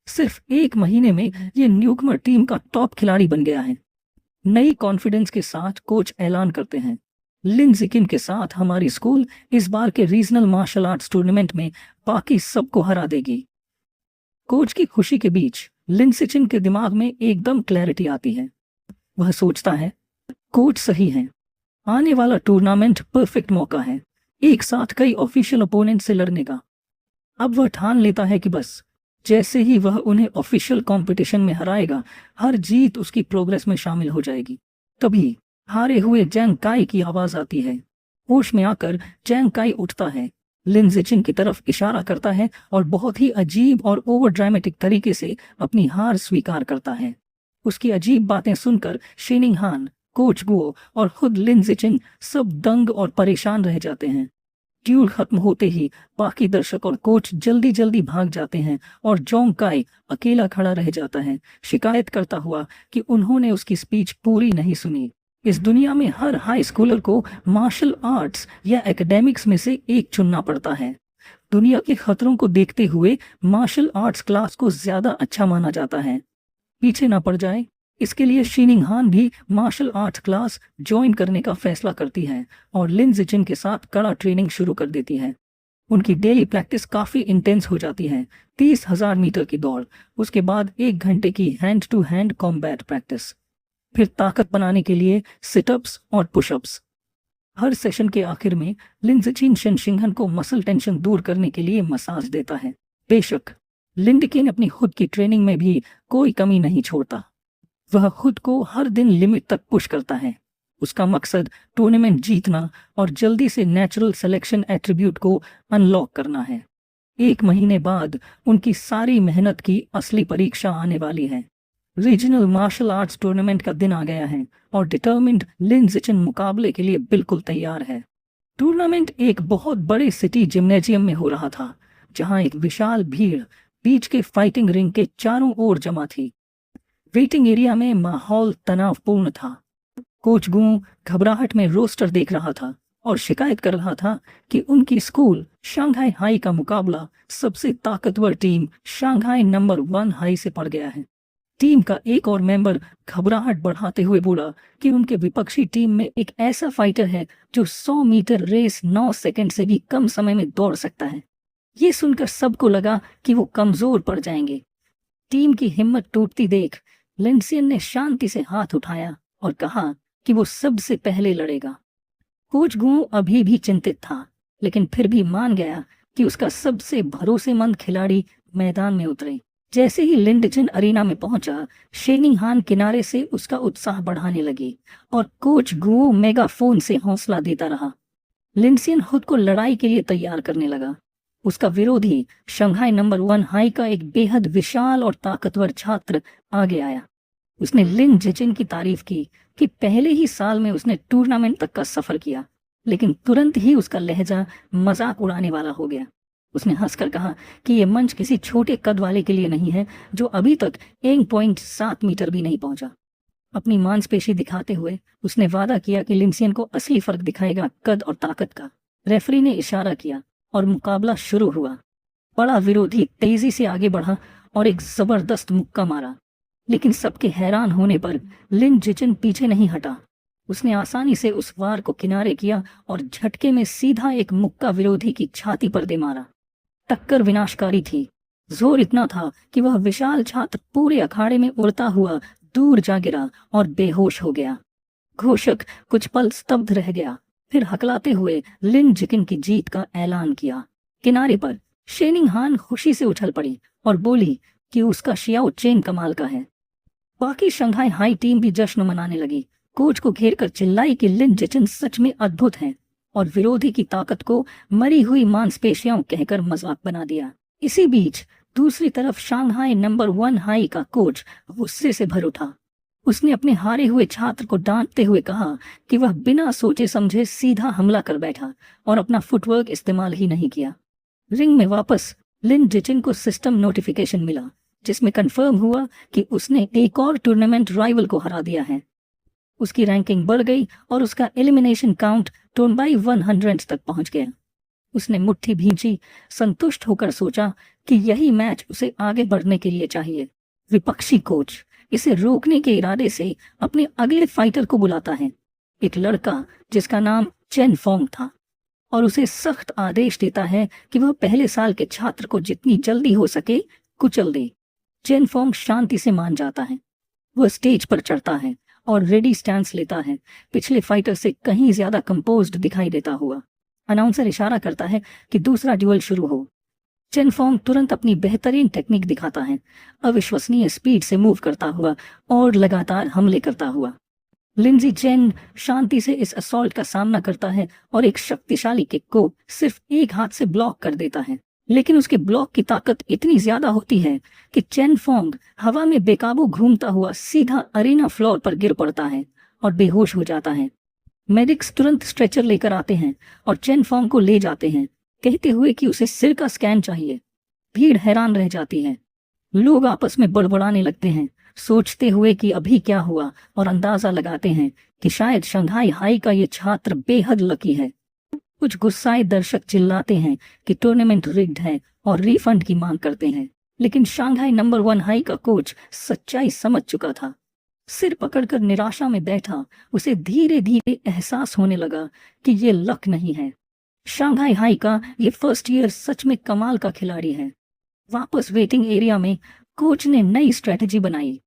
सिर्फ 1 महीने में ये न्यूकमर टीम का टॉप खिलाड़ी बन गया है। नई कॉन्फिडेंस के साथ कोच ऐलान करते हैं, लिन जिचिन के साथ हमारी स्कूल इस बार के रीजनल मार्शल आर्ट्स टूर्नामेंट में बाकी सबको हरा देगी। कोच की खुशी के बीच लिन जिचिन के दिमाग में एकदम क्लैरिटी आती है। वह सोचता है, कोच सही है, आने वाला टूर्नामेंट परफेक्ट मौका है एक साथ कई ऑफिशियल ओपोनेंट से लड़ने का। अब वह ठान लेता है कि बस जैसे ही वह उन्हें ऑफिशियल कंपटीशन में हराएगा, हर जीत उसकी प्रोग्रेस में शामिल हो जाएगी। तभी हारे हुए जैंग काई की आवाज आती है। होश में आकर जैंग काई उठता है, लिन जिचिन की तरफ इशारा करता है और बहुत ही अजीब और ओवर ड्रामेटिक तरीके से अपनी हार स्वीकार करता है। उसकी अजीब बातें सुनकर शेनिंग हान, कोच गो और खुद लिन जिचिन सब दंग और परेशान रह जाते हैं। ड्यूल खत्म होते ही बाकी दर्शक और कोच जल्दी जल्दी भाग जाते हैं और जोंग काई अकेला खड़ा रह जाता है, शिकायत करता हुआ कि उन्होंने उसकी स्पीच पूरी नहीं सुनी। इस दुनिया में हर हाई स्कूलर को मार्शल आर्ट्स या एकेडमिक्स में से एक चुनना पड़ता है। दुनिया के खतरों को देखते हुए मार्शल आर्ट्स क्लास को ज्यादा अच्छा माना जाता है। पीछे ना पड़ जाए, इसके लिए शीनिंग हान भी मार्शल आर्ट्स क्लास ज्वाइन करने का फैसला करती है और लिन जिचिन के साथ कड़ा ट्रेनिंग शुरू कर देती है। उनकी डेली प्रैक्टिस काफी इंटेंस हो जाती है। 30,000 मीटर की दौड़, उसके बाद 1 घंटे की hand to hand combat practice, फिर ताकत बनाने के लिए सिटअप्स और पुशअप्स। हर सेशन के आखिर में लिन जिचिन शेनशिंगहन को मसल टेंशन दूर करने के लिए मसाज देता है। बेशक लिंडकिन अपनी खुद की ट्रेनिंग में भी कोई कमी नहीं छोड़ता। वह खुद को हर दिन लिमिट तक पुश करता है। उसका मकसद टूर्नामेंट जीतना और जल्दी से नेचुरल सिलेक्शन एट्रीब्यूट को अनलॉक करना है। 1 महीने बाद उनकी सारी मेहनत की असली परीक्षा आने वाली है। रीजनल मार्शल आर्ट्स टूर्नामेंट का दिन आ गया है और डिटर्मिन्ड लिन जिचिन मुकाबले के लिए बिल्कुल तैयार है। टूर्नामेंट एक बहुत बड़े सिटी जिम्नेजियम में हो रहा था, जहां एक विशाल भीड़ बीच के फाइटिंग रिंग के चारों ओर जमा थी। वेटिंग एरिया में माहौल तनावपूर्ण था। कोच गू घबराहट में रोस्टर देख रहा था और शिकायत कर रहा था कि उनकी स्कूल शंघाई हाई का मुकाबला सबसे ताकतवर टीम शंघाई नंबर 1 हाई से पड़ गया है। टीम का एक और मेंबर घबराहट बढ़ाते हुए बोला कि उनके विपक्षी टीम में एक ऐसा फाइटर है जो 100 मीटर रेस 9 सेकंड से भी कम समय में दौड़ सकता है। ये सुनकर सबको लगा कि वो कमजोर पड़ जाएंगे। टीम की हिम्मत टूटती देख लिंसियन ने शांति से हाथ उठाया और कहा कि वो सबसे पहले लड़ेगा। कोच गू अभी भी चिंतित था, लेकिन फिर भी मान गया कि उसका सबसे भरोसेमंद खिलाड़ी मैदान में उतरे। जैसे ही लिन जिचिन अरीना में पहुंचा, शेनिंग हान किनारे से उसका उत्साह बढ़ाने लगी और कोच गू मेगाफोन से हौसला देता रहा। लिंसियन खुद को लड़ाई के लिए तैयार करने लगा। उसका विरोधी शंघाई नंबर 1 हाई का एक बेहद विशाल और ताकतवर छात्र आगे आया। उसने लिन जिचिन की तारीफ की कि पहले ही साल में उसने टूर्नामेंट तक का सफर किया, लेकिन तुरंत ही उसका लहजा मजाक उड़ाने वाला हो गया। उसने हंसकर कहा कि यह मंच किसी छोटे कद वाले के लिए नहीं है जो अभी तक 1.7 मीटर भी नहीं पहुंचा। अपनी मांसपेशी दिखाते हुए उसने वादा किया कि लिंसियन को असली फर्क दिखाएगा कद और ताकत का। रेफरी ने इशारा किया और मुकाबला शुरू हुआ। बड़ा विरोधी तेजी से आगे बढ़ा और एक जबरदस्त मुक्का मारा, लेकिन सबके हैरान होने पर लिन जिचिन पीछे नहीं हटा। उसने आसानी से उस वार को किनारे किया और झटके में सीधा एक मुक्का विरोधी की छाती पर दे मारा। टक्कर विनाशकारी थी। जोर इतना था कि वह विशाल छात्र पूरे अखाड़े में उड़ता हुआ दूर जा गिरा और बेहोश हो गया। घोषक कुछ पल स्तब्ध रह गया, फिर हकलाते हुए लिन जिकिन की जीत का ऐलान किया। किनारे पर शेनिंग हान खुशी से उछल पड़ी और बोली कि उसका शियाओ चेन कमाल का है। बाकी शंघाई हाई टीम भी जश्न मनाने लगी। कोच को घेरकर चिल्लाई कि लिन जिचिन सच में अद्भुत हैं और विरोधी की ताकत को मरी हुई मांसपेशियां कहकर मजाक बना दिया। इसी बीच दूसरी तरफ शांघाई नंबर 1 हाई का कोच गुस्से से भर उठा। उसने अपने हारे हुए छात्र को डांटते हुए कहा कि वह बिना सोचे समझे सीधा हमला कर बैठा और अपना फुटवर्क इस्तेमाल ही नहीं किया। रिंग में वापस लिन जिचिन को सिस्टम नोटिफिकेशन मिला, जिसमें कंफर्म हुआ कि उसने एक और टूर्नामेंट राइवल को हरा दिया है। उसकी रैंकिंग बढ़ गई और उसका एलिमिनेशन काउंट 100 तक पहुंच गया। उसने मुट्ठी भींची, संतुष्ट होकर सोचा कि यही मैच उसे आगे बढ़ने के लिए चाहिए। विपक्षी कोच इसे रोकने के इरादे से अपने अगले फाइटर को बुलाता है, एक लड़का जिसका नाम चेन फोंग था, और उसे सख्त आदेश देता है कि वह पहले साल के छात्र को जितनी जल्दी हो सके कुचल दे। चेन फोंग शांति से मान जाता है। वह स्टेज पर चढ़ता है और रेडी स्टैंस लेता है, पिछले फाइटर से कहीं ज्यादा कंपोज्ड दिखाई देता हुआ। अनाउंसर इशारा करता है कि दूसरा ड्यूअल शुरू हो। चेन फोंग तुरंत अपनी बेहतरीन टेक्निक दिखाता है, अविश्वसनीय स्पीड से मूव करता हुआ और लगातार हमले करता हुआ। लिंजी चेन शांति से इस असॉल्ट का सामना करता है और एक शक्तिशाली किक को सिर्फ एक हाथ से ब्लॉक कर देता है, लेकिन उसके ब्लॉक की ताकत इतनी ज्यादा होती है कि चेन फोंग हवा में बेकाबू घूमता हुआ सीधा अरीना फ्लोर पर गिर पड़ता है और बेहोश हो जाता है। मेडिक्स तुरंत स्ट्रेचर लेकर आते हैं और चेन फोंग को ले जाते हैं, कहते हुए कि उसे सिर का स्कैन चाहिए। भीड़ हैरान रह जाती है। लोग आपस में बड़बड़ाने लगते हैं, सोचते हुए कि अभी क्या हुआ, और अंदाजा लगाते हैं कि शायद शंघाई हाई का ये छात्र बेहद लकी है। कुछ गुस्साए दर्शक चिल्लाते हैं कि टूर्नामेंट रिग्ड है और रिफंड की मांग करते हैं, लेकिन शांघाई नंबर 1 हाई का कोच सच्चाई समझ चुका था। सिर पकड़कर निराशा में बैठा उसे धीरे धीरे एहसास होने लगा कि ये लक नहीं है। शांघाई हाई का ये फर्स्ट ईयर सच में कमाल का खिलाड़ी है। वापस वेटिंग एरिया में कोच ने नई स्ट्रेटजी बनाई।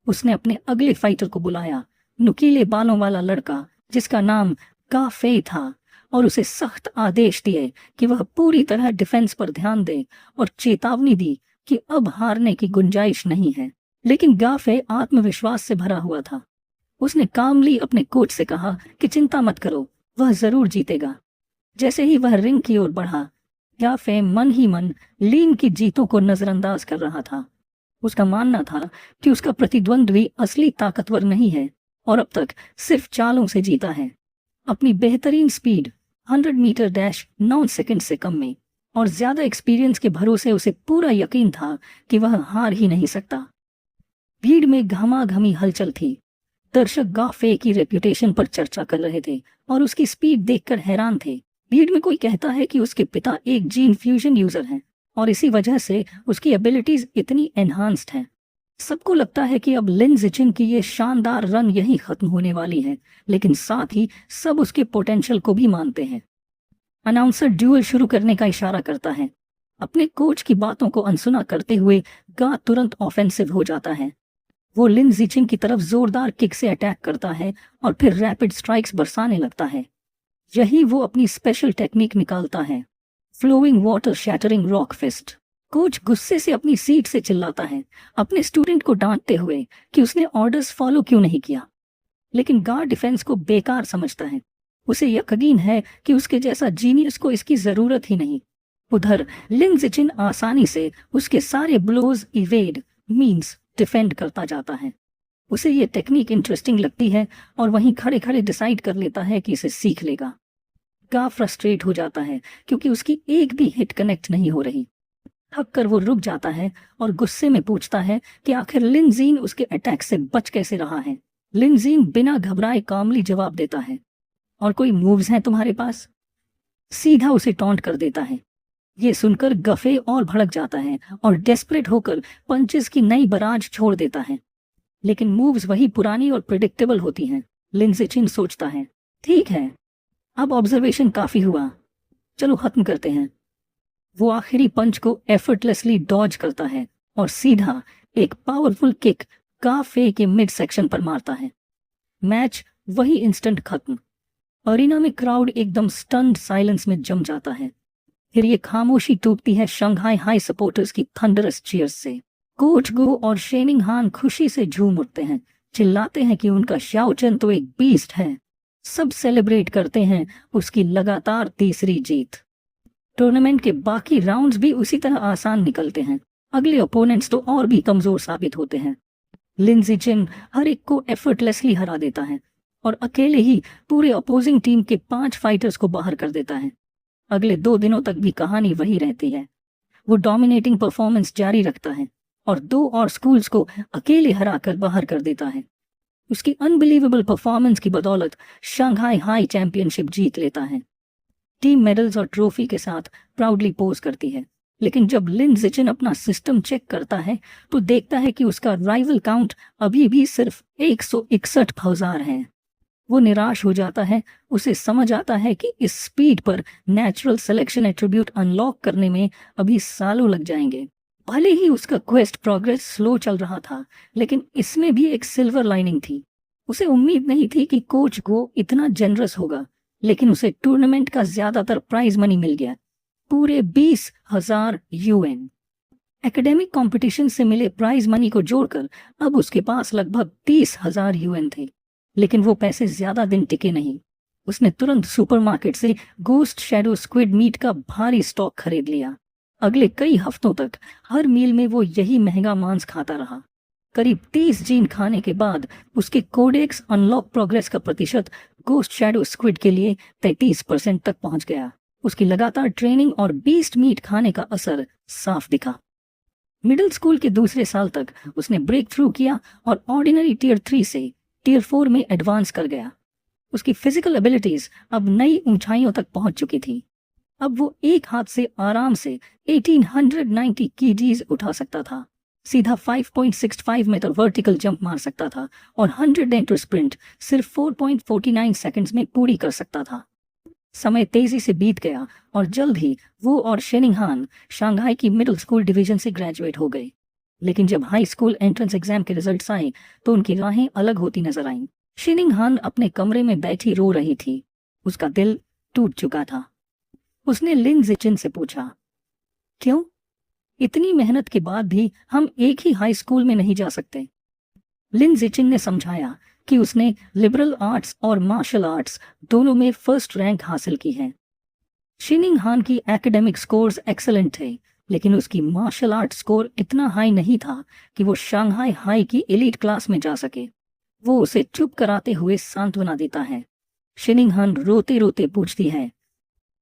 उसने अपने अगले फाइटर को बुलाया, नुकीले बालों वाला लड़का जिसका नाम का फे था, और उसे सख्त आदेश दिए कि वह पूरी तरह डिफेंस पर ध्यान दे और चेतावनी दी कि अब हारने की गुंजाइश नहीं है। लेकिन गाफे आत्मविश्वास से भरा हुआ था। उसने कामली अपने कोच से कहा कि चिंता मत करो, वह जरूर जीतेगा। जैसे ही वह रिंग की ओर बढ़ा, गाफे मन ही मन लीन की जीतों को नजरअंदाज कर रहा था। उसका मानना था कि उसका प्रतिद्वंद्वी असली ताकतवर नहीं है और अब तक सिर्फ चालों से जीता है। अपनी बेहतरीन स्पीड 100 मीटर डैश 9 सेकंड से कम में और ज्यादा एक्सपीरियंस के भरोसे उसे पूरा यकीन था कि वह हार ही नहीं सकता। भीड़ में घमाघमी हलचल थी। दर्शक गाफे की रेप्यूटेशन पर चर्चा कर रहे थे और उसकी स्पीड देखकर हैरान थे। भीड़ में कोई कहता है कि उसके पिता एक जीन फ्यूजन यूजर हैं और इसी वजह से उसकी एबिलिटीज इतनी एनहांस्ड हैं। सबको लगता है कि अब लिन जिचिन की ये शानदार रन यहीं खत्म होने वाली है, लेकिन साथ ही सब उसके पोटेंशियल को भी मानते हैं। अनाउंसर ड्यूअल शुरू करने का इशारा करता है। अपने कोच की बातों को अनसुना करते हुए गा तुरंत ऑफेंसिव हो जाता है। वो लिन जिचिन की तरफ जोरदार किक से अटैक करता है और फिर रैपिड स्ट्राइक्स बरसाने लगता है। यही वो अपनी स्पेशल टेक्निक निकालता है, flowing water shattering rock fist. Coach गुस्से से अपनी सीट से चिल्लाता है, अपने स्टूडेंट को डांटते हुए कि उसने ऑर्डर्स फॉलो क्यों नहीं किया, लेकिन गार्ड डिफेंस को बेकार समझता है। उसे यकीन है कि उसके जैसा जीनियस को इसकी जरूरत ही नहीं। उधर लिन जिचिन आसानी से उसके सारे ब्लोज इवेड मींस डिफेंड करता जाता है। उसे ये टेक्निक इंटरेस्टिंग लगती है और वहीं खड़े खड़े डिसाइड कर लेता है कि इसे सीख लेगा। गा फ्रस्ट्रेट हो जाता है क्योंकि उसकी एक भी हिट कनेक्ट नहीं हो रही। थक कर वो रुक जाता है और गुस्से में पूछता है कि आखिर लिन जीन उसके अटैक से बच कैसे रहा है। लिनजीन बिना घबराए कामली जवाब देता है, और कोई मूव्स हैं तुम्हारे पास? सीधा उसे टॉन्ट कर देता है। ये सुनकर गफे और भड़क जाता है और डेस्परेट होकर पंचेस की नई बराज छोड़ देता है। लेकिन मूव्स वही पुरानी और प्रिडिक्टेबल होती हैं। लिंडसे चिन सोचता है, ठीक है, अब ऑब्जर्वेशन काफी हुआ, चलो खत्म करते हैं। वो आखिरी पंच को एफर्टलेसली डॉज करता है और सीधा एक पावरफुल किक काफे के मिड सेक्शन पर मारता है। मैच वही इंस्टेंट खत्म। अरीना में क्राउड एकदम स्टन्ड साइलेंस में जम जाता है। फिर ये खामोशी टूटती है शंघाई हाई सपोर्टर्स की थंडरस चीयर्स से। कोच गो और शेनिंग हान खुशी से झूम उठते हैं, चिल्लाते हैं कि उनका शाओ चेन तो एक बीस्ट है। सब सेलिब्रेट करते हैं उसकी लगातार तीसरी जीत। टूर्नामेंट के बाकी राउंड्स भी उसी तरह आसान निकलते हैं। अगले ओपोनेंट्स तो और भी कमजोर साबित होते हैं। लिंजी चिन हर एक को एफर्टलेसली हरा देता है और अकेले ही पूरे अपोजिंग टीम के 5 फाइटर्स को बाहर कर देता है। अगले 2 दिनों तक भी कहानी वही रहती है। वो डोमिनेटिंग परफॉर्मेंस जारी रखता है और 2 और स्कूल्स को अकेले हराकर बाहर कर देता है। उसकी अनबिलीवेबल परफॉर्मेंस की बदौलत शंघाई हाई चैंपियनशिप जीत लेता है। टीम मेडल्स और ट्रॉफी के साथ प्राउडली पोज करती है। लेकिन जब लिन जिचिन अपना सिस्टम चेक करता है तो देखता है कि उसका राइवल काउंट अभी भी सिर्फ 161,000 है। वो निराश हो जाता है। उसे समझ आता है कि इस स्पीड पर नेचुरल सिलेक्शन एट्रीब्यूट अनलॉक करने में अभी सालों लग जाएंगे। भले ही उसका क्वेस्ट प्रोग्रेस स्लो चल रहा था, लेकिन इसमें भी एक सिल्वर लाइनिंग थी। उसे उम्मीद नहीं थी कि कोच गो इतना जेनरस होगा, लेकिन उसे टूर्नामेंट का ज्यादातर प्राइज मनी मिल गया, पूरे 20,000 यूएन। एकेडमिक कंपटीशन से मिले प्राइज मनी को जोड़कर अब उसके पास लगभग 30,000 यूएन थे। लेकिन वो पैसे ज्यादा दिन टिके नहीं। उसने तुरंत सुपरमार्केट से गोस्ट शैडो स्क्विड मीट का भारी स्टॉक खरीद लिया। अगले कई हफ्तों तक हर मील में वो यही महंगा मांस खाता रहा। करीब 30 जीन खाने के बाद उसके कोडेक्स अनलॉक प्रोग्रेस का प्रतिशत गोस्ट शैडो स्क्विड के लिए 33% तक पहुंच गया। उसकी लगातार ट्रेनिंग और बीस्ट मीट खाने का असर साफ दिखा। मिडिल स्कूल के दूसरे साल तक उसने ब्रेक थ्रू किया और ऑर्डिनरी टीयर 3 से टीयर 4 में एडवांस कर गया। उसकी फिजिकल एबिलिटीज अब नई ऊंचाइयों तक पहुंच चुकी थी। अब वो एक हाथ से आराम से 1890 केजीज उठा सकता था, सीधा 5.65 मीटर वर्टिकल जंप मार सकता था और 100 मीटर स्प्रिंट सिर्फ 4.49 सेकंड्स में पूरी कर सकता था। समय तेजी से बीत गया और जल्द ही वो और शेनिंग हान शंघाई की मिडिल स्कूल डिवीजन से ग्रेजुएट हो गए। लेकिन जब हाई स्कूल एंट्रेंस एग्जाम के रिजल्ट्स आए तो उनकी राहें अलग होती नजर आईं। शेनिंग हान अपने कमरे में बैठी रो रही थी। उसका दिल टूट चुका था। उसने लिन जिचिन से पूछा, क्यों? इतनी मेहनत के बाद भी हम एक ही हाई स्कूल में नहीं जा सकते। लिन जिचिन ने समझाया कि उसने लिबरल आर्ट्स और मार्शल आर्ट्स दोनों में फर्स्ट रैंक हासिल की है। शेनिंग हान की एकेडमिक स्कोर्स एक्सेलेंट थे, लेकिन उसकी मार्शल आर्ट स्कोर इतना हाई नहीं था कि वो शंघाई हाई की एलीट क्लास में जा सके। वो उसे चुप कराते हुए सांत्वना देता है। शेनिंग हान रोते रोते पूछती है,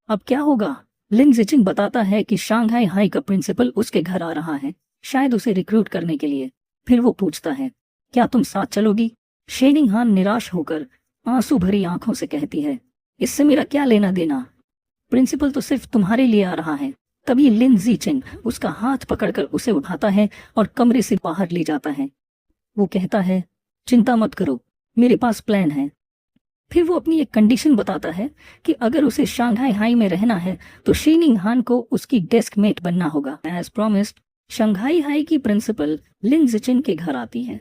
अब क्या होगा? लिन जिचिन बताता है कि शंघाई हाई का प्रिंसिपल उसके घर आ रहा है, शायद उसे रिक्रूट करने के लिए। फिर वो पूछता है, क्या तुम साथ चलोगी? शेनिंग हान निराश होकर आंसू भरी आंखों से कहती है, इससे मेरा क्या लेना देना? प्रिंसिपल तो सिर्फ तुम्हारे लिए आ रहा है। तभी लिन जिचिन उसका हाथ पकड़कर उसे उठाता है और कमरे से बाहर ले जाता है। वो कहता है, चिंता मत करो, मेरे पास प्लान है। फिर वो अपनी एक कंडीशन बताता है कि अगर उसे शंघाई हाई में रहना है तो शेनिंग हान को उसकी डेस्क मेट बनना होगा। एज प्रॉमिस्ड, शंघाई हाई की प्रिंसिपल लिन जिचिन के घर आती है।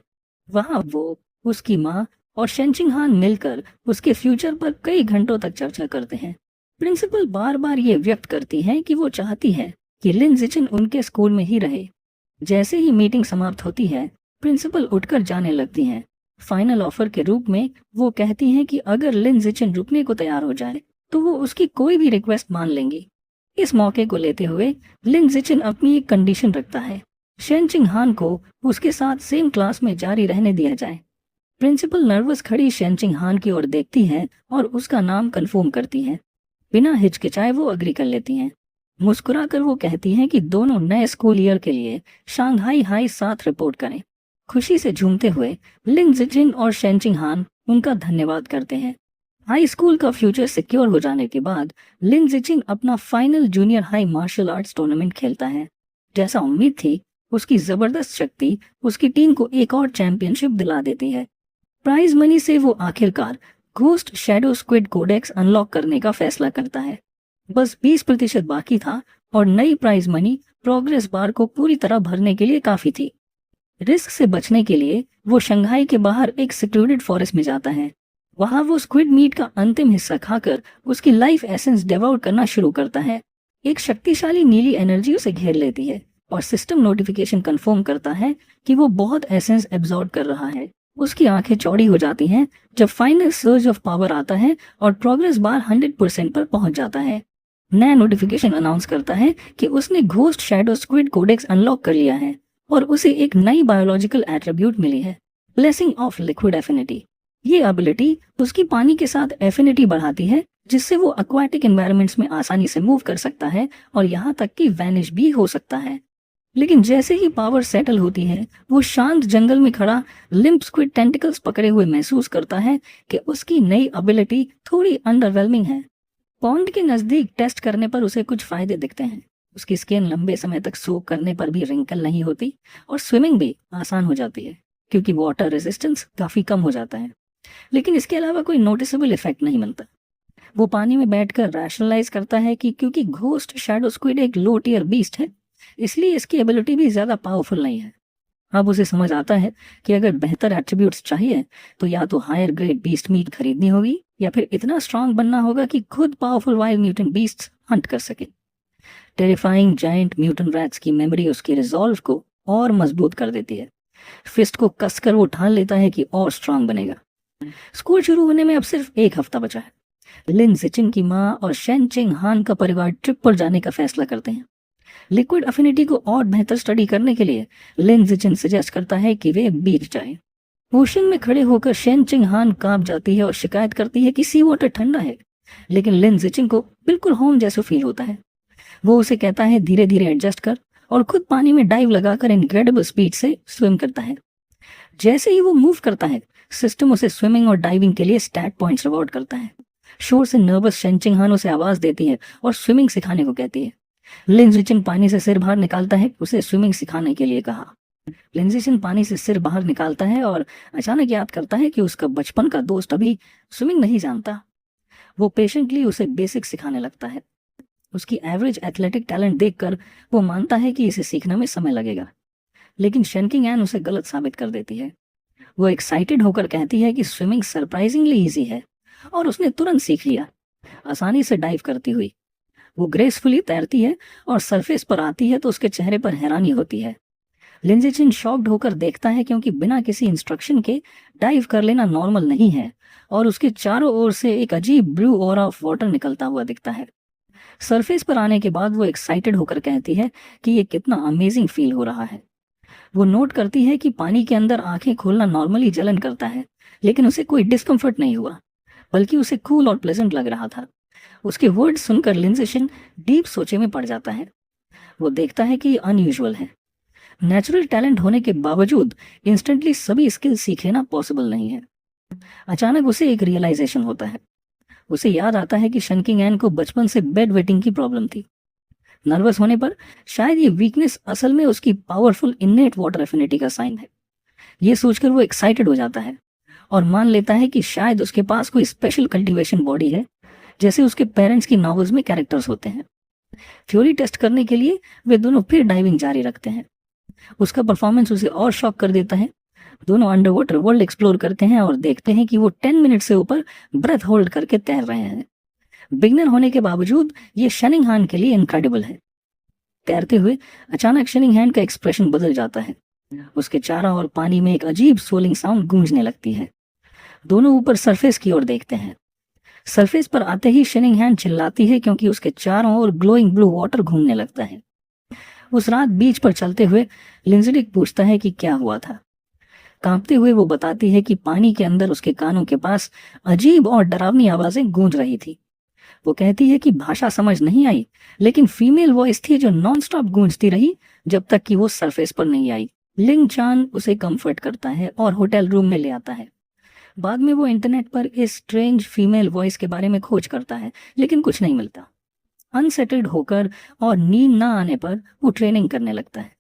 वहां वो, उसकी माँ और शेंचिंग हान मिलकर उसके फ्यूचर पर कई घंटों तक चर्चा करते हैं। प्रिंसिपल बार बार ये व्यक्त करती है कि वो चाहती है कि लिन जिचिन उनके स्कूल में ही रहे। जैसे ही मीटिंग समाप्त होती है, प्रिंसिपल उठकर जाने लगती हैं। फाइनल ऑफर के रूप में वो कहती हैं कि अगर लिन जिचिन रुकने को तैयार हो जाए तो वो उसकी कोई भी रिक्वेस्ट मान लेंगी। इस मौके को लेते हुए लिन जिचिन अपनी एक कंडीशन रखता है, शेंचिंग हान को उसके साथ सेम क्लास में जारी रहने दिया जाए। प्रिंसिपल नर्वस खड़ी शेंचिंग हान की ओर देखती है और उसका नाम कंफर्म करती है। बिना हिचकिचाए वो अग्री कर लेती हैं। मुस्कुराकर वो कहती हैं कि दोनों नए स्कूल ईयर के लिए शंघाई हाई साथ रिपोर्ट करें। खुशी से झूमते हुए लिन जिजिन और शेनचिंग हान उनका धन्यवाद करते हैं। हाई स्कूल का फ्यूचर सिक्योर हो जाने के बाद लिन जिजिन अपना final junior high martial arts tournament खेलता है। जैसा उम्मीद थी, उसकी जबरदस्त शक्ति उसकी टीम को एक और चैंपियनशिप दिला देती है। प्राइज मनी से वो आखिरकार ghost shadow squid codex unlock करने का फैसला करता है। बस 20% बाकी था और नई प्राइज मनी प्रोग्रेस बार को पूरी तरह भरने के लिए काफी थी। रिस्क से बचने के लिए वो शंघाई के बाहर एक सिक्योर्ड फॉरेस्ट में जाता है। वहां वो स्क्विड मीट का अंतिम हिस्सा खाकर उसकी लाइफ एसेंस डेवोर करना शुरू करता है। एक शक्तिशाली नीली एनर्जी उसे घेर लेती है और सिस्टम नोटिफिकेशन कंफर्म करता है कि वो बहुत एसेंस एब्जॉर्ब कर रहा है। उसकी आंखें चौड़ी हो जाती हैं जब फाइनल सर्ज ऑफ पावर आता है और प्रोग्रेस बार 100% पर पहुंच जाता है। नया नोटिफिकेशन अनाउंस करता है कि उसने ghost shadow squid codex unlock कर लिया है और उसे एक नई बायोलॉजिकल एट्रीब्यूट मिली है, ब्लेसिंग ऑफ लिक्विड एफिनिटी। ये एबिलिटी उसकी पानी के साथ एफिनिटी बढ़ाती है, जिससे वो एक्वाटिक एनवायरनमेंट्स में आसानी से मूव कर सकता है और यहाँ तक कि वैनिश भी हो सकता है। लेकिन जैसे ही पावर सेटल होती है, वो शांत जंगल में खड़ा लिम्प स्क्विड टेंटिकल्स पकड़े हुए महसूस करता है कि उसकी नई एबिलिटी थोड़ी अंडरवेलमिंग है। पॉन्ड के नजदीक टेस्ट करने पर उसे कुछ फायदे दिखते हैं। उसकी स्किन लंबे समय तक सोक करने पर भी रिंकल नहीं होती और स्विमिंग भी आसान हो जाती है क्योंकि वाटर रेजिस्टेंस काफी कम हो जाता है। लेकिन इसके अलावा कोई नोटिसेबल इफेक्ट नहीं मिलता। वो पानी में बैठकर रैशनलाइज करता है कि क्योंकि घोस्ट शैडो स्क्विड एक लो टियर बीस्ट है, इसलिए इसकी एबिलिटी भी ज्यादा पावरफुल नहीं है। अब उसे समझ आता है कि अगर बेहतर एट्रीब्यूट्स चाहिए तो या तो हायर ग्रेड बीस्ट मीट खरीदनी होगी या फिर इतना स्ट्रांग बनना होगा कि खुद powerful wild mutant beasts Hunt कर सके। टेरिफाइंग जायंट म्यूटेंट रैट्स की मेमोरी उसके रिजॉल्व को और मजबूत कर देती है। फिस्ट को कसकर वो ठान लेता है कि और स्ट्रांग बनेगा। स्कूल शुरू होने में अब सिर्फ 1 हफ्ता बचा है। लिन जिचिन की माँ और शेनचिंग हान का परिवार ट्रिप पर जाने का फैसला करते हैं। लिक्विड अफिनिटी को और बेहतर स्टडी करने के लिए लिन जिचिन सजेस्ट करता है कि वे बीच जाएं। ओशन में खड़े होकर शेनचिंग हान कांप जाती है और शिकायत करती है कि सी वाटर ठंडा है, लेकिन लिन जिचिन को बिल्कुल होम जैसा फील होता है। वो उसे कहता है धीरे धीरे एडजस्ट कर और खुद पानी में डाइव लगाकर इनक्रेडिबल स्पीड से स्विम करता है। जैसे ही वो मूव करता है, सिस्टम उसे स्विमिंग और डाइविंग के लिए स्टैट पॉइंट्स रिवॉर्ड करता है। शोर से नर्वस शेनचिंग हान उसे आवाज देती है और स्विमिंग सिखाने को कहती है। लिन जिचिन पानी से सिर बाहर निकालता है, उसे स्विमिंग सिखाने के लिए कहा। लिन जिचिन पानी से सिर बाहर निकालता है और अचानक याद करता है कि उसका बचपन का दोस्त अभी स्विमिंग नहीं जानता। वो पेशेंटली उसे बेसिक सिखाने लगता है। उसकी एवरेज एथलेटिक टैलेंट देखकर वो मानता है कि इसे सीखने में समय लगेगा, लेकिन शेनकिंग एन उसे गलत साबित कर देती है। वो एक्साइटेड होकर कहती है कि स्विमिंग सरप्राइजिंगली इजी है और उसने तुरंत सीख लिया। आसानी से डाइव करती हुई वो ग्रेसफुली तैरती है और सरफेस पर आती है तो उसके चेहरे पर हैरानी होती है। लिन जिचिन शॉक्ड होकर देखता है क्योंकि बिना किसी इंस्ट्रक्शन के डाइव कर लेना नॉर्मल नहीं है और उसके चारों ओर से एक अजीब ब्लू ऑरा ऑफ वाटर निकलता हुआ दिखता है। सरफेस पर आने के बाद वो एक्साइटेड होकर कहती है कि ये कितना अमेजिंग फील हो रहा है। वो नोट करती है कि पानी के अंदर आंखें खोलना नॉर्मली जलन करता है, लेकिन उसे कोई डिस्कम्फर्ट नहीं हुआ, बल्कि उसे कूल और प्लेजेंट लग रहा था। उसके वर्ड सुनकर लिन जिचिन डीप सोचे में पड़ जाता है। वो देखता है कि ये अनयूजुअल है। नेचुरल टैलेंट होने के बावजूद इंस्टेंटली सभी स्किल सीख लेना पॉसिबल नहीं है। अचानक उसे एक रियलाइजेशन होता है। उसे याद आता है कि शेनकिंग एन को बचपन से बेड वेटिंग की प्रॉब्लम थी। नर्वस होने पर शायद ये वीकनेस असल में उसकी पावरफुल इननेट वाटर एफिनिटी का साइन है। ये सोचकर वो एक्साइटेड हो जाता है और मान लेता है कि शायद उसके पास कोई स्पेशल कल्टीवेशन बॉडी है, जैसे उसके पेरेंट्स की नॉवेल्स में कैरेक्टर्स होते हैं। थ्योरी टेस्ट करने के लिए वे दोनों फिर डाइविंग जारी रखते हैं। उसका परफॉर्मेंस उसे और शॉक कर देता है। दोनों अंडर वाटर वर्ल्ड एक्सप्लोर करते हैं और देखते हैं कि वो 10 मिनट से ऊपर ब्रेथ होल्ड करके तैर रहे हैं। बिगनर होने के बावजूद ये शेनिंग हान के लिए इनक्रेडिबल है। तैरते हुए अचानक शेनिंग हान का एक्सप्रेशन बदल जाता है। उसके चारों ओर पानी में एक अजीब सोलिंग साउंड गूंजने लगती है। दोनों ऊपर सरफेस की ओर देखते हैं। सरफेस पर आते ही शेनिंग हान चिल्लाती है क्योंकि उसके चारों ओर ग्लोइंग ब्लू वाटर घूमने लगता है। उस रात बीच पर चलते हुए लिंजिडिक पूछता है कि क्या हुआ था। कांपते हुए वो बताती है कि पानी के अंदर उसके कानों के पास अजीब और डरावनी आवाजें गूंज रही थी। वो कहती है कि भाषा समझ नहीं आई, लेकिन फीमेल वॉइस थी जो नॉन स्टॉप गूंजती रही जब तक कि वो सरफेस पर नहीं आई। लिंग चान उसे कंफर्ट करता है और होटल रूम में ले आता है। बाद में वो इंटरनेट पर इस स्ट्रेंज फीमेल वॉइस के बारे में खोज करता है, लेकिन कुछ नहीं मिलता। अनसेटल्ड होकर और नींद ना आने पर वो ट्रेनिंग करने लगता है।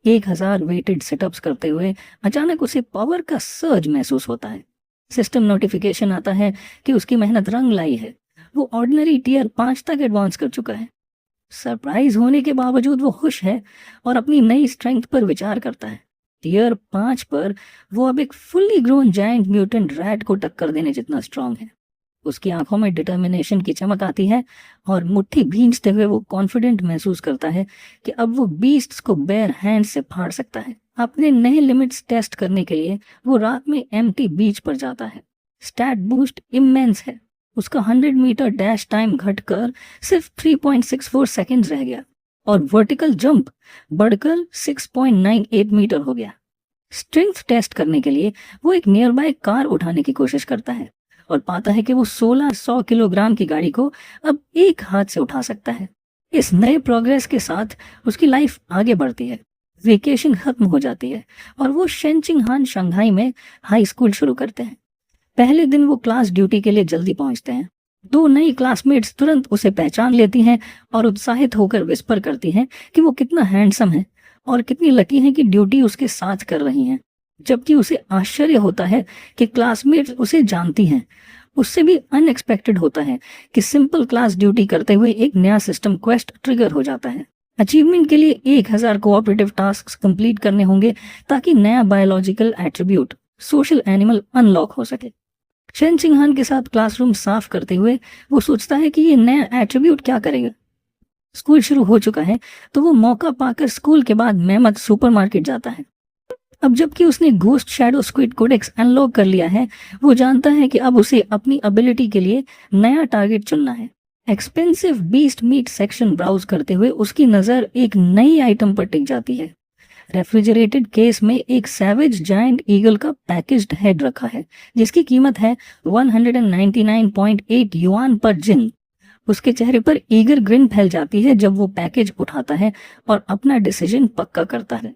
1000 वेटेड सिटअप्स करते हुए अचानक उसे पावर का सर्ज महसूस होता है। सिस्टम नोटिफिकेशन आता है कि उसकी मेहनत रंग लाई है। वो ऑर्डिनरी टीयर 5 तक एडवांस कर चुका है। सरप्राइज होने के बावजूद वो खुश है और अपनी नई स्ट्रेंथ पर विचार करता है। टीयर 5 पर वो अब एक fully grown giant mutant rat को टक्कर देने जितना स्ट्रांग है। उसकी आंखों में डिटर्मिनेशन की चमक आती है और मुट्ठी भींचते हुए वो कॉन्फिडेंट महसूस करता है कि अब वो बीस्ट्स को बेयर हैंड से फाड़ सकता है। अपने नए लिमिट्स टेस्ट करने के लिए वो रात में एम्प्टी बीच पर जाता है। स्टैट बूस्ट इमेंस है। उसका 100 मीटर डैश टाइम घटकर सिर्फ 3.64 सेकंड्स रह गया और वर्टिकल जंप बढ़कर 6.98 मीटर हो गया। स्ट्रेंथ टेस्ट करने के लिए वो एक नियर बाय कार उठाने की कोशिश करता है और पाता है कि वो 1600 किलोग्राम की गाड़ी को अब एक हाथ से उठा सकता है। इस नए प्रोग्रेस के साथ उसकी लाइफ आगे बढ़ती है। वेकेशन खत्म हो जाती है और वो शेनचिंगहान शंघाई में हाई स्कूल शुरू करते हैं। पहले दिन वो क्लास ड्यूटी के लिए जल्दी पहुंचते हैं। 2 नई क्लासमेट्स तुरंत उसे पहचान लेती हैं और उत्साहित होकर विस्पर करती हैं कि वो कितना हैंडसम है और कितनी लकी है कि ड्यूटी उसके साथ कर रही हैं। जबकि उसे आश्चर्य होता है कि क्लासमेट्स उसे जानती हैं। उससे भी अनएक्सपेक्टेड होता है कि सिंपल क्लास ड्यूटी करते हुए एक नया सिस्टम क्वेस्ट ट्रिगर हो जाता है। अचीवमेंट के लिए 1000 कोऑपरेटिव टास्क कंप्लीट करने होंगे ताकि नया biological attribute social animal unlock हो सके। शेनचिंगहान के साथ क्लासरूम साफ करते हुए वो सोचता है कि ये नया एट्रीब्यूट क्या करेगा। स्कूल शुरू हो चुका है तो वो मौका पाकर स्कूल के बाद मेहमत सुपरमार्केट जाता है। अब जबकि उसने ghost shadow squid codex unlock कर लिया है, वो जानता है कि अब उसे अपनी एबिलिटी के लिए नया टारगेट चुनना है। Expensive beast meat section browse करते हुए उसकी नजर एक नई आइटम पर टिक जाती है। रेफ्रिजरेटेड केस में एक सैवेज जायंट ईगल का पैकेज्ड हेड रखा है जिसकी कीमत है 199.8 युआन पर जिन। उसके चेहरे पर ईगर ग्रिन फैल जाती है जब वो पैकेज उठाता है और अपना डिसीजन पक्का करता है।